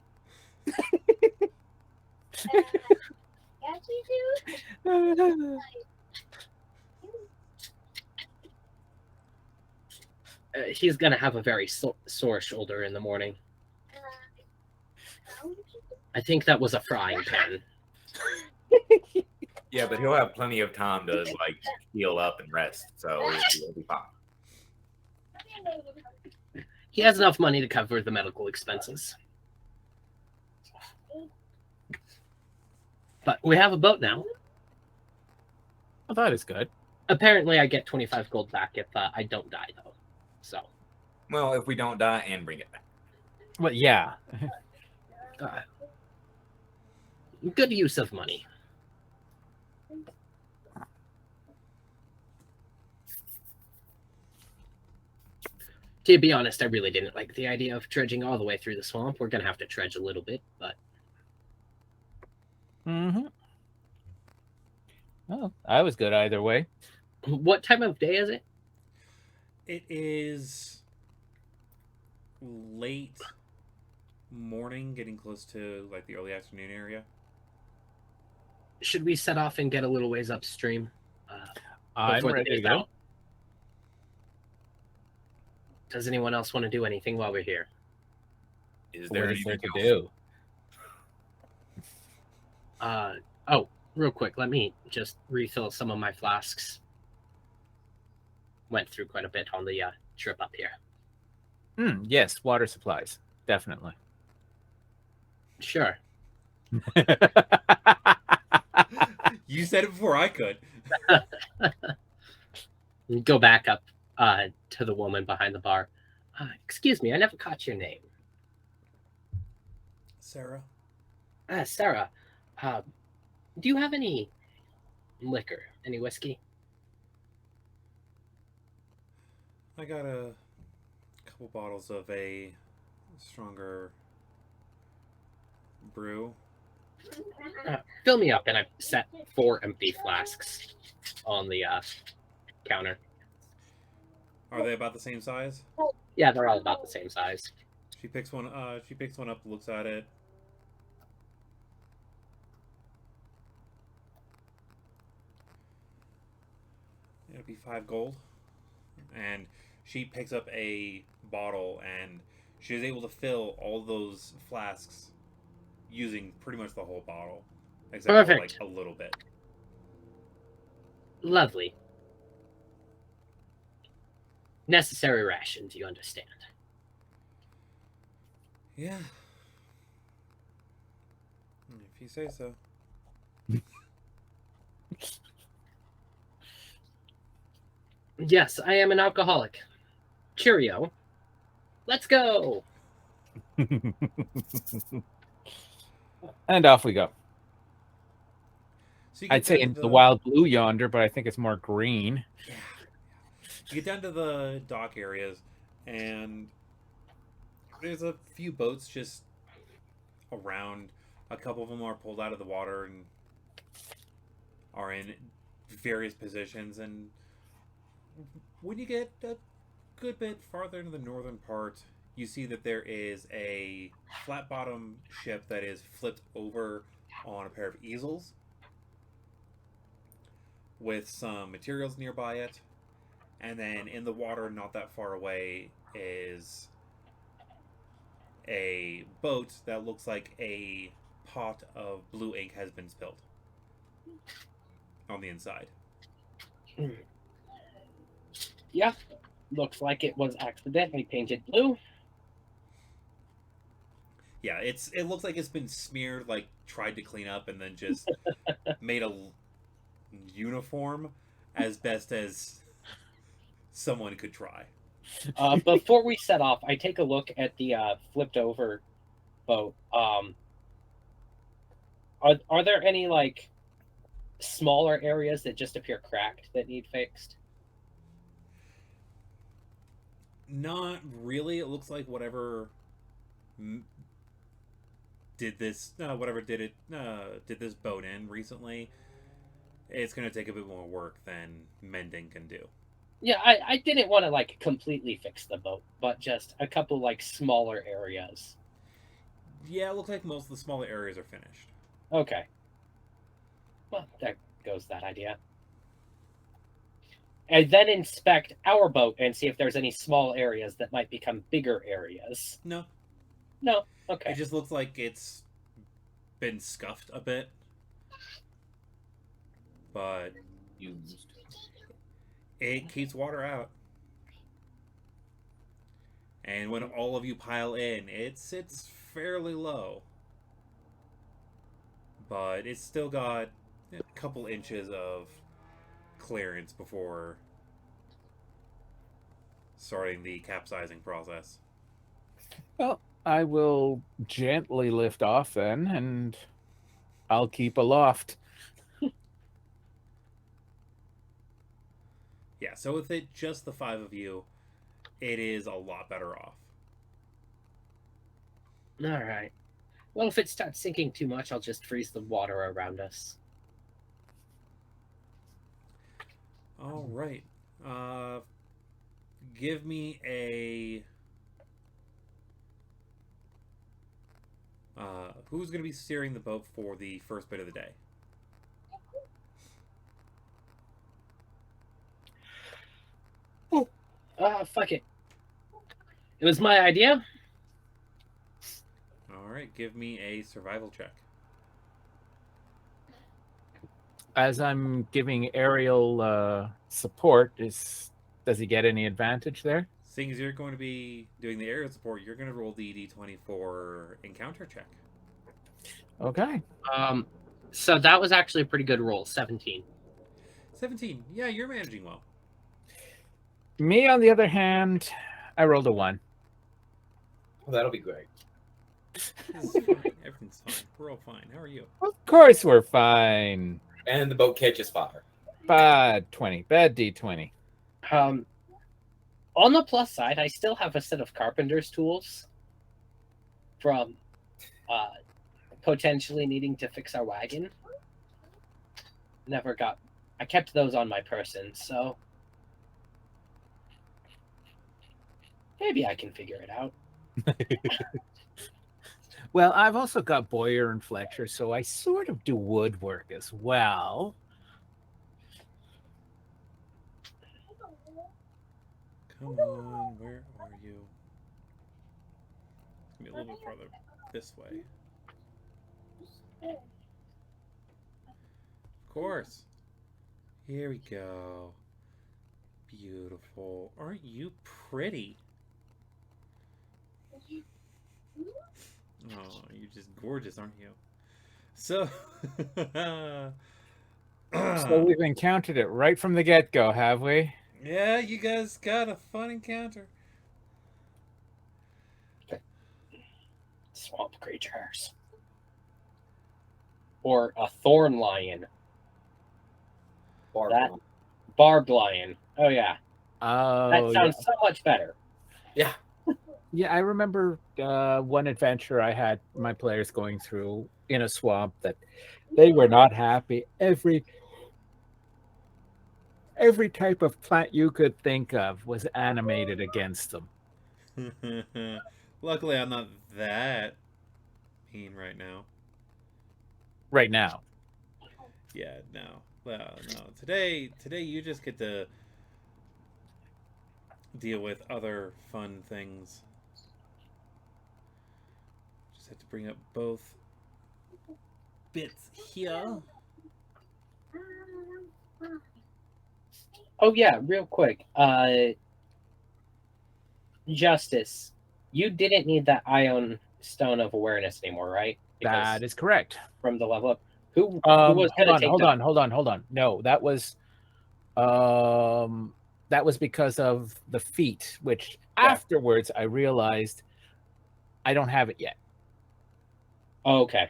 Speaker 3: He's gonna have a very sore shoulder in the morning. I think that was a frying pan.
Speaker 5: Yeah, but he'll have plenty of time to like heal up and rest, so he'll be fine.
Speaker 3: He has enough money to cover the medical expenses. But we have a boat now.
Speaker 1: Well, that is good.
Speaker 3: Apparently, I get 25 gold back if I don't die, though. So,
Speaker 5: Well, if we don't die and bring it back.
Speaker 1: Well, yeah.
Speaker 3: Good use of money. To be honest, I really didn't like the idea of trudging all the way through the swamp. We're going to have to trudge a little bit, but...
Speaker 1: Mm-hmm. Well, I was good either way.
Speaker 3: What time of day is it?
Speaker 2: It is late morning, getting close to like the early afternoon area.
Speaker 3: Should we set off and get a little ways upstream?
Speaker 1: I'm
Speaker 3: before the
Speaker 1: ready to
Speaker 3: day's
Speaker 1: go.
Speaker 3: out? Does anyone else want to do anything while we're here?
Speaker 5: Is there
Speaker 1: What is there
Speaker 5: anything
Speaker 1: to
Speaker 5: else?
Speaker 1: do?
Speaker 3: Oh, real quick, let me just refill some of my flasks. Went through quite a bit on the trip up here.
Speaker 1: Yes, water supplies. Definitely.
Speaker 3: Sure.
Speaker 2: You said it before I could.
Speaker 3: Go back up to the woman behind the bar. Excuse me, I never caught your name.
Speaker 2: Sarah?
Speaker 3: Sarah, do you have any liquor? Any whiskey?
Speaker 2: I got a couple bottles of a stronger brew.
Speaker 3: Fill me up, and I've set 4 empty flasks on the counter.
Speaker 2: Are they about the same size?
Speaker 3: Yeah, they're all about the same size.
Speaker 2: She picks one. She picks one up, looks at it. It'll be 5 gold. And she picks up a bottle, and she is able to fill all those flasks using pretty much the whole bottle, except
Speaker 3: Perfect.
Speaker 2: for like a little bit.
Speaker 3: Lovely. Necessary rations, you understand.
Speaker 2: Yeah. If you say so.
Speaker 3: Yes, I am an alcoholic. Cheerio. Let's go.
Speaker 1: And off we go.
Speaker 2: So you
Speaker 1: I'd
Speaker 2: get
Speaker 1: say
Speaker 2: down
Speaker 1: in
Speaker 2: to
Speaker 1: the wild blue yonder, but I think it's more green.
Speaker 2: Yeah. You get down to the dock areas, and there's a few boats just around. A couple of them are pulled out of the water, and are in various positions, and when you get a good bit farther into the northern part, you see that there is a flat bottom ship that is flipped over on a pair of easels with some materials nearby it. And then in the water, not that far away, is a boat that looks like a pot of blue ink has been spilled on the inside.
Speaker 3: Yeah, looks like it was accidentally painted blue.
Speaker 2: Yeah, it looks like it's been smeared, like tried to clean up, and then just made a uniform as best as someone could try.
Speaker 3: Before we set off, I take a look at the flipped over boat. Are there any like smaller areas that just appear cracked that need fixed?
Speaker 2: Not really. It looks like whatever did this, did this boat in recently. It's going to take a bit more work than mending can do.
Speaker 3: Yeah, I didn't want to like completely fix the boat, but just a couple like smaller areas.
Speaker 2: Yeah, it looks like most of the smaller areas are finished.
Speaker 3: Okay. Well, there goes that idea. And then inspect our boat and see if there's any small areas that might become bigger areas.
Speaker 2: No.
Speaker 3: No? Okay.
Speaker 2: It just looks like it's been scuffed a bit. But
Speaker 5: Used.
Speaker 2: it keeps water out. And when all of you pile in, it's fairly low. But it's still got a couple inches of clearance before starting the capsizing process.
Speaker 1: Well, I will gently lift off then, and I'll keep aloft.
Speaker 2: Yeah, so with it just the 5 of you, it is a lot better off.
Speaker 3: All right. Well, if it starts sinking too much, I'll just freeze the water around us.
Speaker 2: All right. Give me a... who's going to be steering the boat for the first bit of the day?
Speaker 3: Fuck it. It was my idea.
Speaker 2: All right, give me a survival check.
Speaker 1: As I'm giving aerial support, does he get any advantage there?
Speaker 2: Seeing as you're going to be doing the aerial support, you're going to roll the d20 for encounter check.
Speaker 1: Okay.
Speaker 3: So that was actually a pretty good roll, 17.
Speaker 2: 17. Yeah, you're managing well.
Speaker 1: Me, on the other hand, I rolled a 1.
Speaker 8: Well, that'll be great.
Speaker 2: It's fine. Everything's fine. We're all fine. How are you?
Speaker 1: Of course we're fine.
Speaker 8: And the boat catches fire.
Speaker 1: Bad 20. Bad D20.
Speaker 3: On the plus side, I still have a set of carpenter's tools from potentially needing to fix our wagon. I kept those on my person, so maybe I can figure it out.
Speaker 1: Well, I've also got Boyer and Fletcher, so I sort of do woodwork as well.
Speaker 2: Come on, where are you? Maybe a little bit farther this way. Of course. Here we go. Beautiful. Aren't you pretty? Oh, you're just gorgeous, aren't you? So,
Speaker 1: So we've encountered it right from the get-go, have we?
Speaker 2: yeah, you guys got a fun encounter.
Speaker 3: Swamp creatures. Or a thorn lion. Barbed lion. Oh, yeah.
Speaker 1: Oh,
Speaker 3: That sounds so much better.
Speaker 8: Yeah.
Speaker 1: Yeah, I remember one adventure I had my players going through in a swamp that they were not happy. Every Every type of plant you could think of was animated against them.
Speaker 2: Luckily, I'm not that mean right now.
Speaker 1: Right now.
Speaker 2: Yeah, no. Well, no. Today you just get to deal with other fun things. Just have to bring up both bits here.
Speaker 3: Oh yeah, real quick. Justice, you didn't need that Ion Stone of Awareness anymore, right?
Speaker 1: That is correct.
Speaker 3: From the level up. Who
Speaker 1: Hold
Speaker 3: was going to take
Speaker 1: on. No, that was because of the feat, which afterwards I realized I don't have it yet.
Speaker 3: Oh, okay.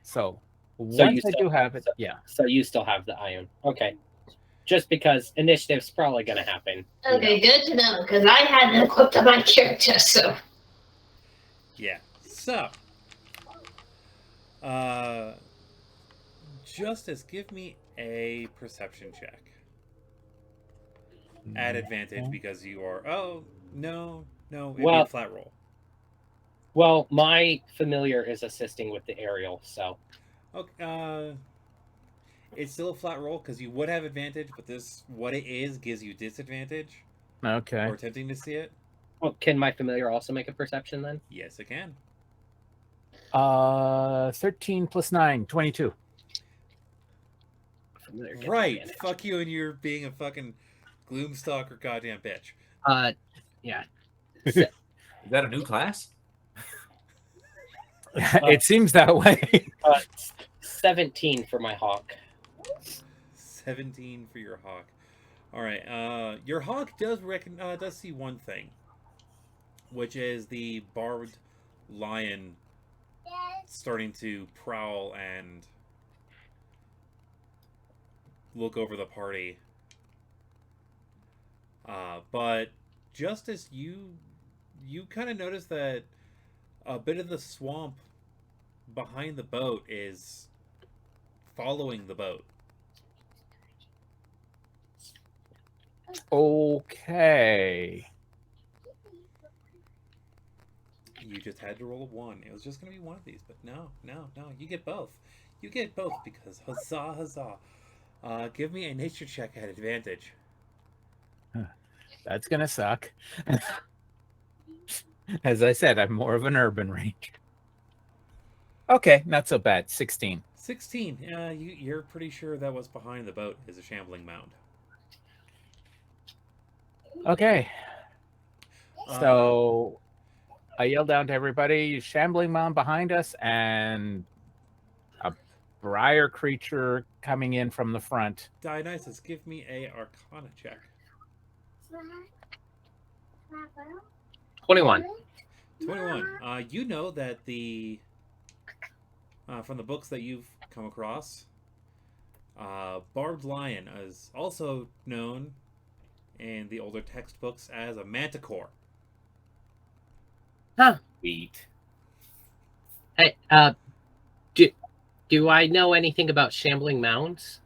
Speaker 1: So once
Speaker 3: you
Speaker 1: I
Speaker 3: still-
Speaker 1: do have it, yeah.
Speaker 3: So you still have the Ion. Okay. Just because initiative's probably going to happen.
Speaker 4: Okay, good to know, because I hadn't equipped up my character, so.
Speaker 2: Yeah. So, Justice, give me a perception check. At advantage because you are. Oh no, it'd be a flat roll.
Speaker 3: Well, my familiar is assisting with the aerial, so.
Speaker 2: Okay. It's still a flat roll because you would have advantage, but what it is gives you disadvantage.
Speaker 1: Okay.
Speaker 2: Or attempting to see it.
Speaker 3: Well, can my familiar also make a perception then?
Speaker 2: Yes, it can.
Speaker 1: 13 plus 9, 22.
Speaker 2: Right. Advantage. Fuck you and you're being a fucking gloomstalker goddamn bitch.
Speaker 3: Yeah.
Speaker 5: Is that a new class?
Speaker 1: It seems that way.
Speaker 3: 17 for my hawk.
Speaker 2: 17 for your hawk. All right. Your hawk does see one thing, which is the barbed lion starting to prowl and look over the party. But Justice, you kind of notice that a bit of the swamp behind the boat is following the boat.
Speaker 1: Okay.
Speaker 2: You just had to roll a 1. It was just going to be one of these, but no. You get both. You get both because huzzah. Give me a nature check at advantage.
Speaker 1: That's going to suck. As I said, I'm more of an urban ranger. Okay, not so bad. 16.
Speaker 2: 16. You're pretty sure that what's behind the boat is a shambling mound.
Speaker 1: Okay. So I yell down to everybody, shambling mound behind us and a briar creature coming in from the front.
Speaker 2: Dionysus, give me a Arcana check.
Speaker 3: 21.
Speaker 2: 21. You know that from the books that you've come across, barbed lion is also known in the older textbooks as a manticore.
Speaker 3: Huh.
Speaker 5: Sweet.
Speaker 3: Hey, do I know anything about shambling mounds?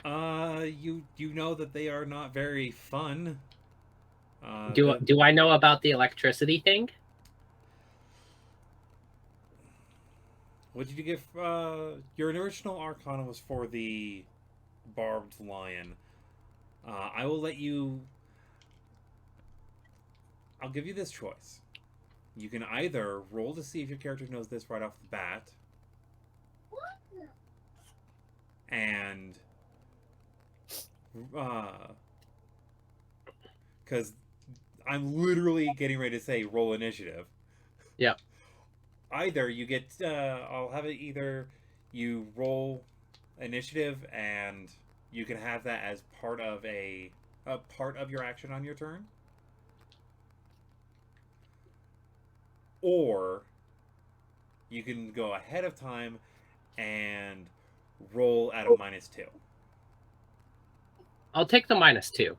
Speaker 2: You know that they are not very fun.
Speaker 3: Do I know about the electricity thing?
Speaker 2: What did you give? Your original Arcana was for the barbed lion. I will let you. I'll give you this choice. You can either roll to see if your character knows this right off the bat, and because I'm literally getting ready to say roll initiative.
Speaker 3: Yep.
Speaker 2: Either you get, I'll have it either you roll initiative and you can have that as part of a part of your action on your turn, or you can go ahead of time and roll at a -2.
Speaker 3: I'll take the -2.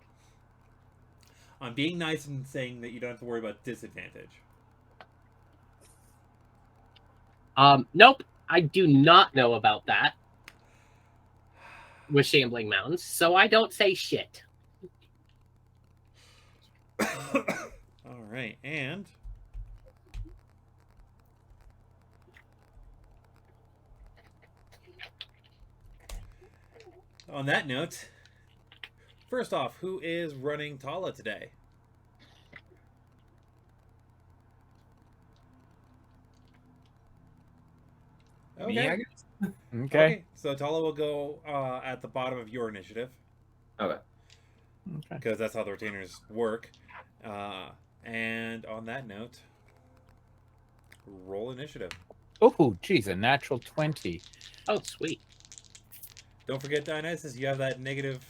Speaker 2: I'm being nice and saying that you don't have to worry about disadvantage.
Speaker 3: Nope. I do not know about that. with Shambling Mountains, so I don't say shit.
Speaker 2: All right, and on that note, first off, who is running Tala today?
Speaker 5: Me, I guess.
Speaker 1: Okay.
Speaker 2: So Tala will go at the bottom of your initiative
Speaker 5: Okay.
Speaker 1: Okay.
Speaker 2: because that's how the retainers work. And on that note, roll initiative.
Speaker 1: Oh, geez, a natural 20.
Speaker 3: Oh, sweet.
Speaker 2: Don't forget, Dionysus, you have that negative.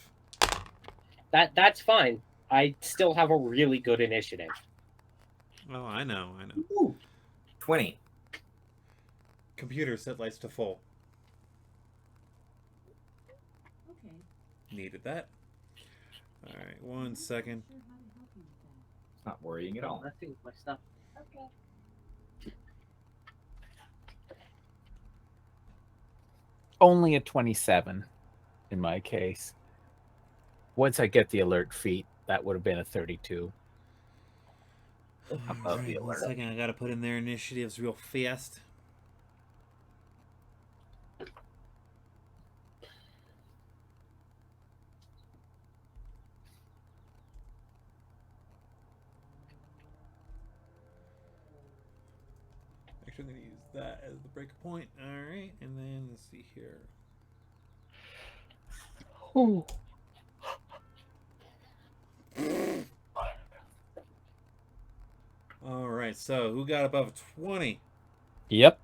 Speaker 3: That's fine. I still have a really good initiative.
Speaker 2: Oh, I know.
Speaker 5: Ooh, 20.
Speaker 2: Computer set lights to full.
Speaker 7: Okay.
Speaker 2: Needed that. All right, 1 second.
Speaker 5: It's not worrying at all.
Speaker 3: Nothing, my stuff.
Speaker 7: Okay.
Speaker 1: Only a 27 in my case. Once I get the alert feat, that would have been a 32.
Speaker 2: All right, 1 second. I gotta put in their initiatives real fast. Actually, I'm gonna use that as the break point. All right, and then let's see here.
Speaker 1: Ooh.
Speaker 2: All right, so who got above 20?
Speaker 1: Yep.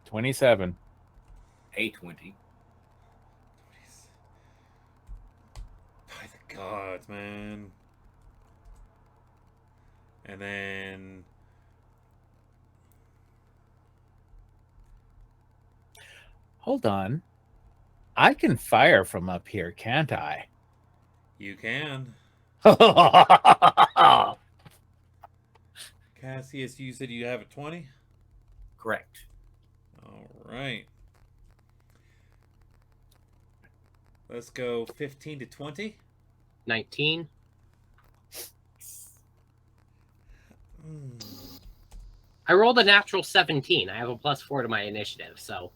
Speaker 1: 27.
Speaker 5: A20.
Speaker 2: By the gods, man. And then
Speaker 1: Hold on. I can fire from up here, can't I?
Speaker 2: you can. Cassius, you said you have a 20?
Speaker 5: Correct.
Speaker 2: All right. Let's go 15 to 20.
Speaker 3: 19. I rolled a natural 17. I have a +4 to my initiative, so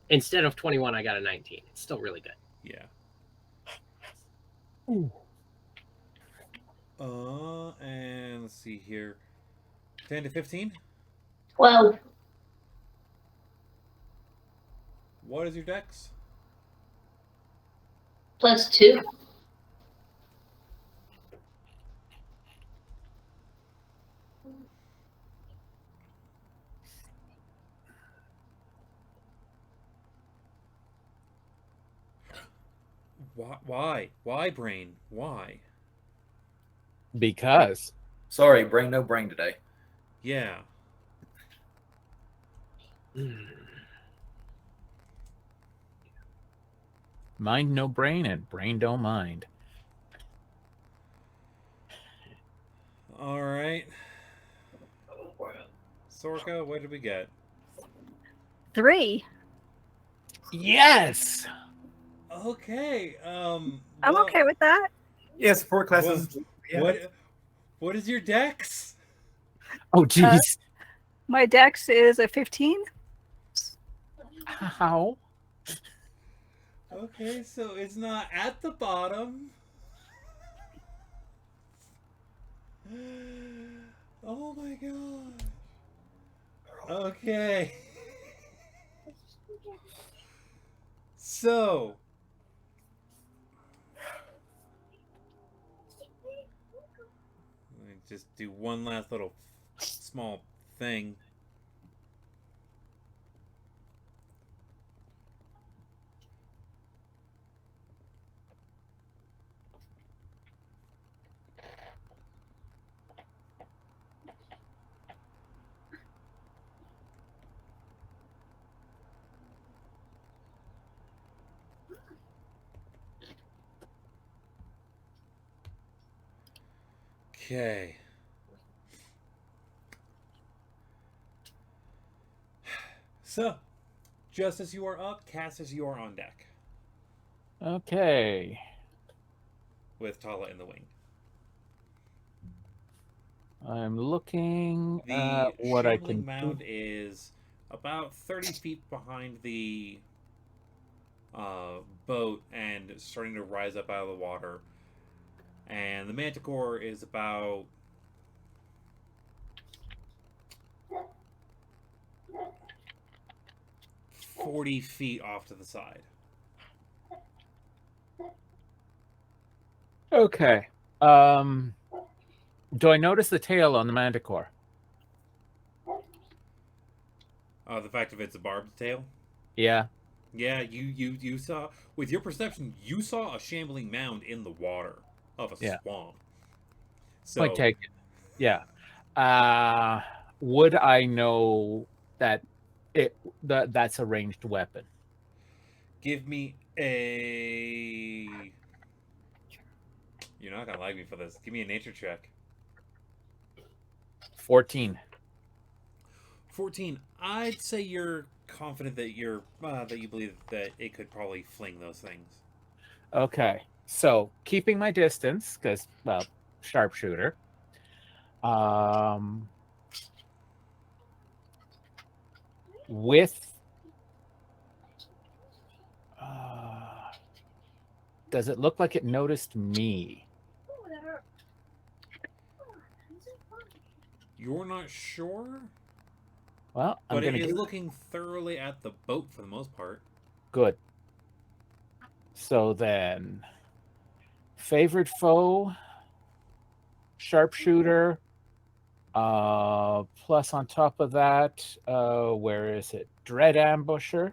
Speaker 3: instead of 21, I got a 19. It's still really good.
Speaker 2: Yeah. And let's see here. 10 to 15.
Speaker 4: 12.
Speaker 2: What is your dex?
Speaker 4: +2.
Speaker 2: Why? Why, brain? Why?
Speaker 1: Because.
Speaker 8: Sorry, brain no brain today.
Speaker 2: Yeah.
Speaker 1: Mind no brain and brain don't mind.
Speaker 2: All right. Sorka, what did we get?
Speaker 6: 3.
Speaker 1: Yes.
Speaker 2: Okay.
Speaker 6: I'm
Speaker 2: well,
Speaker 6: okay with that.
Speaker 5: Yeah, support classes.
Speaker 2: What is your dex?
Speaker 1: Oh, geez.
Speaker 6: My dex is a 15.
Speaker 1: How?
Speaker 2: Okay, so it's not at the bottom. Oh my god. Okay. So. Let me just do one last little small thing. Okay. So, Just as you are up, Cassius, you are on deck
Speaker 1: Okay.
Speaker 2: with Tala in the wing.
Speaker 1: I'm looking
Speaker 2: The
Speaker 1: at what I
Speaker 2: shambling
Speaker 1: can
Speaker 2: mound
Speaker 1: do.
Speaker 2: is about 30 feet behind the boat and starting to rise up out of the water. And the manticore is about 40 feet off to the side.
Speaker 1: Okay. Do I notice the tail on the manticore?
Speaker 2: The fact of it's a barbed tail.
Speaker 1: Yeah.
Speaker 2: Yeah, you saw with your perception, you saw a shambling mound in the water of a
Speaker 1: Yeah.
Speaker 2: swamp. So
Speaker 1: Point taken. Yeah. Would I know that that's a ranged weapon?
Speaker 2: give me a. You're not gonna like me for this. Give me a nature check.
Speaker 1: 14.
Speaker 2: 14. I'd say you're confident that that you believe that it could probably fling those things.
Speaker 1: Okay. So keeping my distance, because well, sharpshooter. With does it look like it noticed me?
Speaker 2: You're not sure,
Speaker 1: Well, I'm
Speaker 2: but it
Speaker 1: gonna
Speaker 2: is
Speaker 1: give
Speaker 2: looking thoroughly at the boat for the most part.
Speaker 1: good. So then, favorite foe, sharpshooter. Plus on top of that, where is it? Dread ambusher.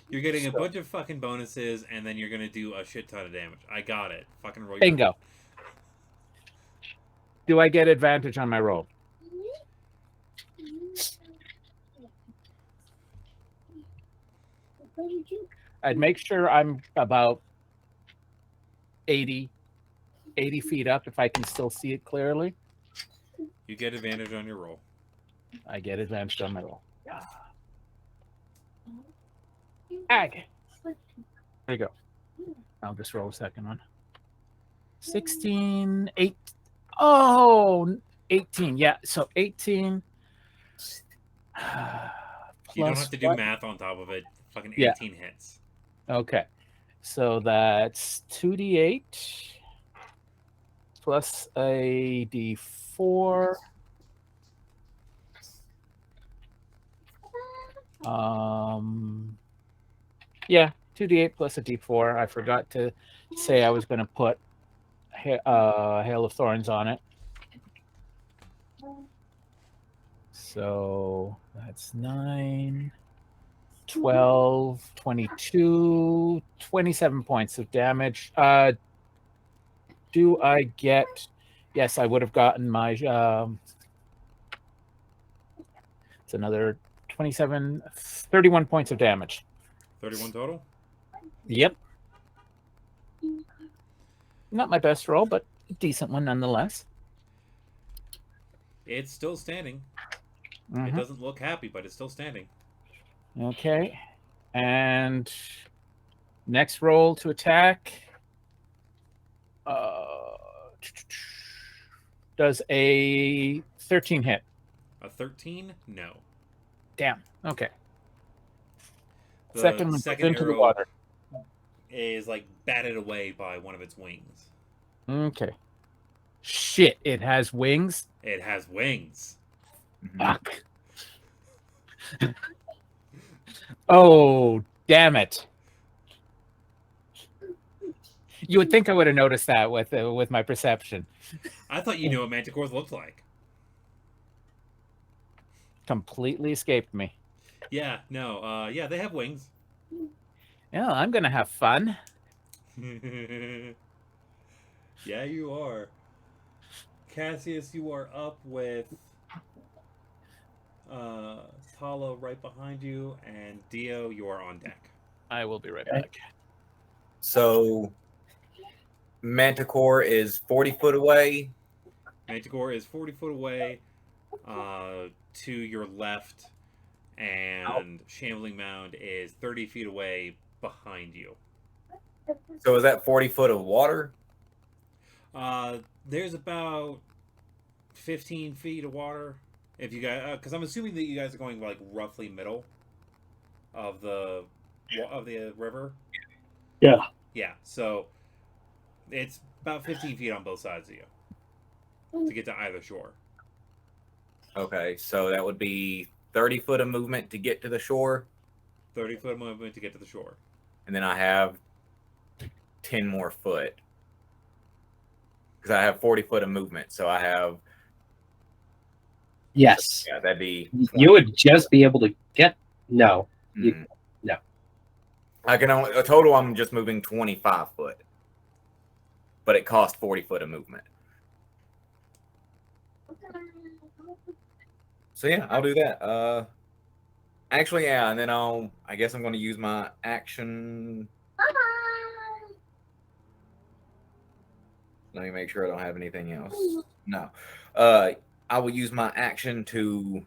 Speaker 2: You're getting a
Speaker 1: So-
Speaker 2: bunch of fucking bonuses, and then you're gonna do a shit ton of damage. I got it. Fucking roll your
Speaker 1: Bingo. Do I get advantage on my roll? I'd make sure I'm about 80 feet up if I can still see it clearly.
Speaker 2: You get advantage on your roll.
Speaker 1: I get advantage on my roll. Ag. There you go. I'll just roll a second one. 16, 8. Oh, 18. Yeah, so 18.
Speaker 2: You don't
Speaker 1: Plus
Speaker 2: have to do
Speaker 1: what?
Speaker 2: math on top of it. Fucking
Speaker 1: Yeah.
Speaker 2: 18 hits.
Speaker 1: Okay. So that's 2d8 plus a d4. Yeah, 2d8 plus a d4. I forgot to say I was going to put Hail of Thorns on it. So that's 9, 12, 22, 27 points of damage. Do I get... Yes, I would have gotten my... it's another 27, 31 points of damage.
Speaker 2: 31 total?
Speaker 1: Yep. Not my best roll, but a decent one nonetheless.
Speaker 2: It's still standing. It
Speaker 1: Mhm.
Speaker 2: doesn't look happy, but it's still standing.
Speaker 1: Okay. And next roll to attack. Does a 13 hit?
Speaker 2: A 13? No.
Speaker 1: Damn. Okay.
Speaker 2: The
Speaker 1: Second one goes
Speaker 2: second
Speaker 1: into the
Speaker 2: arrow
Speaker 1: water.
Speaker 2: is like batted away by one of its wings.
Speaker 1: Okay. Shit, it has wings?
Speaker 2: It has wings.
Speaker 1: Fuck. Oh, damn it. You would think I would have noticed that with my perception.
Speaker 2: I thought you knew what manticores looked like.
Speaker 1: Completely escaped me.
Speaker 2: Yeah, no, yeah, they have wings.
Speaker 1: Yeah, I'm going to have fun.
Speaker 2: Yeah, you are. Cassius, you are up with Tala right behind you, and Dio, you are on deck.
Speaker 1: I will be right back.
Speaker 8: So Manticore is 40 foot away.
Speaker 2: Manticore is 40 foot away to your left, and Shambling Mound is 30 feet away behind you.
Speaker 8: So is that 40 foot of water?
Speaker 2: There's about 15 feet of water. If you guys, because I'm assuming that you guys are going like roughly middle of the river.
Speaker 3: Yeah.
Speaker 2: Yeah. So it's about 15 feet on both sides of you to get to either shore.
Speaker 8: Okay, so that would be 30 foot of movement to get to the shore,
Speaker 2: 30-foot movement to get to the shore.
Speaker 8: and then I have 10 more foot. Because I have 40 foot of movement, so I have,
Speaker 3: Yes.
Speaker 8: yeah, that'd be.
Speaker 3: You would just be able to get. No. You,
Speaker 8: Mhm.
Speaker 3: no.
Speaker 8: I can only, a total, I'm just moving 25 foot. But it costs 40 foot of movement. So yeah, I'll do that. Actually, yeah, and then I guess I'm going to use my action. Let me make sure I don't have anything else. No. I will use my action to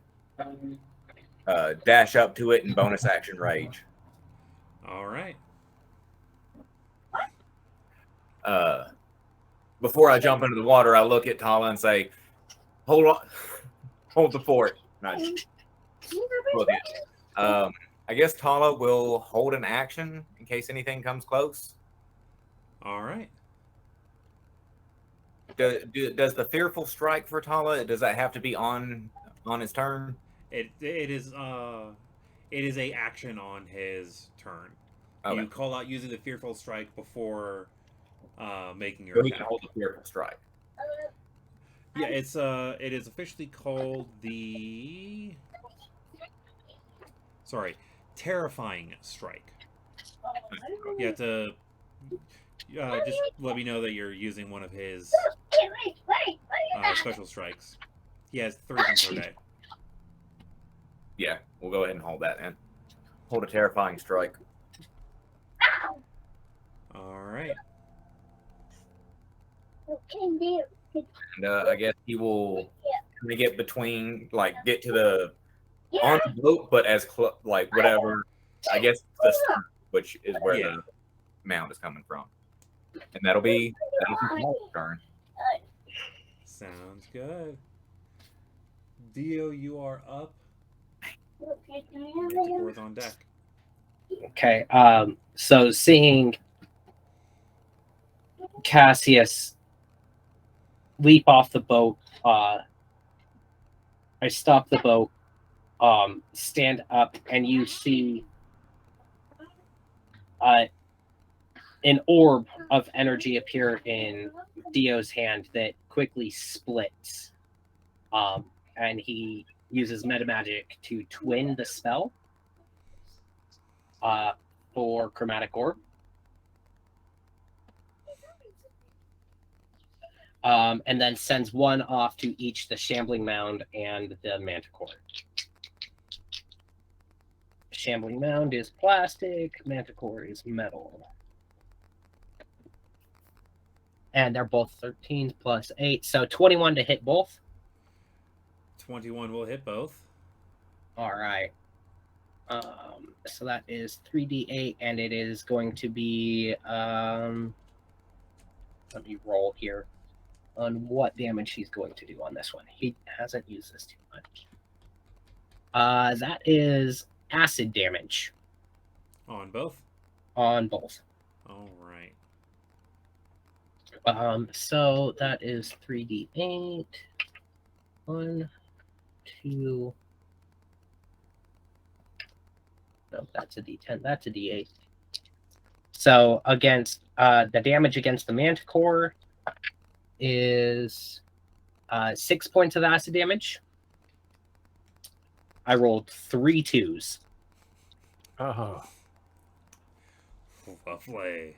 Speaker 8: dash up to it and bonus action rage.
Speaker 2: All right.
Speaker 8: Before I jump into the water, I look at Tala and say, "Hold on, hold the fort." And I look at. I guess Tala will hold an action in case anything comes close.
Speaker 2: All right.
Speaker 8: Does the fearful strike for Tala? Does that have to be on his turn?
Speaker 2: It is a action on his turn.
Speaker 8: Okay.
Speaker 2: You call out using the fearful strike before making your
Speaker 8: So he can
Speaker 2: attack.
Speaker 8: hold the fearful strike.
Speaker 2: Yeah, it is officially called the terrifying strike. You have to just let me know that you're using one of his special strikes. He has 3 of them per day.
Speaker 8: Yeah, we'll go ahead and hold that then. Hold a terrifying strike.
Speaker 2: All right.
Speaker 8: And I guess he will get between, like, get to the on the boat, but as like whatever. I guess the stern, which is where
Speaker 2: Yeah.
Speaker 8: the mound is coming from, and that'll be Paul's turn.
Speaker 2: Sounds good. Dio, you are up. Manticore's on deck.
Speaker 3: Okay. So seeing Cassius leap off the boat, I stop the boat, stand up, and you see an orb of energy appear in Dio's hand that quickly splits. And he uses metamagic to twin the spell for chromatic orb. And then sends one off to each the Shambling Mound and the Manticore. Shambling Mound is plastic, Manticore is metal. And they're both 13 plus 8, so 21 to hit both.
Speaker 2: 21 will hit both.
Speaker 3: All right. So that is 3d8, and it is going to be let me roll here on what damage he's going to do on this one. He hasn't used this too much. That is acid damage
Speaker 2: On both?
Speaker 3: on both.
Speaker 2: All right.
Speaker 3: So that is 3d8. 1, 2. No, that's a d10. That's a d8. So against the damage against the Manticore is 6 points of acid damage. I rolled 3 2s.
Speaker 1: Oh,
Speaker 2: Lovely.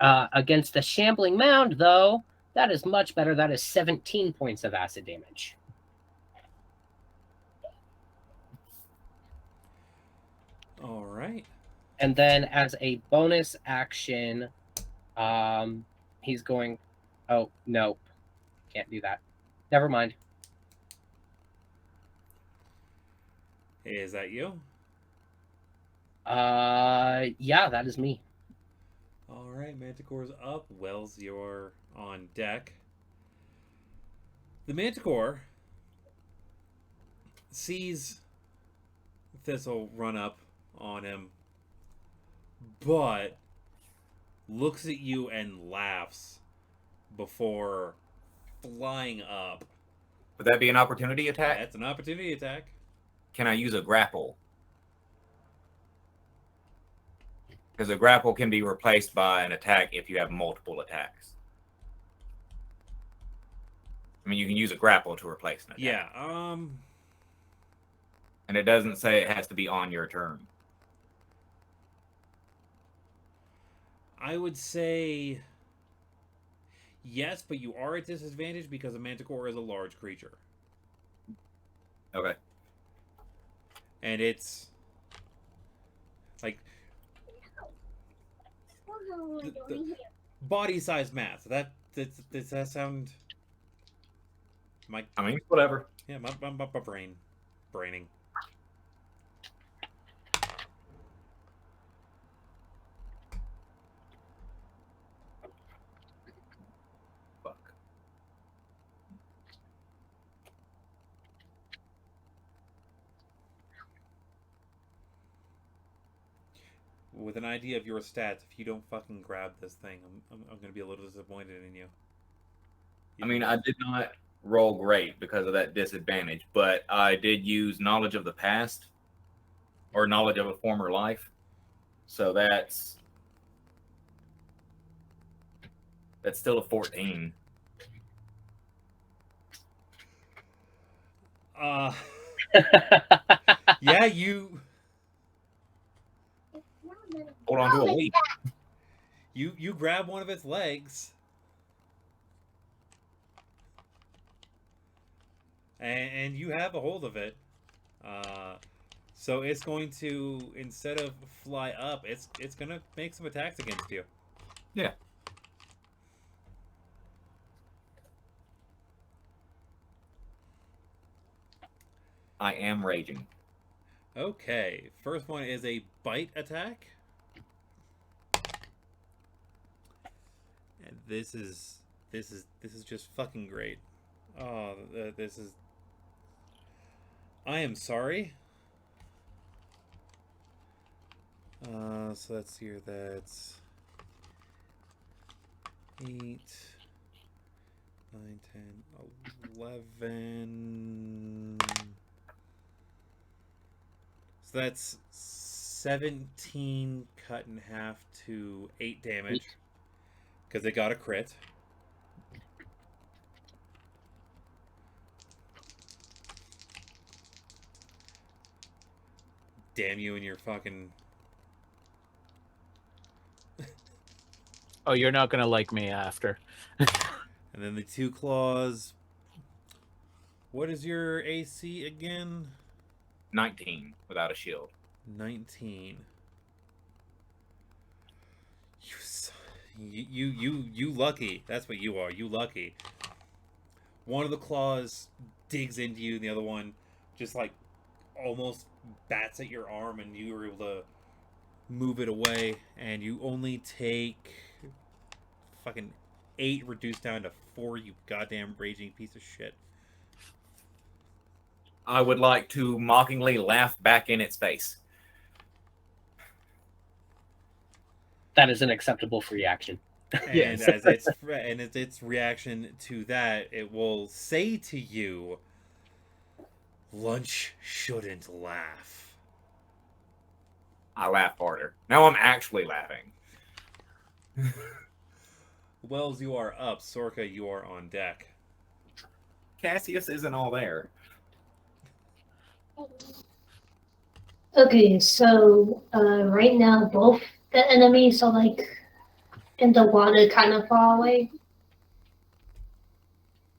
Speaker 3: Against the Shambling Mound, though, that is much better. That is 17 points of acid damage.
Speaker 2: All right.
Speaker 3: And then as a bonus action, he's going... Oh, no. Can't do that. Never mind.
Speaker 2: Is that you?
Speaker 3: Yeah, that is me.
Speaker 2: All right, Manticore's up. Wells, you're on deck. The Manticore sees Thistle run up on him, but looks at you and laughs before flying up.
Speaker 8: Would that be an opportunity attack?
Speaker 2: That's an opportunity attack.
Speaker 8: Can I use a grapple? Because a grapple can be replaced by an attack if you have multiple attacks. I mean, you can use a grapple to replace an attack.
Speaker 2: Yeah,
Speaker 8: And it doesn't say it has to be on your turn.
Speaker 2: I would say yes, but you are at disadvantage because a Manticore is a large creature.
Speaker 8: Okay.
Speaker 2: And it's like the body size math. Does that sound?
Speaker 8: I mean, whatever.
Speaker 2: Yeah, my braining.
Speaker 8: Fuck.
Speaker 2: With an idea of your stats, if you don't fucking grab this thing, I'm gonna be a little disappointed in you.
Speaker 8: I mean, I did not roll great because of that disadvantage, but I did use knowledge of the past or knowledge of a former life. So that's still a 14.
Speaker 2: Yeah, you
Speaker 8: Hold on to a week.
Speaker 2: you grab one of its legs, and you have a hold of it. So it's going to, instead of fly up, it's gonna make some attacks against you.
Speaker 8: Yeah. I am raging.
Speaker 2: Okay, first one is a bite attack. And this is just fucking great. Oh, this is. I am sorry. So let's see here. That's 8, 9, 10, 11. So that's 17 cut in half to 8 damage. Because they got a crit. Damn you and your fucking...
Speaker 1: Oh, you're not gonna like me after.
Speaker 2: And then the 2 claws. What is your AC again?
Speaker 8: 19 without a shield.
Speaker 2: 19. You lucky. That's what you are. You lucky. One of the claws digs into you, and the other one just like almost bats at your arm, and you were able to move it away, and you only take fucking 8 reduced down to 4, you goddamn raging piece of shit.
Speaker 8: I would like to mockingly laugh back in its face.
Speaker 3: That is an acceptable free action.
Speaker 2: And
Speaker 1: Yes.
Speaker 2: as its reaction to that, it will say to you, "Lunch shouldn't laugh."
Speaker 8: I laugh harder. Now I'm actually laughing.
Speaker 2: Wells, you are up. Sorka, you are on deck.
Speaker 8: Cassius isn't all there.
Speaker 4: Okay, so right now both the enemies are like in the water, kind of far away.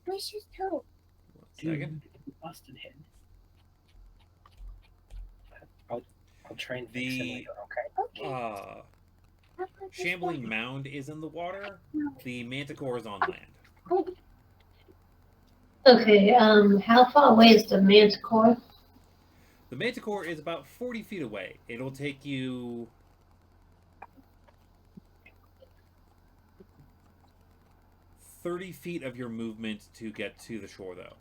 Speaker 7: Where's your toe?
Speaker 2: 1 second.
Speaker 3: Busted him. I'll try and fix
Speaker 2: The-
Speaker 3: him later, okay?
Speaker 7: Okay.
Speaker 2: Shambling Mound is in the water. The Manticore is on land.
Speaker 4: Okay, how far away is the manticore?
Speaker 2: The Manticore is about 40 feet away. It'll take you 30 feet of your movement to get to the shore, though,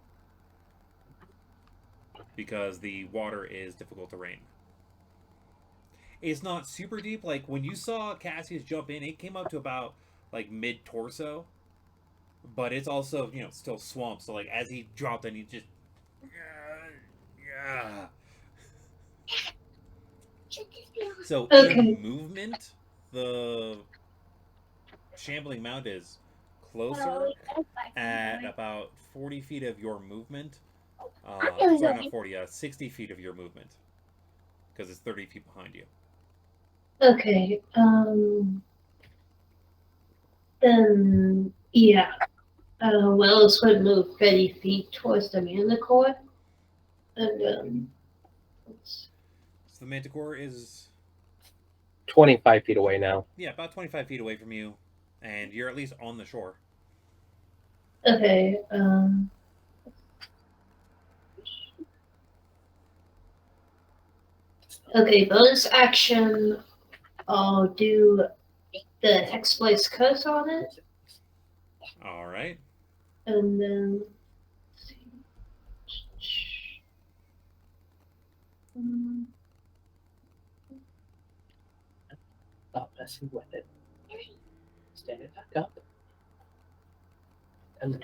Speaker 2: because the water is difficult terrain. It's not super deep. Like, when you saw Cassius jump in, it came up to about, like, mid-torso, but it's also, you know, still swamp. So, like, as he dropped in, he just... Yeah. So,
Speaker 4: Okay.
Speaker 2: in movement, the Shambling Mound is closer at about 40 feet of your movement. Sorry, not 40, 60 feet of your movement. Because it's 30 feet behind you.
Speaker 4: Okay. Then yeah. Wells would move 30 feet towards the Manticore, and
Speaker 2: So the Manticore is,
Speaker 3: 25 feet away now.
Speaker 2: yeah, about 25 feet away from you. And you're at least on the shore.
Speaker 4: okay. Okay, bonus action. I'll do the Hexblade's Curse on it,
Speaker 2: All right.
Speaker 4: and then.
Speaker 3: Stop messing with it. Stand it back up. And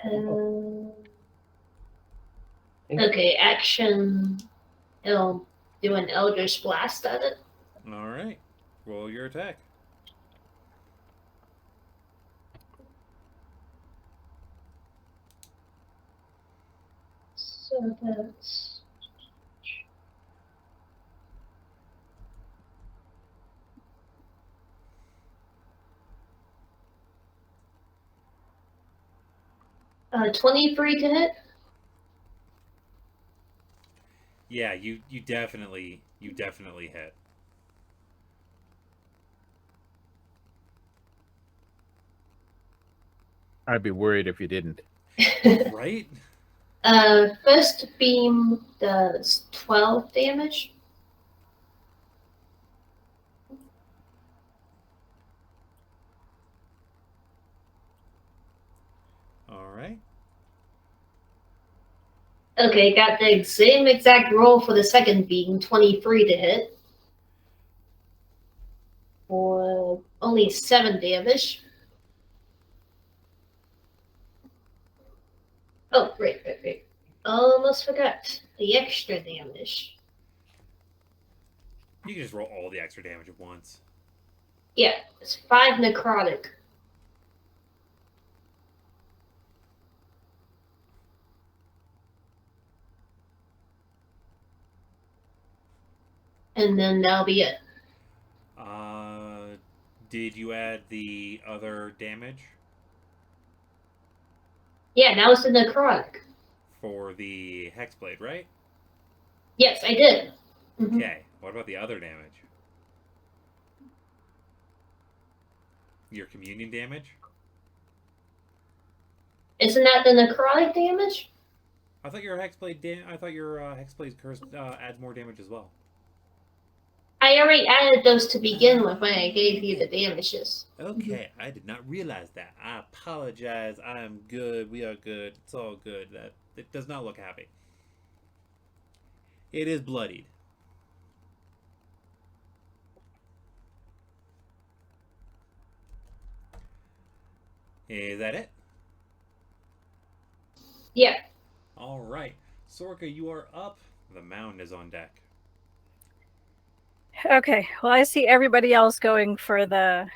Speaker 4: Okay, action. It'll do an Eldritch Blast at it.
Speaker 2: All right. Roll your attack.
Speaker 4: So that's. 23 to hit.
Speaker 2: Yeah, you definitely hit.
Speaker 1: I'd be worried if you didn't.
Speaker 2: Right?
Speaker 4: First beam does 12 damage.
Speaker 2: All right.
Speaker 4: Okay, got the same exact roll for the second beam, 23 to hit. For only 7 damage. Oh, great. Almost forgot the extra damage.
Speaker 2: You can just roll all the extra damage at once.
Speaker 4: Yeah, it's 5 necrotic. And then that'll be it.
Speaker 2: Did you add the other damage
Speaker 4: Yeah, that was the necrotic.
Speaker 2: for the Hexblade, right?
Speaker 4: Yes, I did. Mhm.
Speaker 2: Okay. What about the other damage? Your communion damage?
Speaker 4: Isn't that the necrotic damage?
Speaker 2: I thought your Hexblade's curse adds more damage as well.
Speaker 4: I already added those to begin with when I gave you the damages.
Speaker 2: Okay, I did not realize that. I apologize. I am good. We are good. It's all good. That it does not look happy. It is bloodied. Is that it?
Speaker 4: Yeah.
Speaker 2: All right. Sorka, you are up. The mound is on deck.
Speaker 6: Okay, well, I see everybody else going for the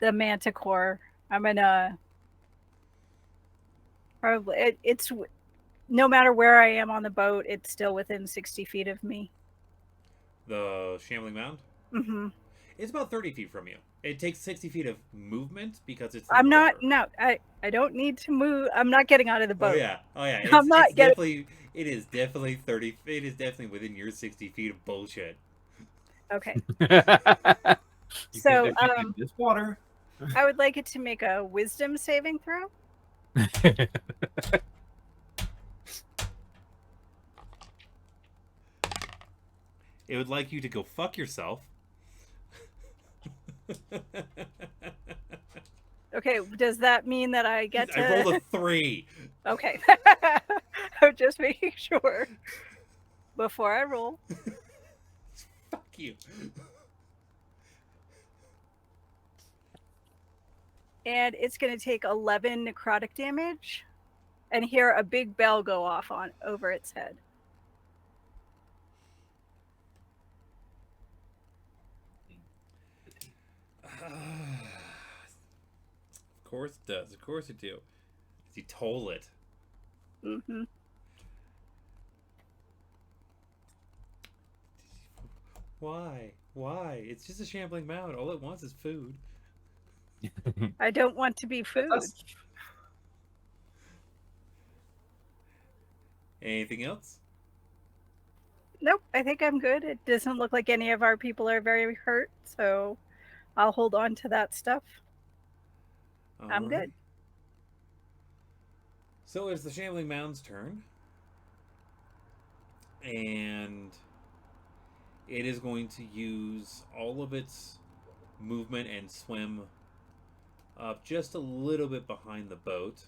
Speaker 6: Manticore. I'm gonna probably it's no matter where I am on the boat, it's still within 60 feet of me.
Speaker 2: The Shambling Mound?
Speaker 6: Mm-hmm.
Speaker 2: It's about 30 feet from you. It takes 60 feet of movement because it's.
Speaker 6: I'm not. No, I don't need to move. I'm not getting out of the boat.
Speaker 2: Oh yeah.
Speaker 6: I'm not getting.
Speaker 2: Definitely. It is definitely 30. It is definitely within your 60 feet of bullshit.
Speaker 6: Okay.
Speaker 8: You
Speaker 6: So,
Speaker 8: think that you need this water.
Speaker 6: I would like it to make a wisdom saving throw.
Speaker 2: It would like you to go fuck yourself.
Speaker 6: Okay, does that mean that I get to?
Speaker 2: I rolled a 3.
Speaker 6: Okay. I'm just making sure before I roll.
Speaker 2: Fuck you.
Speaker 6: And it's going to take 11 necrotic damage and hear a big bell go off on over its head.
Speaker 2: Of course it does. Of course it do. He told it.
Speaker 6: Mm-hmm.
Speaker 2: Why? Why? It's just a shambling mound. All it wants is food.
Speaker 6: I don't want to be food.
Speaker 2: Anything else?
Speaker 6: Nope, I think I'm good. It doesn't look like any of our people are very hurt, so I'll hold on to that stuff. I'm
Speaker 2: Alright.
Speaker 6: good.
Speaker 2: So it's the shambling mound's turn. And it is going to use all of its movement and swim up just a little bit behind the boat.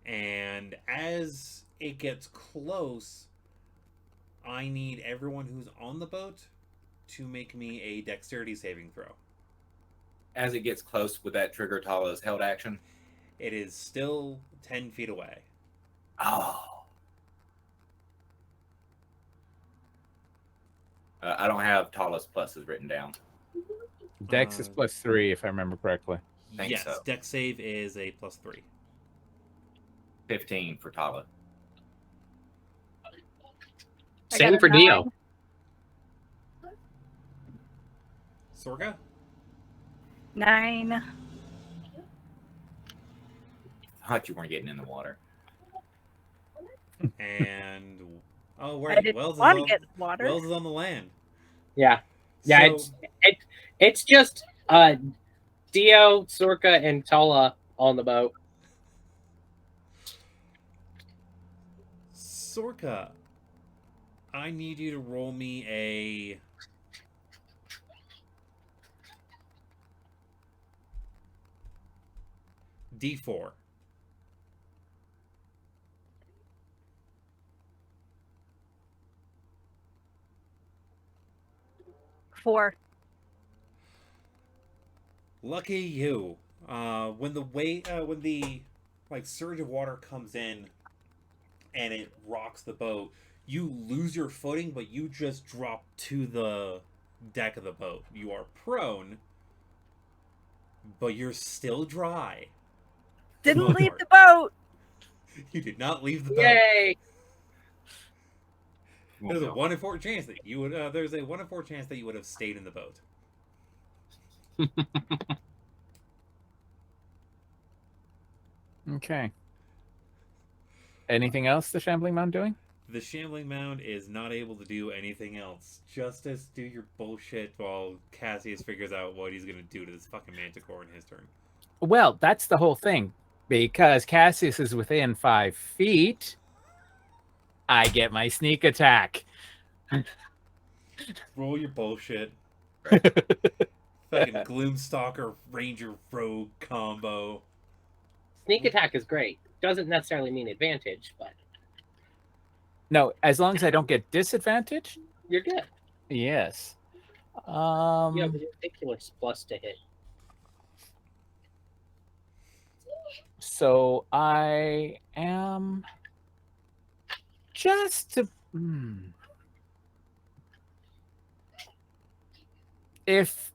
Speaker 2: And as it gets close, I need everyone who's on the boat to make me a dexterity saving throw.
Speaker 8: As it gets close, with that trigger Tala's held action?
Speaker 2: It is still 10 feet away.
Speaker 8: Oh. I don't have Tala's pluses written down.
Speaker 1: Dex is +3, if I remember correctly.
Speaker 8: Think
Speaker 2: Yes,
Speaker 8: so.
Speaker 2: dex save is a +3.
Speaker 8: 15 for Tala.
Speaker 6: I
Speaker 3: Same
Speaker 6: got a
Speaker 3: for Dio.
Speaker 2: 'Sorka?
Speaker 6: 9.
Speaker 8: Thought you weren't getting in the water.
Speaker 2: And oh,
Speaker 6: I
Speaker 2: right.
Speaker 6: didn't
Speaker 2: Wells
Speaker 6: want to
Speaker 2: is
Speaker 6: get water.
Speaker 2: Wells is on the land.
Speaker 3: Yeah. Yeah,
Speaker 2: So,
Speaker 3: it's just Dio, Sorka, and Tala on the boat.
Speaker 2: Sorka, I need you to roll me a D4.
Speaker 6: Four.
Speaker 2: Lucky you. When the surge of water comes in and it rocks the boat, you lose your footing, but you just drop to the deck of the boat. You are prone, but you're still dry.
Speaker 6: Didn't
Speaker 2: Most
Speaker 6: leave
Speaker 2: part.
Speaker 6: the boat.
Speaker 2: You did not leave the boat.
Speaker 3: Yay!
Speaker 2: There's a 1 in 4 chance that you would. There's a 1 in 4 chance that you would have stayed in the boat.
Speaker 1: Okay. Anything else the Shambling Mound doing?
Speaker 2: The Shambling Mound is not able to do anything else. Justice, do your bullshit while Cassius figures out what he's gonna do to this fucking Manticore in his turn.
Speaker 1: Well, that's the whole thing. Because Cassius is within 5 feet, I get my sneak attack.
Speaker 2: Roll your bullshit. Fucking Gloomstalker Ranger Rogue combo.
Speaker 3: Sneak attack is great. Doesn't necessarily mean advantage, but
Speaker 1: No, as long as I don't get disadvantage,
Speaker 3: you're good.
Speaker 1: yes.
Speaker 3: You have a ridiculous plus to hit.
Speaker 1: So I am just to, if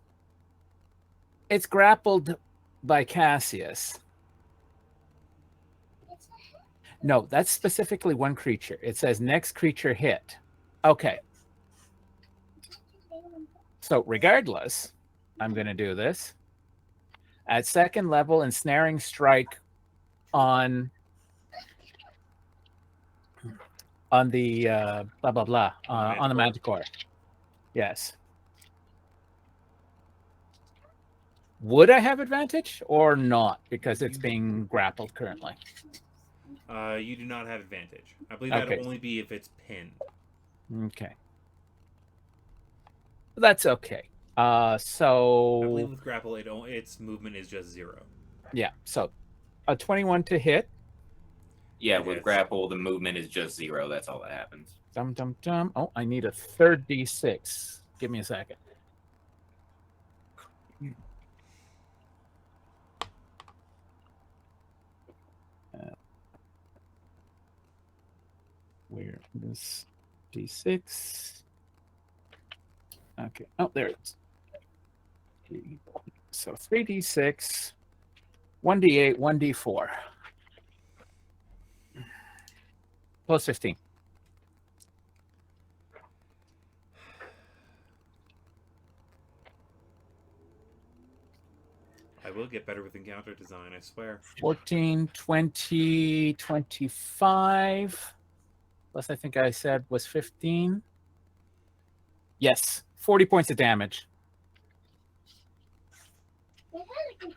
Speaker 1: it's grappled by Cassius. No, that's specifically one creature. It says next creature hit. Okay. So regardless, I'm going to do this. At second level, ensnaring strike on the blah blah blah on the Manticore. Yes. Would I have advantage or not because it's being grappled currently?
Speaker 2: You do not have advantage. I believe that'd
Speaker 1: Okay.
Speaker 2: only be if it's pinned.
Speaker 1: Okay. That's okay.
Speaker 2: I
Speaker 1: So
Speaker 2: believe with grapple, its movement is just 0.
Speaker 1: yeah, so a 21 to hit.
Speaker 5: Yeah,
Speaker 2: It
Speaker 5: with
Speaker 2: hits.
Speaker 5: grapple, the movement is just 0. That's all that happens.
Speaker 1: Dum dum dum. Oh, I need a third d6. Give me a second. Where is d6? Okay. Oh, there it is. So 3d6, 1d8, 1d4. Plus 15.
Speaker 2: I will get better with encounter design, I swear.
Speaker 1: 14, 20, 25. Plus, I think I said was 15. Yes, 40 points of damage.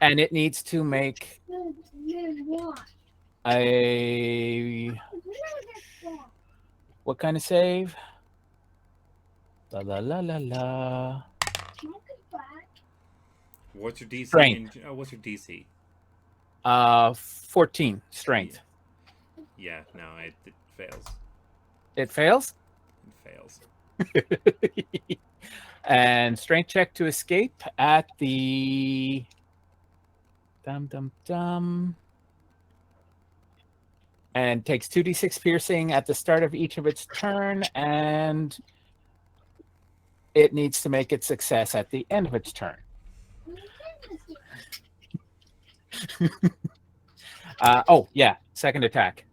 Speaker 1: And it needs to make a... What kind of save? La la la la la.
Speaker 2: What's your DC?
Speaker 1: Strength.
Speaker 2: What's your DC?
Speaker 1: 14 strength.
Speaker 2: Yeah, no, it fails.
Speaker 1: It fails?
Speaker 2: It fails.
Speaker 1: And strength check to escape at the... Dum dum dum. And takes 2d6 piercing at the start of each of its turn, and it needs to make its success at the end of its turn. Oh, yeah, second attack.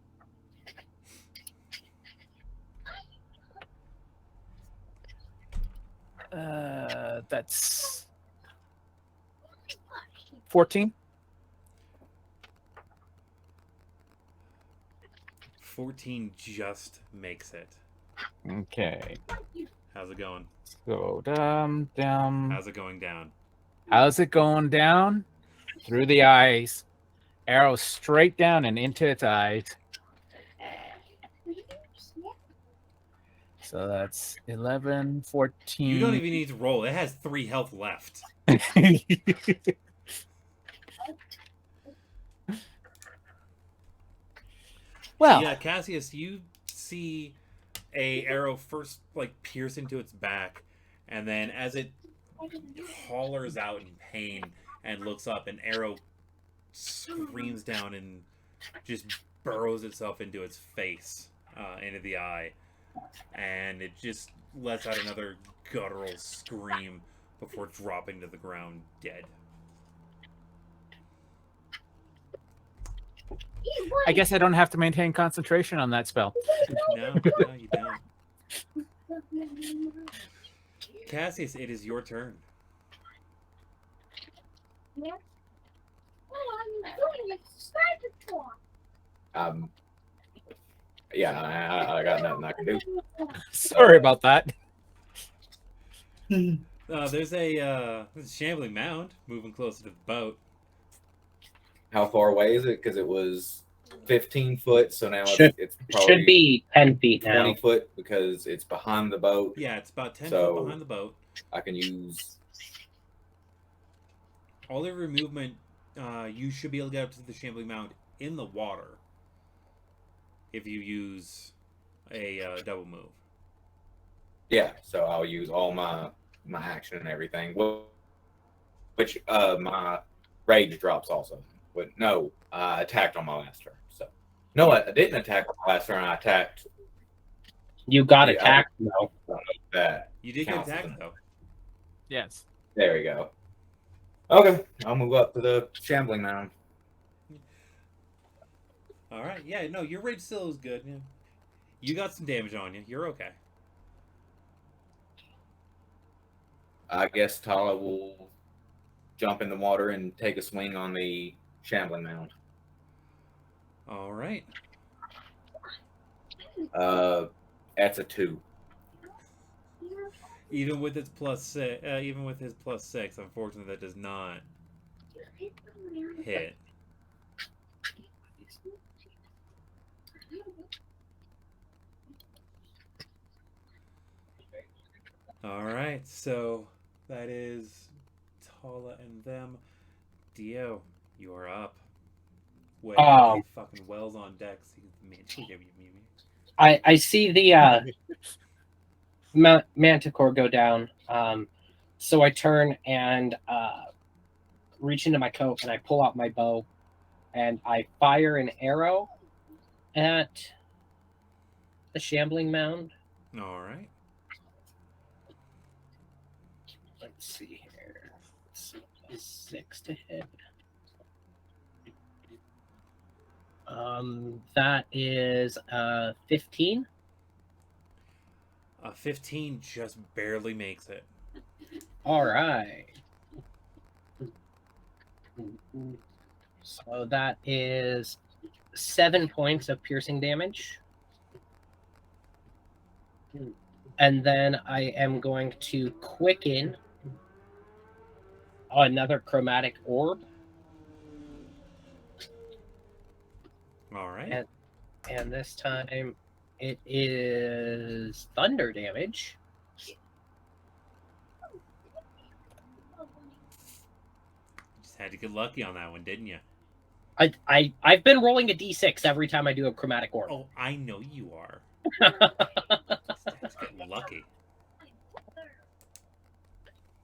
Speaker 1: That's 14.
Speaker 2: 14 just makes it.
Speaker 1: Okay.
Speaker 2: How's it going?
Speaker 1: So down.
Speaker 2: How's it going down?
Speaker 1: How's it going down? Through the eyes. Arrow straight down and into its eyes. So that's 11, 14.
Speaker 2: You don't even need to roll. It has 3 health left.
Speaker 1: Well,
Speaker 2: Yeah, Cassius, you see a arrow first like pierce into its back, and then as it hollers out in pain and looks up, an arrow screams down and just burrows itself into its face, into the eye, and it just lets out another guttural scream before dropping to the ground dead.
Speaker 1: I guess I don't have to maintain concentration on that spell.
Speaker 2: No, you don't. Cassius, it is your turn.
Speaker 8: Yeah, I got nothing I can do.
Speaker 1: Sorry about that.
Speaker 2: There's a shambling mound moving closer to the boat.
Speaker 8: How far away is it? Because it was 15 foot, so now
Speaker 3: Should-
Speaker 8: it's probably
Speaker 3: Should be 10 feet
Speaker 8: 20
Speaker 3: now.
Speaker 8: foot because it's behind the boat.
Speaker 2: Yeah, it's about 10
Speaker 8: So-
Speaker 2: foot behind the boat.
Speaker 8: I can use.
Speaker 2: All of your movement, you should be able to get up to the shambling mound in the water if you use a double move.
Speaker 8: Yeah, so I'll use all my action and everything. Which my rage drops also. But no, I attacked on my last turn. So no, I didn't attack on my last turn. I attacked
Speaker 3: You got
Speaker 8: Yeah,
Speaker 3: attacked though.
Speaker 8: that.
Speaker 2: You did get
Speaker 8: Counts as
Speaker 2: attacked,
Speaker 8: an-
Speaker 2: though.
Speaker 1: Yes.
Speaker 8: There we go. Okay, I'll move up to the shambling mound.
Speaker 2: All right. Yeah, no, your rage still is good. Yeah. You got some damage on you. You're okay.
Speaker 8: I guess Tala will jump in the water and take a swing on the shambling mound.
Speaker 2: All right.
Speaker 8: That's a 2.
Speaker 2: Even with its +6, even with his +6, unfortunately, that does not hit. All right, so that is Tala and them. Dio, you are up. Wait, fucking Wells on deck.
Speaker 3: I see the manticore go down. So I turn and reach into my coat and I pull out my bow and I fire an arrow at the shambling mound.
Speaker 2: All right.
Speaker 3: Let's see here. 6 to hit. That is 15.
Speaker 2: 15 just barely makes it.
Speaker 3: All right. So that is 7 points of piercing damage. And then I am going to quicken another chromatic orb.
Speaker 2: All right.
Speaker 3: And this time it is thunder damage.
Speaker 2: Just had to get lucky on that one, didn't you?
Speaker 3: I've been rolling a d6 every time I do a chromatic orb.
Speaker 2: Oh, I know you are. Just get lucky.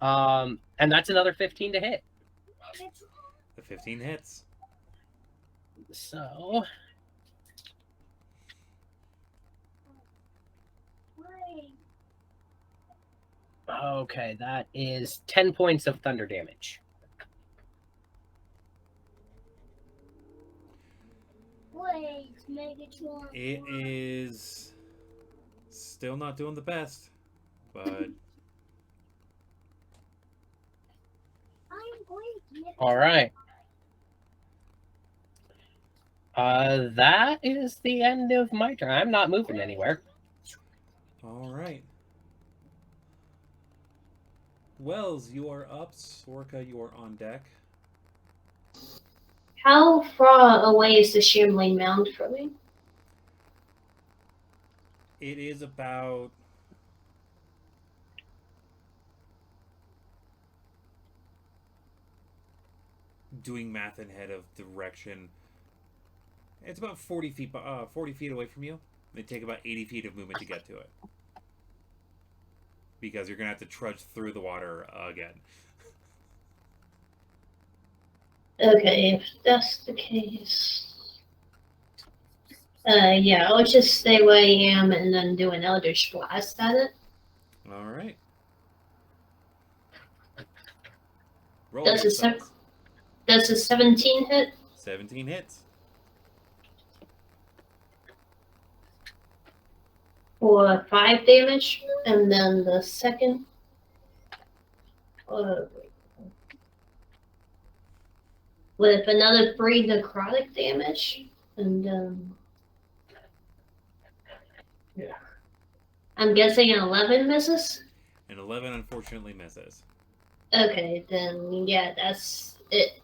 Speaker 3: And that's another 15 to hit.
Speaker 2: The 15 hits.
Speaker 3: So okay, that is 10 points of thunder damage.
Speaker 2: It is still not doing the best, but
Speaker 3: All right. That is the end of my turn. I'm not moving anywhere.
Speaker 2: all right. Wells, you are up. Sorka, you are on deck.
Speaker 4: How far away is the shambling mound from me?
Speaker 2: It is about doing math in head of direction. It's about 40 feet away from you. They take about 80 feet of movement to get to it. Because you're going to have to trudge through the water again.
Speaker 4: Okay, if that's the case. Yeah, I'll just stay where I am and then do an Eldritch Blast at it.
Speaker 2: All right. Roll
Speaker 4: Does
Speaker 2: yourselves.
Speaker 4: Does a 17 hit?
Speaker 2: 17 hits.
Speaker 4: For 5 damage, and then the second. With another 3 necrotic damage, and yeah. I'm guessing an 11 misses?
Speaker 2: An 11 unfortunately misses.
Speaker 4: Okay, then yeah, that's it.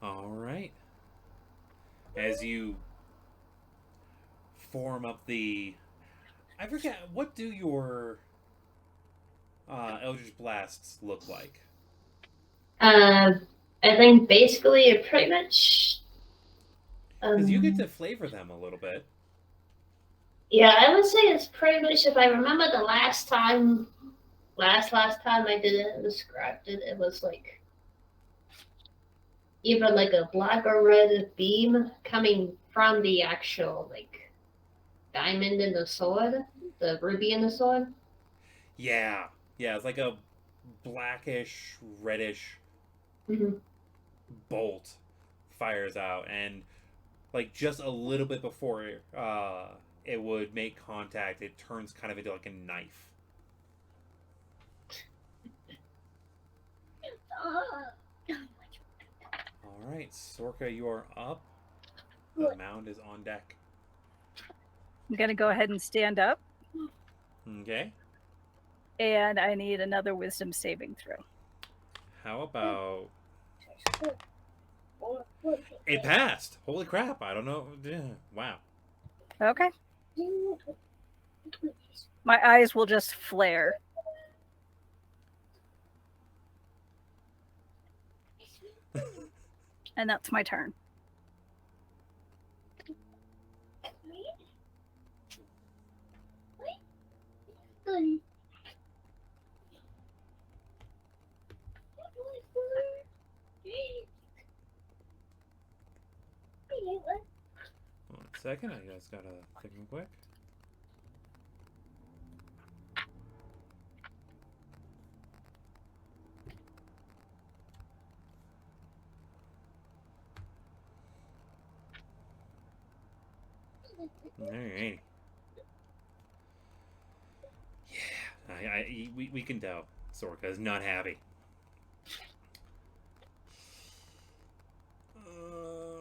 Speaker 2: All right. As you form up the... I forget, what do your Eldritch Blasts look like?
Speaker 4: I think basically it pretty much...
Speaker 2: Because you get to flavor them a little bit.
Speaker 4: Yeah, I would say it's pretty much, if I remember the last time I did it and described it, it was like either like a black or red beam coming from the actual like diamond in the sword, the ruby in the sword.
Speaker 2: Yeah. Yeah, it's like a blackish, reddish bolt fires out, and like just a little bit before it would make contact, it turns kind of into like a knife. All right, Sorka, you are up. The mound is on deck.
Speaker 6: I'm going to go ahead and stand up,
Speaker 2: Okay.
Speaker 6: and I need another wisdom saving throw.
Speaker 2: How about... It passed! Holy crap, I don't know. Yeah, wow.
Speaker 6: Okay. My eyes will just flare. And that's my turn.
Speaker 2: One second, I just gotta think real quick. Alright. Yeah, we can tell. Sorka is not happy.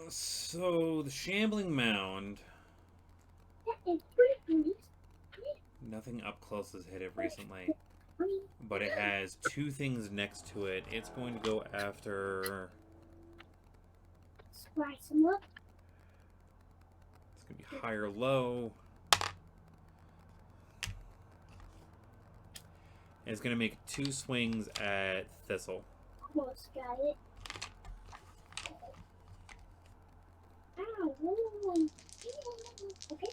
Speaker 2: So the shambling mound. Nothing up close has hit it recently, but it has two things next to it. It's going to go after. It's going to be high or low. And it's going to make 2 swings at Thistle.
Speaker 7: Almost got it. Ow. Okay.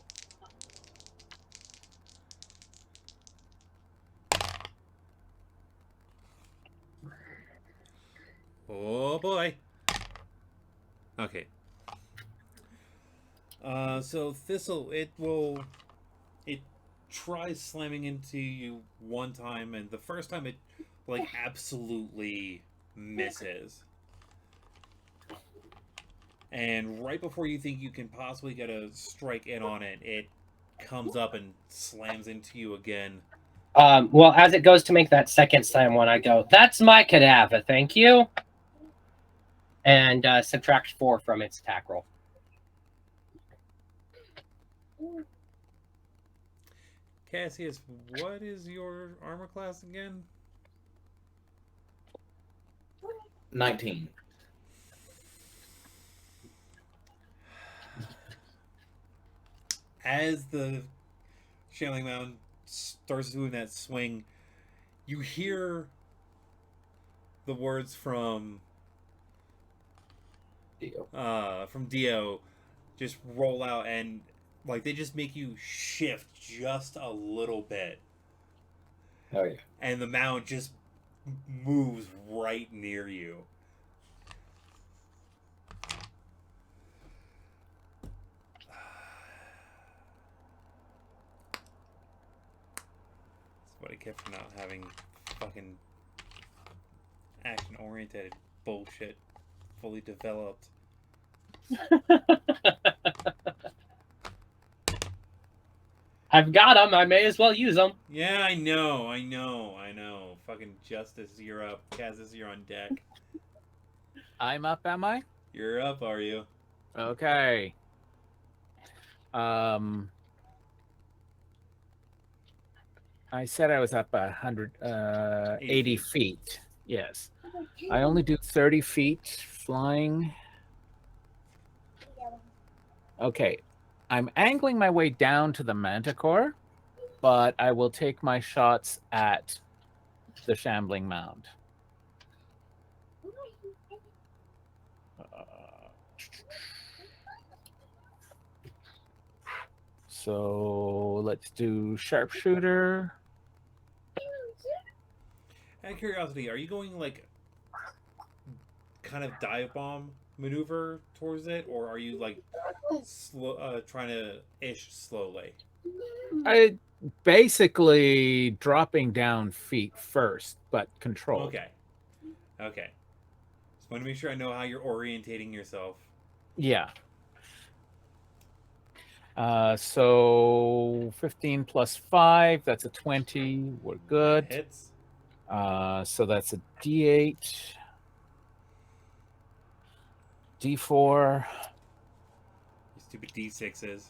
Speaker 2: Oh boy. Okay. So Thistle, it tries slamming into you one time, and the first time it like absolutely misses. And right before you think you can possibly get a strike in on it, it comes up and slams into you again.
Speaker 3: Well, as it goes to make that second slam one, I go, "That's my cadaver, thank you," and subtract 4 from its attack roll.
Speaker 2: Cassius, what is your armor class again?
Speaker 8: 19.
Speaker 2: As the Shambling Mound starts doing that swing, you hear the words from Dio just roll out, and like they just make you shift just a little bit.
Speaker 8: Oh yeah.
Speaker 2: And the mound just moves right near you. That's what I get for not having fucking action-oriented bullshit fully developed.
Speaker 3: I've got them. I may as well use them.
Speaker 2: Yeah, I know. Fucking Justice, you're up. Kazis, you're on deck.
Speaker 1: I'm up, am I?
Speaker 2: You're up, are you?
Speaker 1: Okay. I said I was up 80 feet. Yes. I only do 30 feet flying. Okay. I'm angling my way down to the Manticore, but I will take my shots at the Shambling Mound. So let's do sharpshooter.
Speaker 2: Out of curiosity, are you going like kind of dive bomb maneuver towards it, or are you like trying to ish slowly?
Speaker 1: I basically dropping down feet first, but controlled.
Speaker 2: Okay. Just want to make sure I know how you're orientating yourself.
Speaker 1: Yeah. So 15 plus 5, that's a 20. We're good.
Speaker 2: That hits.
Speaker 1: So that's a D8. D4.
Speaker 2: You stupid D6s.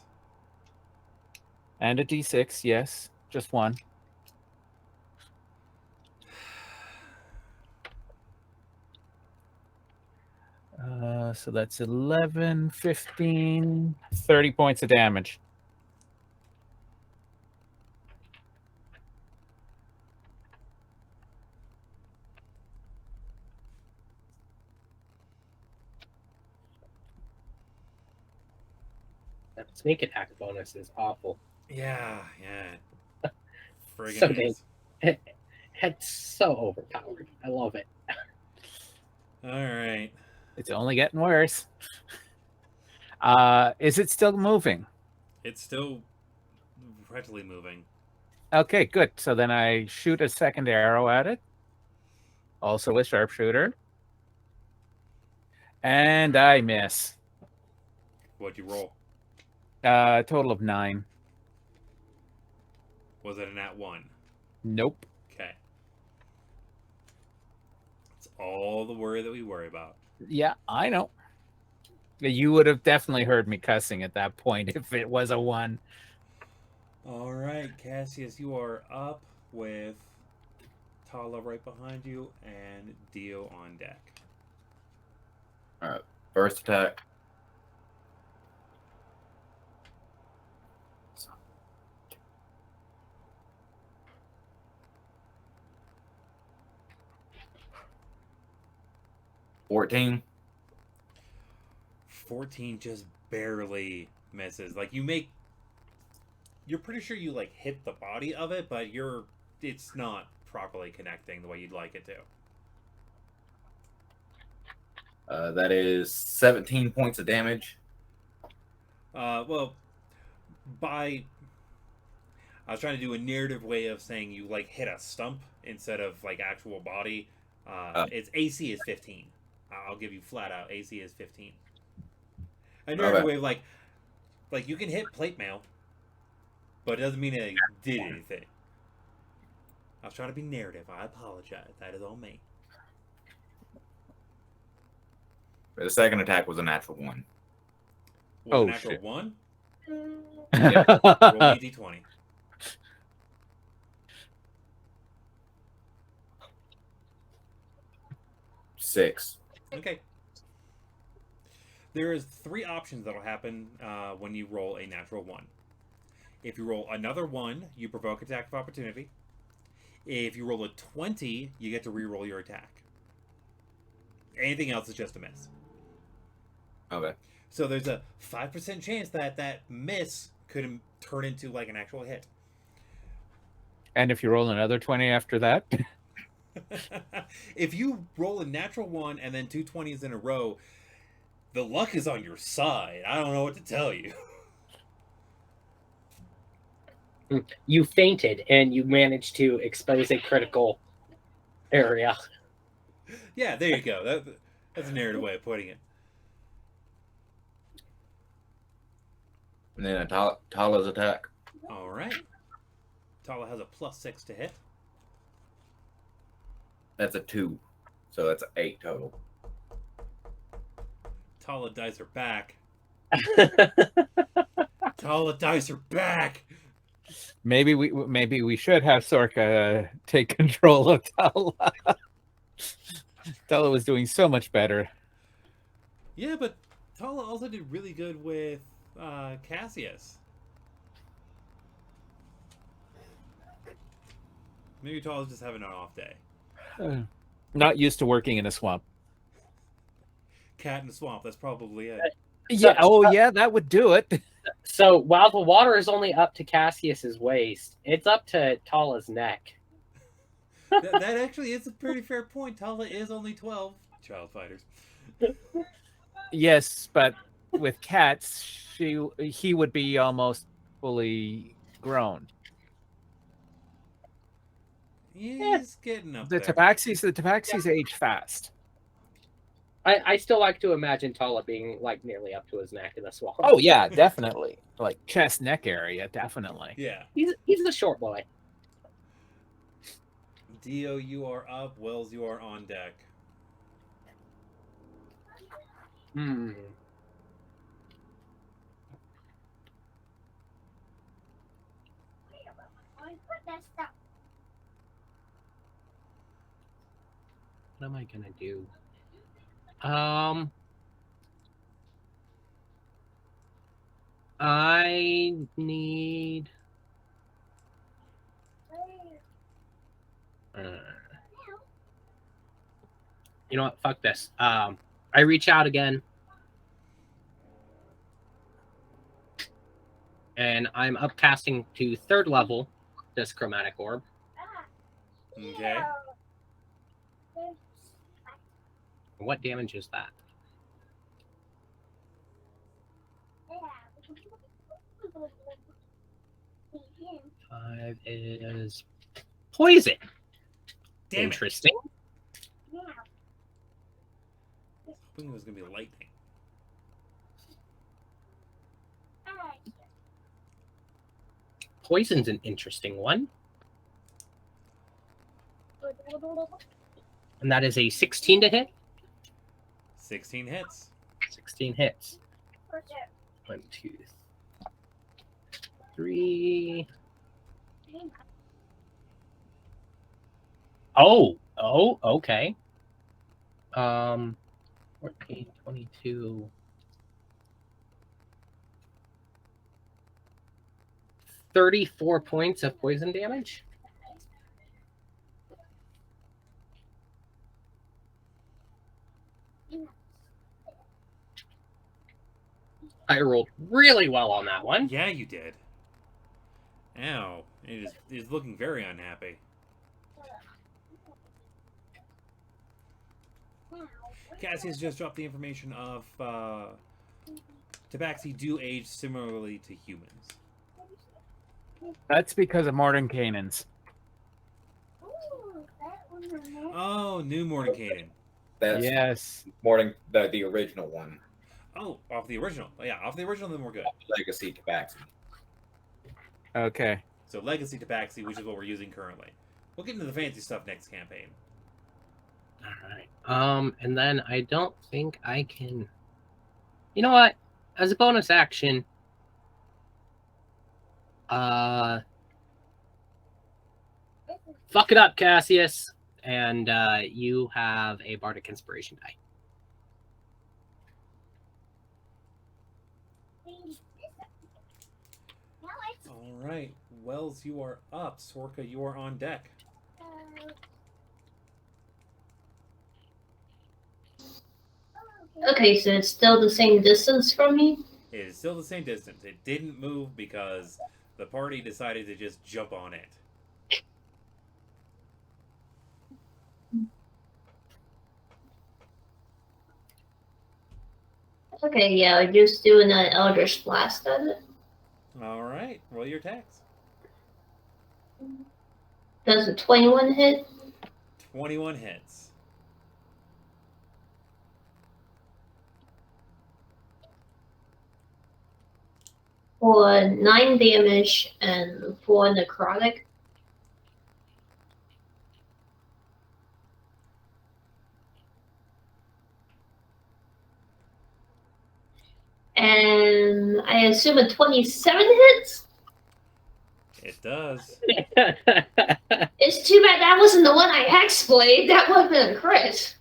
Speaker 1: And a D6, yes. Just one. So that's 11, 15, 30 points of damage.
Speaker 3: That sneak attack bonus is awful.
Speaker 2: Yeah. Friggin'
Speaker 3: So
Speaker 2: is.
Speaker 3: It's so overpowered. I love it.
Speaker 2: All right.
Speaker 1: It's only getting worse. Is it still moving?
Speaker 2: It's still practically moving.
Speaker 1: Okay, good. So then I shoot a second arrow at it. Also a sharpshooter. And I miss.
Speaker 2: What'd you roll?
Speaker 1: Total of 9.
Speaker 2: Was it a nat 1?
Speaker 1: Nope.
Speaker 2: Okay. It's all the worry that we worry about.
Speaker 1: Yeah, I know. You would have definitely heard me cussing at that point if it was a 1.
Speaker 2: All right, Cassius, you are up with Tala right behind you and Dio on deck.
Speaker 8: All right. First attack. $14.
Speaker 2: 14 just barely misses. Like you're pretty sure you like hit the body of it, but it's not properly connecting the way you'd like it to.
Speaker 8: That is 17 points of damage.
Speaker 2: Well, I was trying to do a narrative way of saying you like hit a stump instead of like actual body. Its AC is 15. I'll give you flat out AC is 15. A narrative way of like you can hit plate mail, but it doesn't mean that you did anything. I was trying to be narrative. I apologize. That is on me.
Speaker 8: The second attack was a natural 1.
Speaker 2: Was
Speaker 1: Oh,
Speaker 2: a natural
Speaker 1: shit.
Speaker 2: 1?
Speaker 8: Yep.
Speaker 2: Roll me a d20.
Speaker 8: Six.
Speaker 2: Okay. There is 3 options that'll happen when you roll a natural 1. If you roll another 1, you provoke attack of opportunity. If you roll a 20, you get to re-roll your attack. Anything else is just a miss.
Speaker 8: Okay.
Speaker 2: So there's a 5% chance that miss could turn into like an actual hit.
Speaker 1: And if you roll another 20 after that,
Speaker 2: If you roll a natural 1 and then 2 20s in a row, the luck is on your side. I don't know what to tell you.
Speaker 3: You fainted and you managed to expose a critical area.
Speaker 2: Yeah, there you go. That's a narrative way of putting it.
Speaker 8: And then Tala's attack.
Speaker 2: All right. Tala has a +6 to hit.
Speaker 8: That's a 2. So that's 8 total.
Speaker 2: Tala dies her back. Tala dies her back.
Speaker 1: maybe we should have Sorka take control of Tala. Tala was doing so much better.
Speaker 2: Yeah, but Tala also did really good with Cassius. Maybe Tala's just having an off day.
Speaker 1: Not used to working in a swamp.
Speaker 2: Cat in the swamp. That's probably it.
Speaker 1: Yeah. Oh, yeah, that would do it.
Speaker 3: So while the water is only up to Cassius's waist, it's up to Tala's neck.
Speaker 2: That actually is a pretty fair point. Tala is only 12. Child fighters.
Speaker 1: Yes, but with cats, he would be almost fully grown.
Speaker 2: He's getting up
Speaker 1: The
Speaker 2: there.
Speaker 1: tabaxis age fast.
Speaker 3: I still like to imagine Tala being like nearly up to his neck in the swamp.
Speaker 1: Oh yeah, definitely. Like chest neck area, definitely.
Speaker 2: Yeah.
Speaker 3: He's the short boy.
Speaker 2: Dio, you are up. Wells, you are on deck.
Speaker 3: Hmm. What am I gonna do? I need. You know what? Fuck this. I reach out again. And I'm upcasting to 3rd level this chromatic orb.
Speaker 2: Okay.
Speaker 3: What damage is that? Five is poison.
Speaker 2: Damn it.
Speaker 3: Interesting.
Speaker 2: Hoping it was gonna be lightning.
Speaker 3: Poison's an interesting one. And that is a 16 to hit.
Speaker 2: 16 hits.
Speaker 3: 16 hits. 1, 2, 3. Oh, okay. 14, 22. 34 points of poison damage. I rolled really well on that one.
Speaker 2: Yeah, you did. Ow. He's looking very unhappy. Cassius just dropped the information of Tabaxi do age similarly to humans.
Speaker 1: That's because of Mordenkainen's.
Speaker 2: Oh, new Mordenkainen.
Speaker 8: That's
Speaker 1: Yes.
Speaker 8: the original one.
Speaker 2: Oh, off the original. Yeah, off the original, then we're good.
Speaker 8: Legacy Tabaxi.
Speaker 1: Okay.
Speaker 2: So Legacy Tabaxi, which is what we're using currently. We'll get into the fancy stuff next campaign.
Speaker 3: All right. And then I don't think I can. You know what? As a bonus action, fuck it up, Cassius, and you have a bardic inspiration die.
Speaker 2: All right, Wells, you are up. Sorka, you are on deck.
Speaker 4: Okay, so it's still the same distance from me?
Speaker 2: It is still the same distance. It didn't move because the party decided to just jump on it.
Speaker 4: Okay, yeah, I'm just doing an Eldritch Blast at it.
Speaker 2: All right, roll your attacks.
Speaker 4: Does a 21 hit?
Speaker 2: 21 hits.
Speaker 4: For 9 damage and 4 necrotic. And I assume a 27 hits?
Speaker 2: It does.
Speaker 4: It's too bad that wasn't the one I hexblayed. That would have been a crit.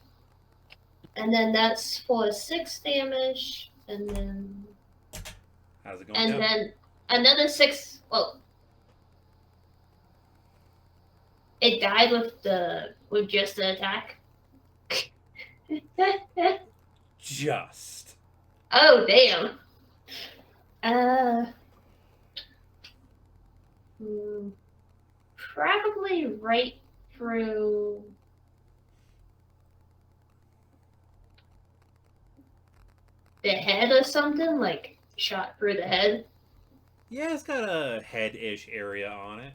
Speaker 4: And then that's for 6 damage. And then.
Speaker 2: How's it going?
Speaker 4: And then another 6. Well. It died with just the attack.
Speaker 2: Just.
Speaker 4: Oh, damn. Probably right through the head or something, like shot through the head.
Speaker 2: Yeah, it's got a head-ish area on it.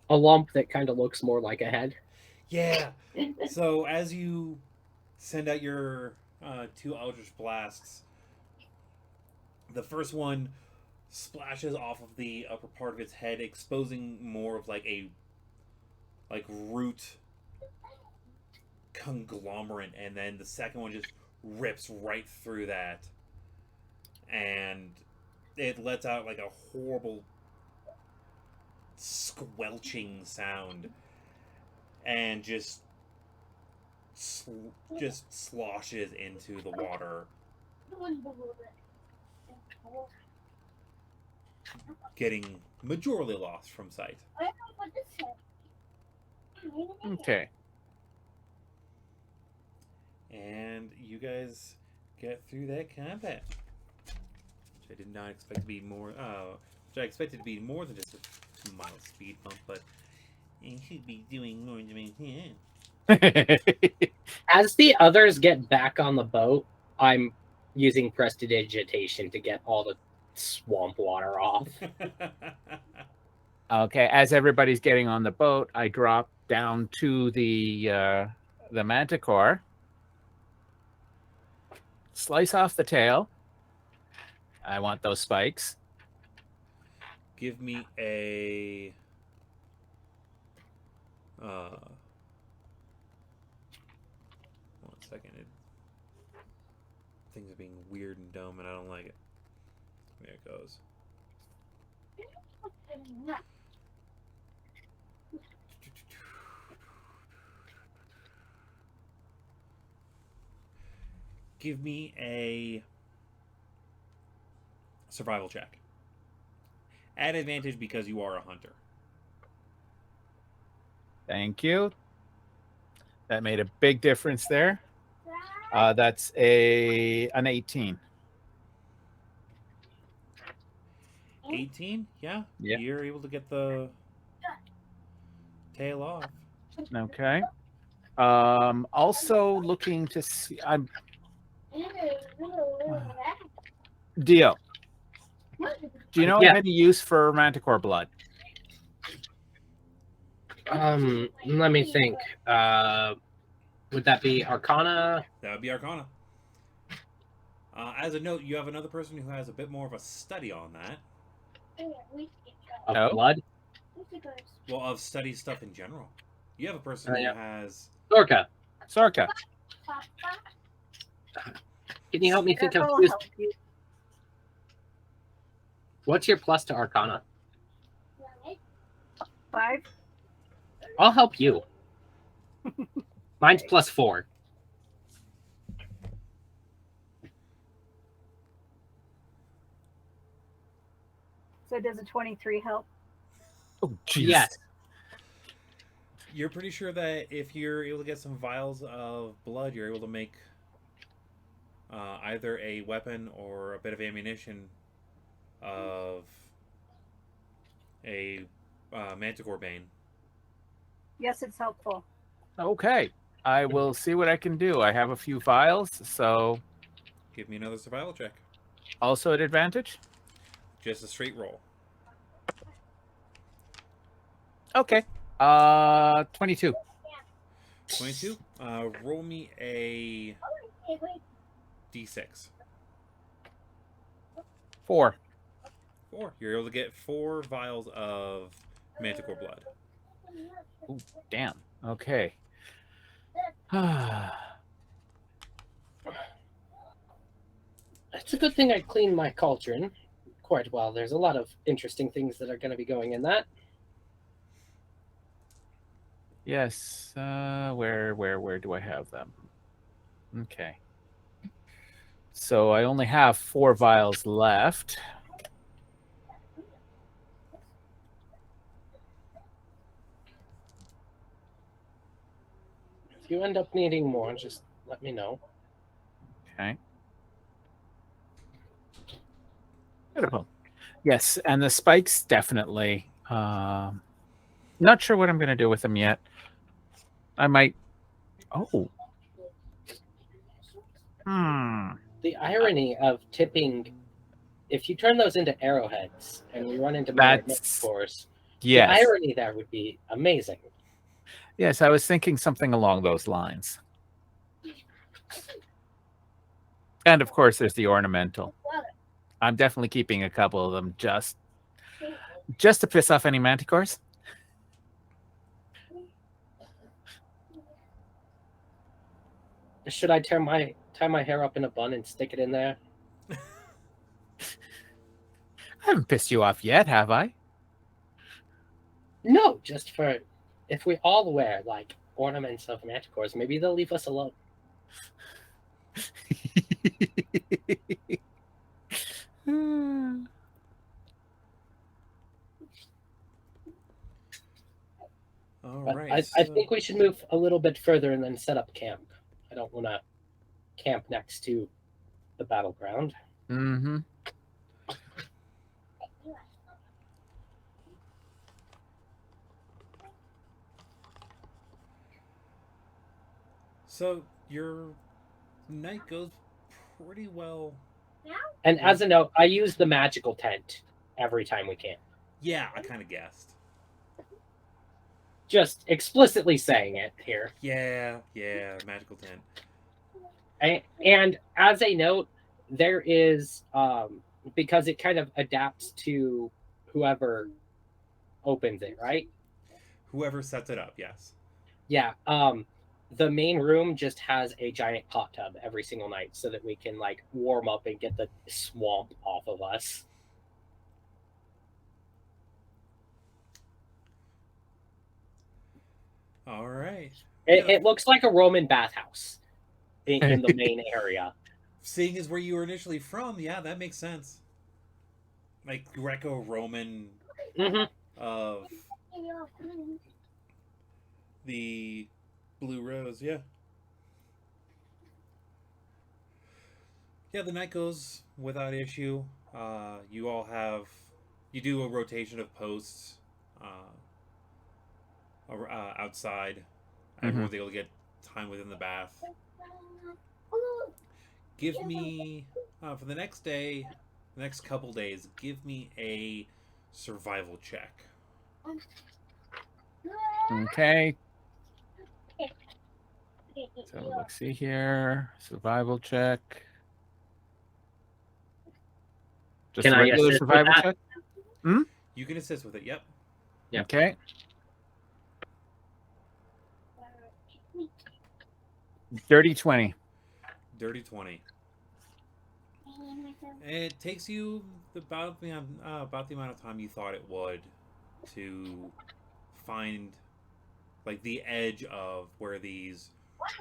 Speaker 3: A lump that kind of looks more like a head.
Speaker 2: Yeah. So as you send out your 2 Eldritch Blasts, the first one splashes off of the upper part of its head, exposing more of like a root conglomerate, and then the second one just rips right through that, and it lets out like a horrible squelching sound, and just sloshes into the water, getting majorly lost from sight.
Speaker 1: Okay.
Speaker 2: And you guys get through that combat. Which I did not expect to be more. Which I expected to be more than just a mild speed bump, but it should be doing more than
Speaker 3: As the others get back on the boat, I'm using prestidigitation to get all the swamp water off.
Speaker 1: Okay, as everybody's getting on the boat, I drop down to the manticore, slice off the tail. I want those spikes.
Speaker 2: Give me a. One second. Things are being weird and dumb, and I don't like it. There it goes. Give me a survival check. Add advantage because you are a hunter.
Speaker 1: Thank you. That made a big difference there. That's an 18.
Speaker 2: 18? Yeah.
Speaker 1: Yeah.
Speaker 2: You're able to get the tail off.
Speaker 1: Okay. Also looking to see. Dio, do you know
Speaker 3: Yeah.
Speaker 1: of any use for manticore blood?
Speaker 3: Let me think. Would that be Arcana?
Speaker 2: That would be Arcana. As a note, you have another person who has a bit more of a study on that.
Speaker 3: Of
Speaker 1: Oh.
Speaker 3: blood?
Speaker 2: Well, of study stuff in general. You have a person
Speaker 3: Yeah.
Speaker 2: who has.
Speaker 3: Sorka,
Speaker 1: Sorka.
Speaker 3: can you help me think of
Speaker 6: That'll
Speaker 3: who's,
Speaker 6: help you.
Speaker 3: what's your plus to Arcana?
Speaker 6: 5.
Speaker 3: I'll help you. Mine's +4.
Speaker 6: So does a 23 help?
Speaker 1: Oh, jeez.
Speaker 3: Yes.
Speaker 2: You're pretty sure that if you're able to get some vials of blood, you're able to make either a weapon or a bit of ammunition of a manticore bane.
Speaker 6: Yes, it's helpful.
Speaker 1: Okay. I will see what I can do. I have a few vials, so
Speaker 2: Give me another survival check.
Speaker 1: also at advantage.
Speaker 2: Just a straight roll.
Speaker 1: Okay. 22.
Speaker 2: 22. Roll me a d6.
Speaker 1: 4.
Speaker 2: 4. You're able to get 4 vials of manticore blood.
Speaker 1: Ooh, damn. Okay.
Speaker 3: It's a good thing I cleaned my cauldron quite well. There's a lot of interesting things that are going to be going in that.
Speaker 1: Yes. Where do I have them? Okay. So I only have 4 vials left.
Speaker 3: If you end up needing more, just let me know.
Speaker 1: Okay. Beautiful. Yes, and the spikes definitely. Not sure what I'm going to do with them yet. I might. Oh.
Speaker 3: The irony of tipping, if you turn those into arrowheads and you run into manticores,
Speaker 1: Yes.
Speaker 3: the irony there would be amazing.
Speaker 1: Yes, I was thinking something along those lines. And of course, there's the ornamental. I'm definitely keeping a couple of them just to piss off any manticores.
Speaker 3: Should I tie my hair up in a bun and stick it in there?
Speaker 1: I haven't pissed you off yet, have I?
Speaker 3: No, just for if we all wear like ornaments of manticores, maybe they'll leave us alone.
Speaker 2: All
Speaker 3: But
Speaker 2: right.
Speaker 3: I think we should move a little bit further and then set up camp. I don't want to camp next to the battleground.
Speaker 1: Mm-hmm.
Speaker 2: So your night goes pretty well.
Speaker 3: And as a note, I use the magical tent every time we can.
Speaker 2: Yeah, I kind of guessed.
Speaker 3: Just explicitly saying it here.
Speaker 2: Yeah, magical tent.
Speaker 3: And as a note, there is because it kind of adapts to whoever opens it, right?
Speaker 2: Whoever sets it up, yes.
Speaker 3: Yeah. The main room just has a giant hot tub every single night so that we can like warm up and get the swamp off of us.
Speaker 2: All right.
Speaker 3: It looks like a Roman bathhouse in the main area.
Speaker 2: Seeing as where you were initially from, yeah, that makes sense. Like Greco-Roman
Speaker 3: Mm-hmm.
Speaker 2: of the Blue Rose, yeah. Yeah, the night goes without issue. You all you do a rotation of posts outside. Everyone's able to get time within the bath. Give me, for the next day, the next couple days, give me a survival check.
Speaker 1: Okay. So let's see here. Survival check. Just
Speaker 3: Can
Speaker 1: a
Speaker 3: I
Speaker 1: regular
Speaker 3: assist with
Speaker 1: survival
Speaker 3: that?
Speaker 1: check?
Speaker 2: You can assist with it, yep.
Speaker 3: Yep.
Speaker 1: Okay. Dirty 20.
Speaker 2: Dirty 20. It takes you about the amount of time you thought it would to find like the edge of where these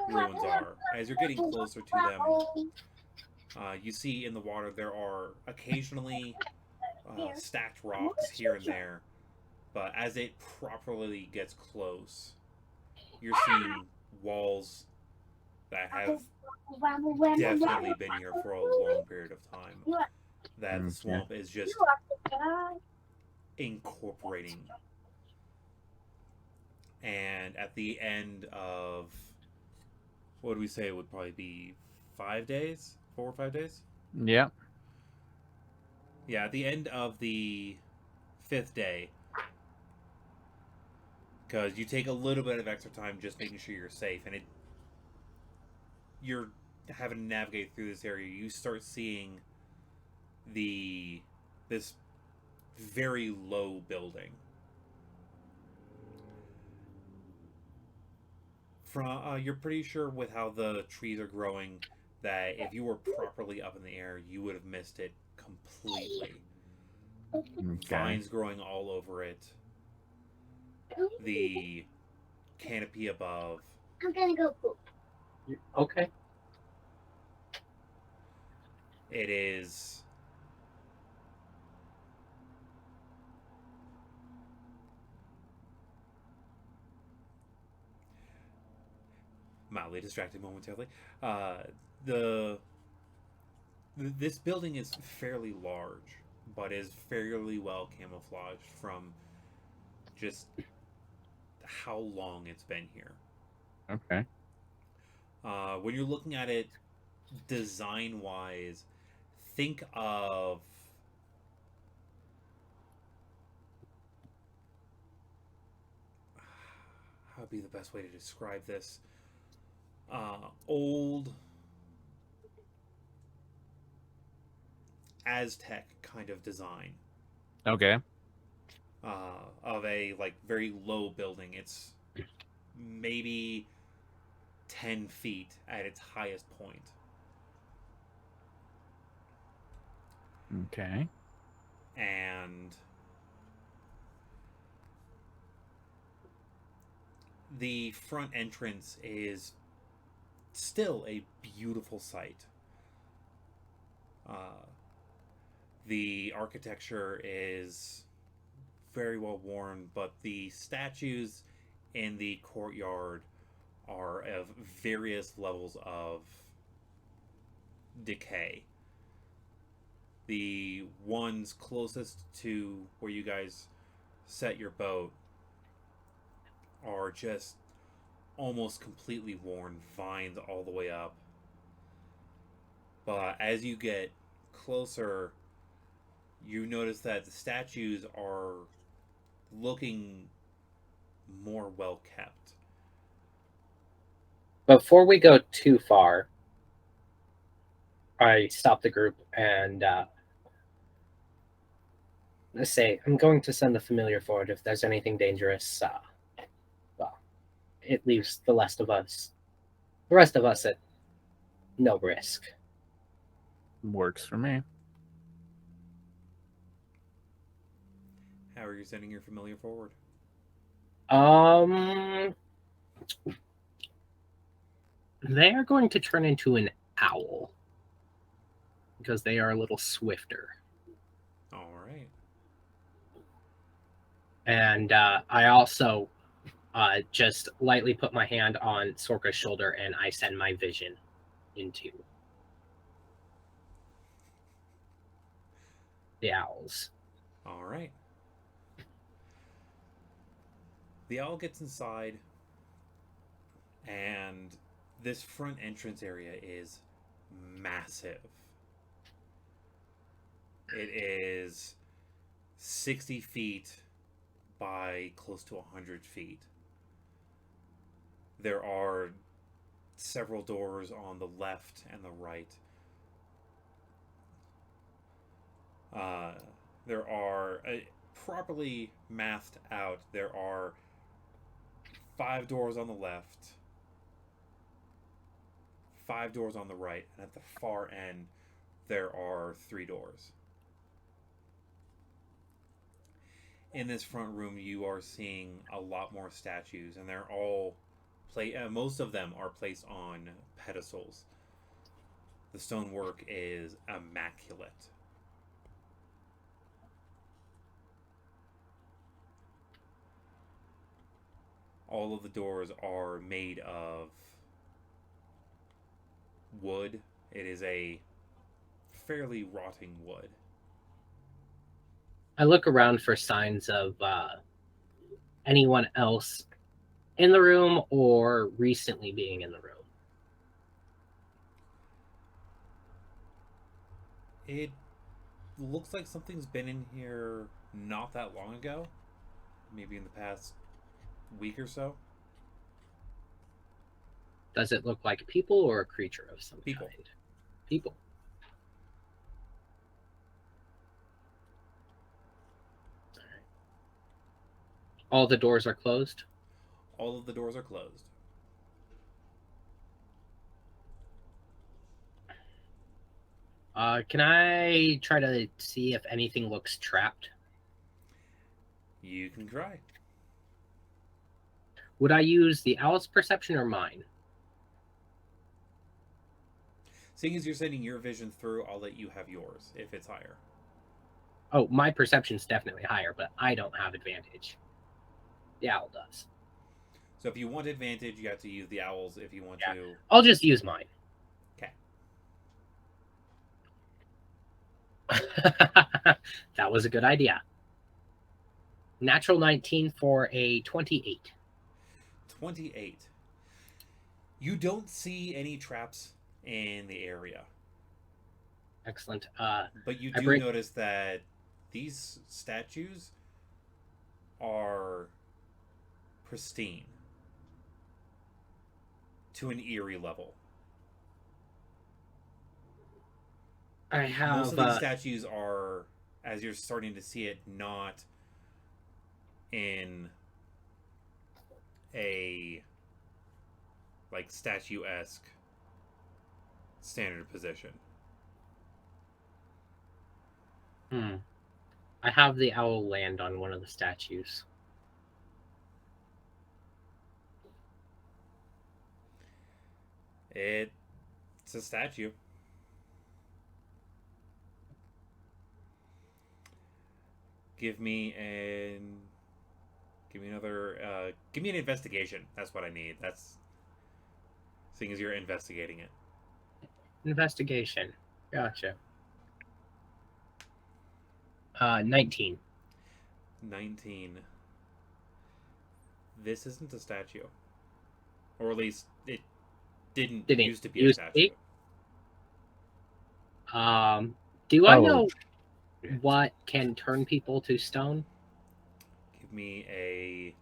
Speaker 2: ruins are. As you're getting closer to them, you see in the water there are occasionally stacked rocks here and there, but as it properly gets close, you're seeing walls that have definitely been here for a long period of time. That the swamp is just incorporating. And at the end of, what do we say it would probably be 5 days? 4 or 5 days?
Speaker 1: Yeah.
Speaker 2: Yeah, at the end of the 5th day, because you take a little bit of extra time just making sure you're safe, and you're having to navigate through this area. You start seeing this very low building. You're pretty sure with how the trees are growing that if you were properly up in the air, you would have missed it completely.
Speaker 1: Okay.
Speaker 2: Vines growing all over it. The canopy above.
Speaker 4: I'm gonna go poop.
Speaker 3: Okay.
Speaker 2: It is mildly distracted momentarily. This building is fairly large, but is fairly well camouflaged from just how long it's been here.
Speaker 1: Okay.
Speaker 2: When you're looking at it design-wise, think of how would be the best way to describe this? Old Aztec kind of design.
Speaker 1: Okay.
Speaker 2: Of a like very low building. It's maybe 10 feet at its highest point.
Speaker 1: Okay.
Speaker 2: And the front entrance is still a beautiful sight. The architecture is very well worn, but the statues in the courtyard are of various levels of decay. The ones closest to where you guys set your boat are just almost completely worn, vines all the way up. But as you get closer, you notice that the statues are looking more well kept.
Speaker 3: Before we go too far, I stop the group and say, I'm going to send the familiar forward. If there's anything dangerous, well, it leaves the rest of us at no risk.
Speaker 1: Works for me.
Speaker 2: How are you sending your familiar forward?
Speaker 3: They are going to turn into an owl because they are a little swifter.
Speaker 2: All right.
Speaker 3: And I also just lightly put my hand on Sorka's shoulder and I send my vision into the owls.
Speaker 2: All right. The owl gets inside, and this front entrance area is massive. It is 60 feet by close to 100 feet. There are several doors on the left and the right. There are, properly mathed out, there are 5 doors on the left, 5 doors on the right, and at the far end, there are 3 doors. In this front room, you are seeing a lot more statues, and they're all most of them are placed on pedestals. The stonework is immaculate. All of the doors are made of wood. It is a fairly rotting wood.
Speaker 3: I look around for signs of anyone else in the room or recently being in the room.
Speaker 2: It looks like something's been in here not that long ago. Maybe in the past week or so.
Speaker 3: Does it look like people or a creature of some
Speaker 2: People.
Speaker 3: kind? People. All the doors are closed?
Speaker 2: All of the doors are closed.
Speaker 3: Can I try to see if anything looks trapped?
Speaker 2: You can try.
Speaker 3: Would I use the owl's perception or mine?
Speaker 2: Seeing as you're sending your vision through, I'll let you have yours if it's higher.
Speaker 3: Oh, my perception's definitely higher, but I don't have advantage. The owl does.
Speaker 2: So if you want advantage, you have to use the owls. If you want to...
Speaker 3: I'll just use mine.
Speaker 2: Okay.
Speaker 3: That was a good idea. Natural 19 for a 28.
Speaker 2: 28. You don't see any traps in the area.
Speaker 3: Excellent.
Speaker 2: But you do notice that these statues are pristine to an eerie level.
Speaker 3: I have...
Speaker 2: Most of these statues are, as you're starting to see it, not in a like statue-esque standard position.
Speaker 3: I have the owl land on one of the statues.
Speaker 2: It's a statue. Give me another. Give me an investigation. That's what I need. That's seeing as you're investigating it.
Speaker 3: Investigation. Gotcha. 19.
Speaker 2: 19. This isn't a statue. or at least it didn't
Speaker 3: Didn't
Speaker 2: used to be a
Speaker 3: used to
Speaker 2: statue.
Speaker 3: be? Do I
Speaker 1: Oh,
Speaker 3: know
Speaker 1: shit.
Speaker 3: what can turn people to stone?
Speaker 2: Give me a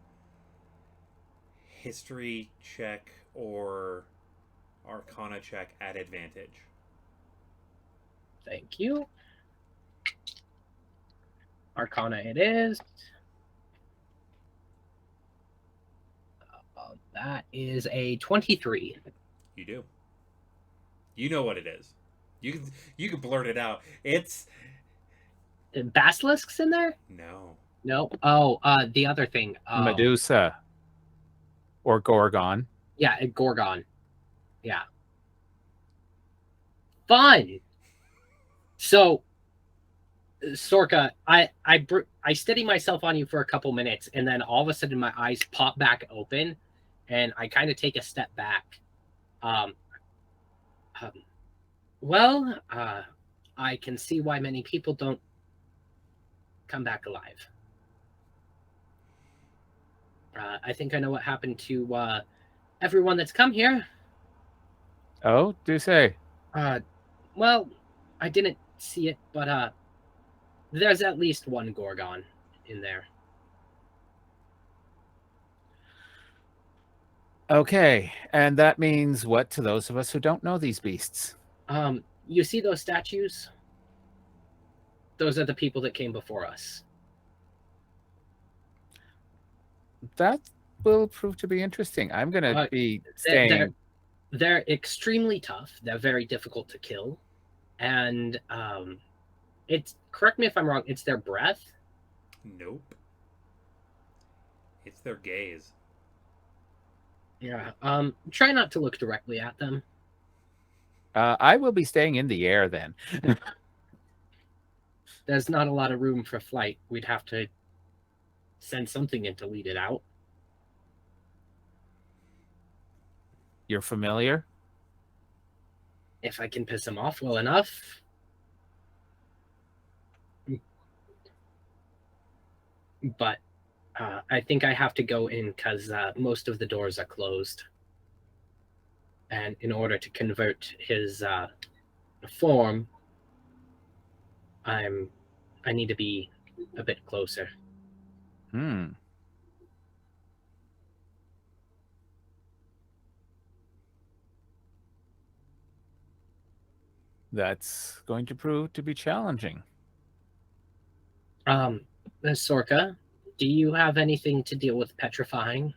Speaker 2: history check or arcana check at advantage.
Speaker 3: Thank you. Arcana it is. That is a 23.
Speaker 2: You do. You know what it is. You can blurt it out. It's
Speaker 3: Basilisks in there?
Speaker 2: no.
Speaker 3: No. Oh, the other thing.
Speaker 1: Medusa or Gorgon.
Speaker 3: Yeah, a Gorgon. Yeah. Fun. So, Sorka, I steady myself on you for a couple minutes, and then all of a sudden my eyes pop back open, and I kind of take a step back. Well, I can see why many people don't come back alive. I think I know what happened to everyone that's come here.
Speaker 1: Oh, do say.
Speaker 3: Well, I didn't see it, but there's at least one Gorgon in there.
Speaker 1: Okay, and that means what to those of us who don't know these beasts?
Speaker 3: You see those statues? Those are the people that came before us.
Speaker 1: That will prove to be interesting. I'm going to be staying.
Speaker 3: They're extremely tough. They're very difficult to kill. And it's, correct me if I'm wrong, it's their breath?
Speaker 2: Nope. It's their gaze.
Speaker 3: Yeah. Try not to look directly at them.
Speaker 1: I will be staying in the air then.
Speaker 3: There's not a lot of room for flight. We'd have to send something in to lead it out.
Speaker 1: You're familiar?
Speaker 3: If I can piss them off well enough. But I think I have to go in because most of the doors are closed. And in order to convert his form, I need to be a bit closer.
Speaker 1: That's going to prove to be challenging.
Speaker 3: Sorka, do you have anything to deal with petrifying?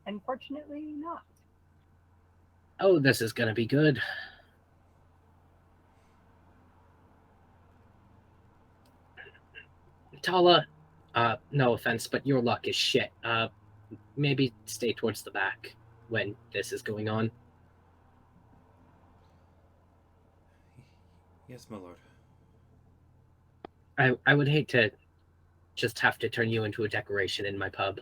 Speaker 6: Unfortunately, not.
Speaker 3: Oh, this is going to be good. Tala, no offense, but your luck is shit. Maybe stay towards the back when this is going on.
Speaker 2: Yes, my lord.
Speaker 3: I would hate to just have to turn you into a decoration in my pub.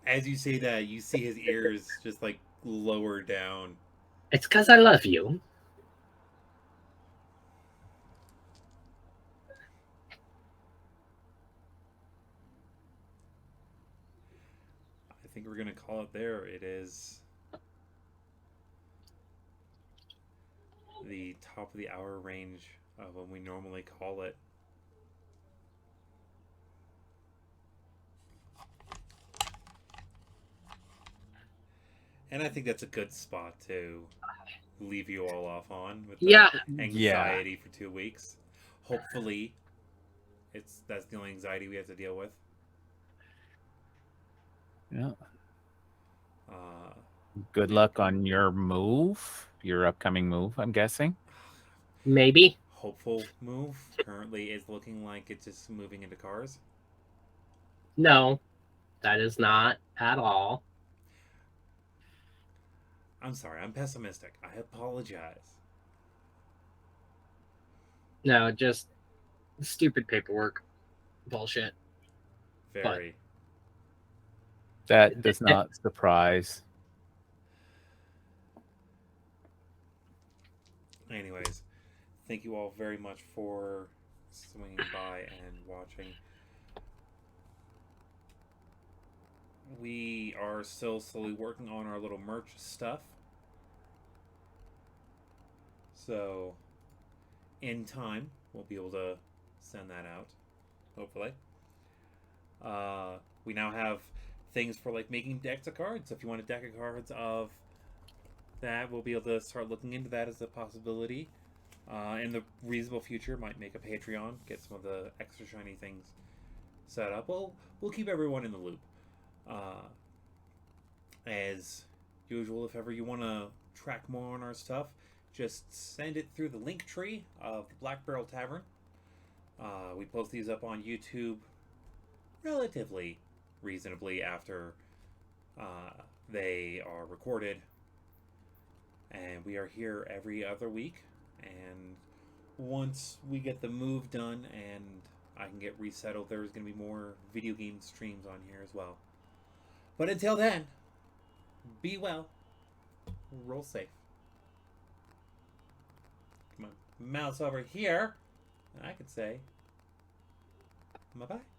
Speaker 2: As you say that, you see his ears just like lower down.
Speaker 3: It's because I love you.
Speaker 2: I think we're going to call it there. It is the top of the hour range of when we normally call it. And I think that's a good spot to leave you all off on with the anxiety for 2 weeks. Hopefully, that's the only anxiety we have to deal with.
Speaker 1: Yeah. Good luck on your upcoming move, I'm guessing.
Speaker 3: Maybe.
Speaker 2: Hopeful move. Currently is looking like it's just moving into cars.
Speaker 3: No, that is not at all.
Speaker 2: I'm sorry, I'm pessimistic. I apologize.
Speaker 3: No, just stupid paperwork. Bullshit.
Speaker 2: Very.
Speaker 1: That does not surprise.
Speaker 2: Anyways, thank you all very much for swinging by and watching. we are still slowly working on our little merch stuff. So, in time, we'll be able to send that out, hopefully. We now have things for like making decks of cards. So if you want a deck of cards of that, we'll be able to start looking into that as a possibility. In the reasonable future, might make a Patreon, get some of the extra shiny things set up. We'll keep everyone in the loop. As usual, if ever you want to track more on our stuff, just send it through the link tree of the Black Barrel Tavern. We post these up on YouTube relatively reasonably after they are recorded. And we are here every other week. And once we get the move done and I can get resettled, there's going to be more video game streams on here as well. But until then, be well. Roll safe. Come on, mouse over here. And I could say, bye-bye.